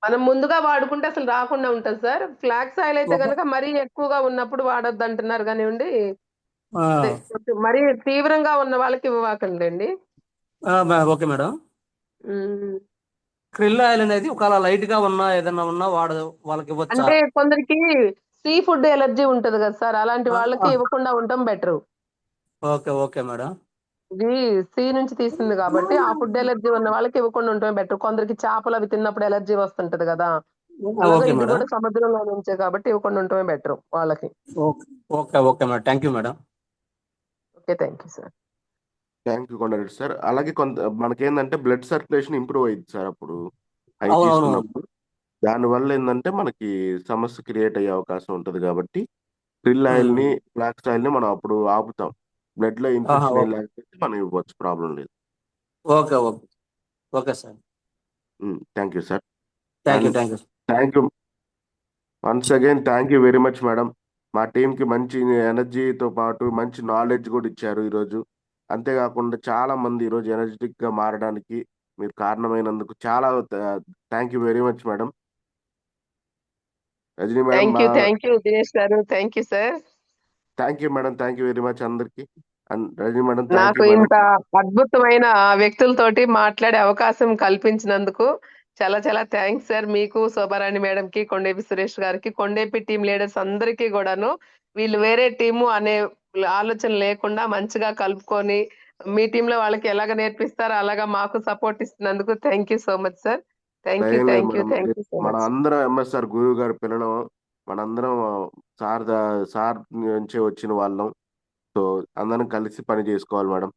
మనం ముందుగా వాడుకుంటే అసలు రాకుండా ఉంటుంది సార్. ఫ్లాక్స్ ఆయిల్ అయితే కనుక మరీ ఎక్కువగా ఉన్నప్పుడు వాడొద్దు అంటున్నారు కానివ్వండి. మరీ తీవ్రంగా ఉన్న వాళ్ళకి ఇవ్వకండి అండి. Okay madam. క్రిల్ ఆయిల్ అనేది ఒకవేళ లైట్ గా ఉన్నా ఏదైనా ఉన్నా వాళ్ళకి ఇవ్వచ్చా? అంటే కొందరికి సీ ఫుడ్ ఎలర్జీ ఉంటది కదా సార్, అలాంటి వాళ్ళకి ఇవ్వకుండా ఉండటం బెటర్. Okay madam. ఇది సీ నుంచి తీసింది కాబట్టి ఆ ఫుడ్ ఎలర్జీ ఉన్న వాళ్ళకి ఇవ్వకుండా ఉండటం బెటర్. కొందరికి చేపలు అవి తిన్నప్పుడు ఎలర్జీ వస్తుంటది కదా, అలాగే ఇది కూడా సముద్రంలో నుంచే కాబట్టి ఇవ్వకుండా ఉండటమే బెటర్ వాళ్ళకి. Okay madam. Thank you madam. Okay, thank you sir. Thank you Kondareddy sir. అలాగే మనకేందంటే బ్లడ్ సర్క్యులేషన్ ఇంప్రూవ్ అయ్యింది సార్ అప్పుడు అవి అవునవును. తీసుకున్నప్పుడు. దానివల్ల ఏంటంటే మనకి సమస్య క్రియేట్ అయ్యే అవకాశం ఉంటుంది కాబట్టి క్రిల్ ఆయిల్ ని, ఫ్లాక్స్ ఆయిల్ ని మనం అప్పుడు ఆపుతాం. బ్లడ్ లో ఇన్ఫెక్షన్ లేకపోతే మనం ఇవ్వచ్చు, ప్రాబ్లం లేదు. Okay sir. Thank you sir. Thank you. Once again thank you very much madam. మా టీంకి మంచి ఎనర్జీతో పాటు మంచి నాలెడ్జ్ కూడా ఇచ్చారు ఈరోజు. అంతేకాకుండా చాలా మంది ఈరోజు ఎనర్జెటిక్ గా మారడానికి మీరు కారణమైనందుకు చాలా thank you very much madam. Rajani madam, thank you Dinesh garu. Thank you sir. Thank you madam. Thank you very much అందరికి. అండ్ రజనీ మేడం, నాకు ఇంత అద్భుతమైన వ్యక్తులతోటి మాట్లాడే అవకాశం కల్పించినందుకు చాలా చాలా థ్యాంక్స్ సార్. మీకు, శోభారాణి మేడం కి, కొండేపి సురేష్ గారికి, కొండేపి టీం లీడర్స్ అందరికీ కూడాను. వీళ్ళు వేరే టీము అనే ఆలోచన లేకుండా మంచిగా కలుపుకొని మీ టీంలో వాళ్ళకి ఎలాగ నేర్పిస్తారో అలాగా మాకు సపోర్ట్ ఇస్తున్నందుకు thank you so much sir. Thank you ఏం లేదు thank you madam, thank you so మన మచ్. అందరం ఎంఎస్ఆర్ గురువు గారి పిల్లలు, మనందరం సార్ నుంచి వచ్చిన వాళ్ళం. సో అందరం కలిసి పని చేసుకోవాలి మేడం.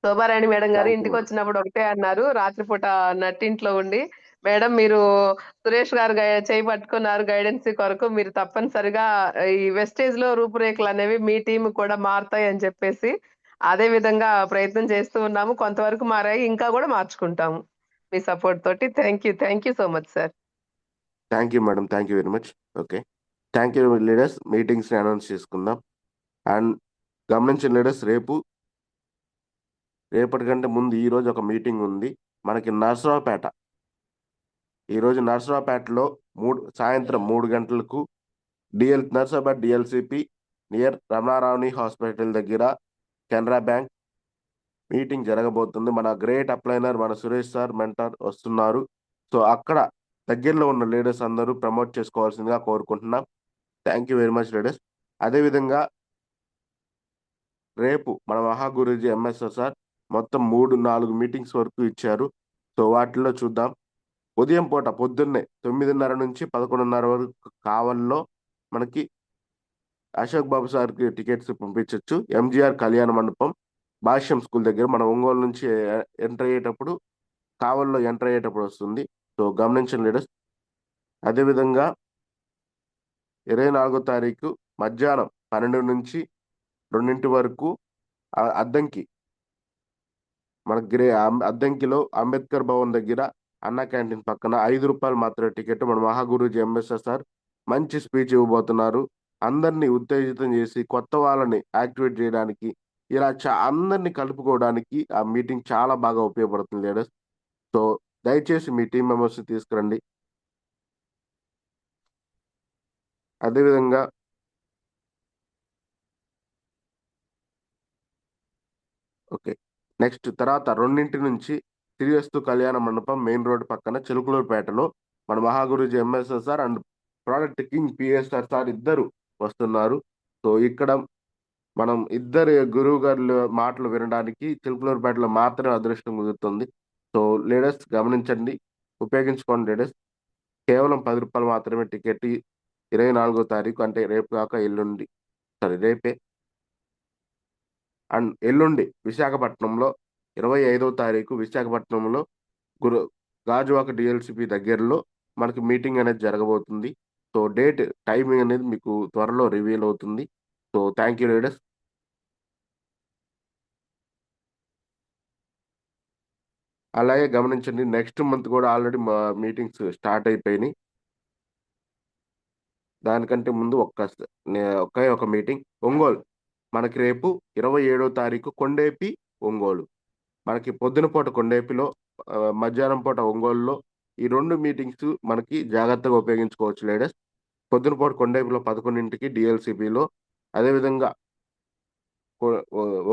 శోభారాణి మేడం గారు థ్యాంక్ యూ ఇంటికి మేడం. వచ్చినప్పుడు ఒకటే అన్నారు, రాత్రిపూట నట్టింట్లో ఉండి, మేడం మీరు సురేష్ గారు చేయి పట్టుకున్నారు గైడెన్స్ కొరకు, మీరు తప్పనిసరిగా ఈ వెస్టేజ్ లో రూపురేఖలు అనేవి మీ టీం కూడా మారుతాయి అని చెప్పేసి అదే విధంగా ప్రయత్నం చేస్తూ ఉన్నాము. కొంతవరకు మారాయి, ఇంకా కూడా మార్చుకుంటాము మీ సపోర్ట్ తోటి. Thank you so much sir. Thank you madam, thank you very much. Okay, thank you leaders. మీటింగ్స్ని అనౌన్స్ చేసుకుందాం. అండ్ గమనించిన లీడర్స్, రేపటికంటే ముందు ఈరోజు ఒక మీటింగ్ ఉంది మనకి నర్సరావుపేట. ఈరోజు నర్సరావుపేటలో సాయంత్రం 3 గంటలకు నర్సరావుపేట డిఎల్సిపి నియర్ రమణారావుని హాస్పిటల్ దగ్గర కెనరా బ్యాంక్ మీటింగ్ జరగబోతుంది. మన గ్రేట్ అప్లైనర్ మన సురేష్ సార్ మెంటర్ వస్తున్నారు. సో అక్కడ దగ్గరలో ఉన్న లీడర్స్ అందరూ ప్రమోట్ చేసుకోవాల్సిందిగా కోరుకుంటున్నాం. Thank you very much leaders. అదేవిధంగా రేపు మన మహాగురూజీ ఎంఎస్ఆర్ సార్ మొత్తం 3-4 మీటింగ్స్ వరకు ఇచ్చారు. సో వాటిలో చూద్దాం. ఉదయం పూట పొద్దున్నే 9:30 నుంచి 11:30 వరకు కావల్లో మనకి అశోక్ బాబు సార్కి టికెట్స్ పంపించవచ్చు. ఎంజిఆర్ కళ్యాణ మండపం భాష్యం స్కూల్ దగ్గర మన ఒంగోలు నుంచి ఎంటర్ అయ్యేటప్పుడు, కావల్లో ఎంటర్ అయ్యేటప్పుడు వస్తుంది. సో గమనించండి లీడర్స్. అదేవిధంగా 24వ తారీఖు మధ్యాహ్నం 12 నుంచి 2 వరకు అద్దంకి మన అద్దంకిలో అంబేద్కర్ భవన్ దగ్గర అన్నా క్యాంటీన్ పక్కన ₹5 మాత్రమే టికెట్. మన మహాగురూజీ ఎంఎస్ఆర్ సార్ మంచి స్పీచ్ ఇవ్వబోతున్నారు. అందరినీ ఉత్తేజితం చేసి కొత్త వాళ్ళని యాక్టివేట్ చేయడానికి, ఇలా అందరినీ కలుపుకోవడానికి ఆ మీటింగ్ చాలా బాగా ఉపయోగపడుతుంది లీడర్స్. సో దయచేసి మీ టీం మెంబర్స్ని తీసుకురండి. అదేవిధంగా ఓకే, నెక్స్ట్ తర్వాత 2 నుంచి శ్రీవస్తు కళ్యాణ మండపం మెయిన్ రోడ్ పక్కన చిలుకలూరుపేటలో మన Mahaguruji MSR sir and product king PSR sir ఇద్దరు వస్తున్నారు. సో ఇక్కడ మనం ఇద్దరు గురువు గారుల మాటలు వినడానికి చిలుకలూరుపేటలో మాత్రమే అదృష్టం కుదురుతుంది. సో లీడర్స్ గమనించండి, ఉపయోగించుకోండి లీడర్స్. కేవలం ₹10 మాత్రమే టికెట్. 24వ తారీఖు అంటే రేపు కాక ఎల్లుండి, రేపే. అండ్ ఎల్లుండి విశాఖపట్నంలో 25వ తారీఖు విశాఖపట్నంలో గాజువాక డిఎల్సిపి దగ్గరలో మనకి మీటింగ్ అనేది జరగబోతుంది. సో టైమింగ్ అనేది మీకు త్వరలో రివీల్ అవుతుంది. So thank you leaders. అలాగే గమనించండి, నెక్స్ట్ మంత్ కూడా ఆల్రెడీ మా మీటింగ్స్ స్టార్ట్ అయిపోయినాయి. దానికంటే ముందు ఒకే ఒక మీటింగ్ ఒంగోలు మనకి రేపు 27వ తారీఖు కొండేపి ఒంగోలు. మనకి పొద్దున పూట కొండేపిలో, మధ్యాహ్నం పూట ఒంగోలులో ఈ 2 మీటింగ్స్ మనకి జాగ్రత్తగా ఉపయోగించుకోవచ్చు లీడర్స్. పొద్దున పూట కొండేపిలో 11ంటికి డిఎల్సిపిలో, అదేవిధంగా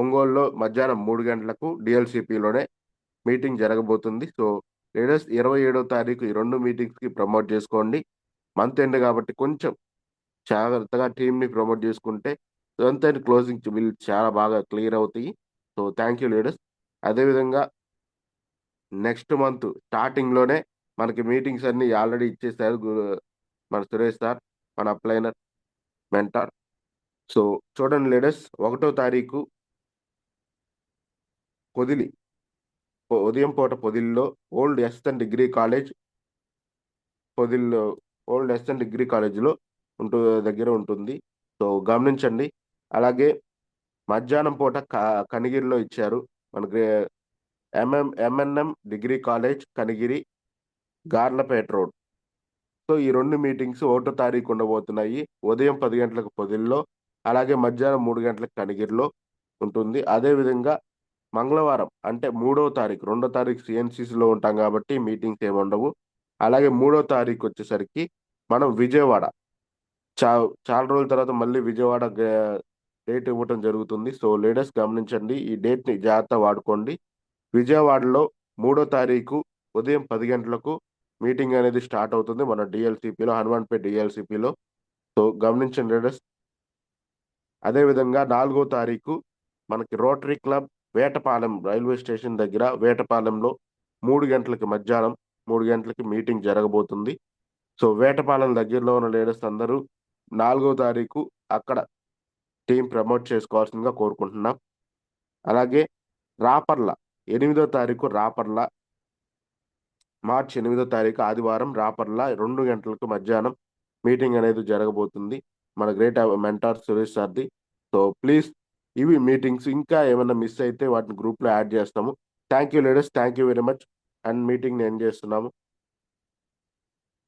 ఒంగోలులో మధ్యాహ్నం 3 గంటలకు డిఎల్సిపిలోనే మీటింగ్ జరగబోతుంది. సో లీడర్స్ 27వ తారీఖు ఈ 2 మీటింగ్స్కి ప్రమోట్ చేసుకోండి. మంత్ ఎండ్ కాబట్టి కొంచెం జాగ్రత్తగా టీంని ప్రమోట్ చేసుకుంటే మంత్ ఎండ్ క్లోజింగ్ బిల్ చాలా బాగా క్లియర్ అవుతాయి. So thank you leaders. అదేవిధంగా నెక్స్ట్ మంత్ స్టార్టింగ్లోనే మనకి మీటింగ్స్ అన్ని ఆల్రెడీ ఇచ్చేసారు మన సురేష్ సార్, మన అప్లైనర్ మెంటార్. సో చూడండి లీడర్స్, 1వ తారీఖు పొదిలి, ఉదయం పూట పొదిలిలో ఓల్డ్ ఎస్ఎన్ డిగ్రీ కాలేజ్, పొదిలిలో ఓల్డ్ ఎస్ఎన్ డిగ్రీ కాలేజ్లో దగ్గర ఉంటుంది. సో గమనించండి. అలాగే మధ్యాహ్నం పూట కనిగిరిలో ఇచ్చారు మనకి MNM degree college Kanigiri, Garlapeta road. So ఈ 2 మీటింగ్స్ 1వ తారీఖు ఉండబోతున్నాయి. ఉదయం 10 గంటలకు పొదిల్లో, అలాగే మధ్యాహ్నం 3 గంటలకు కనిగిరిలో ఉంటుంది. అదేవిధంగా మంగళవారం అంటే 3వ తారీఖు, 2వ తారీఖు సిఎన్సిసిలో ఉంటాం కాబట్టి మీటింగ్స్ ఏమి ఉండవు. అలాగే 3వ తారీఖు వచ్చేసరికి మనం విజయవాడ, చాలా రోజుల తర్వాత మళ్ళీ విజయవాడ డేట్ ఇవ్వటం జరుగుతుంది. సో లీడర్స్ గమనించండి, ఈ డేట్ని జాగ్రత్త వాడుకోండి. విజయవాడలో 3వ తారీఖు ఉదయం 10 గంటలకు మీటింగ్ అనేది స్టార్ట్ అవుతుంది మన డిఎల్సిపిలో, హనుమాన్పేట డిఎల్సిపిలో. సో గమనించండి లీడర్స్. అదేవిధంగా 4వ తారీఖు మనకి rotary club Vetapalem railway station దగ్గర వేటపాలెంలో 3 గంటలకి మధ్యాహ్నం 3 గంటలకి మీటింగ్ జరగబోతుంది. సో వేటపాలెం దగ్గరలో ఉన్న లీడర్స్ అందరూ 4వ తారీఖు అక్కడ టీం ప్రమోట్ చేసుకోవాల్సిందిగా కోరుకుంటున్నాం. అలాగే రాపర్ల 8వ తారీఖు రాపర్ల మార్చి 8వ తారీఖు ఆదివారం రాపర్ల 2 గంటలకు మధ్యాహ్నం మీటింగ్ అనేది జరగబోతుంది. మన గ్రేట్ మెంటార్ సురేష్ సార్ది. సో ప్లీజ్ ఇవి మీటింగ్స్. ఇంకా ఏమైనా మిస్ అయితే వాటిని గ్రూప్లో యాడ్ చేస్తాము. Thank you leaders, thank you very much. And మీటింగ్ని ఎండ్ చేస్తున్నాము.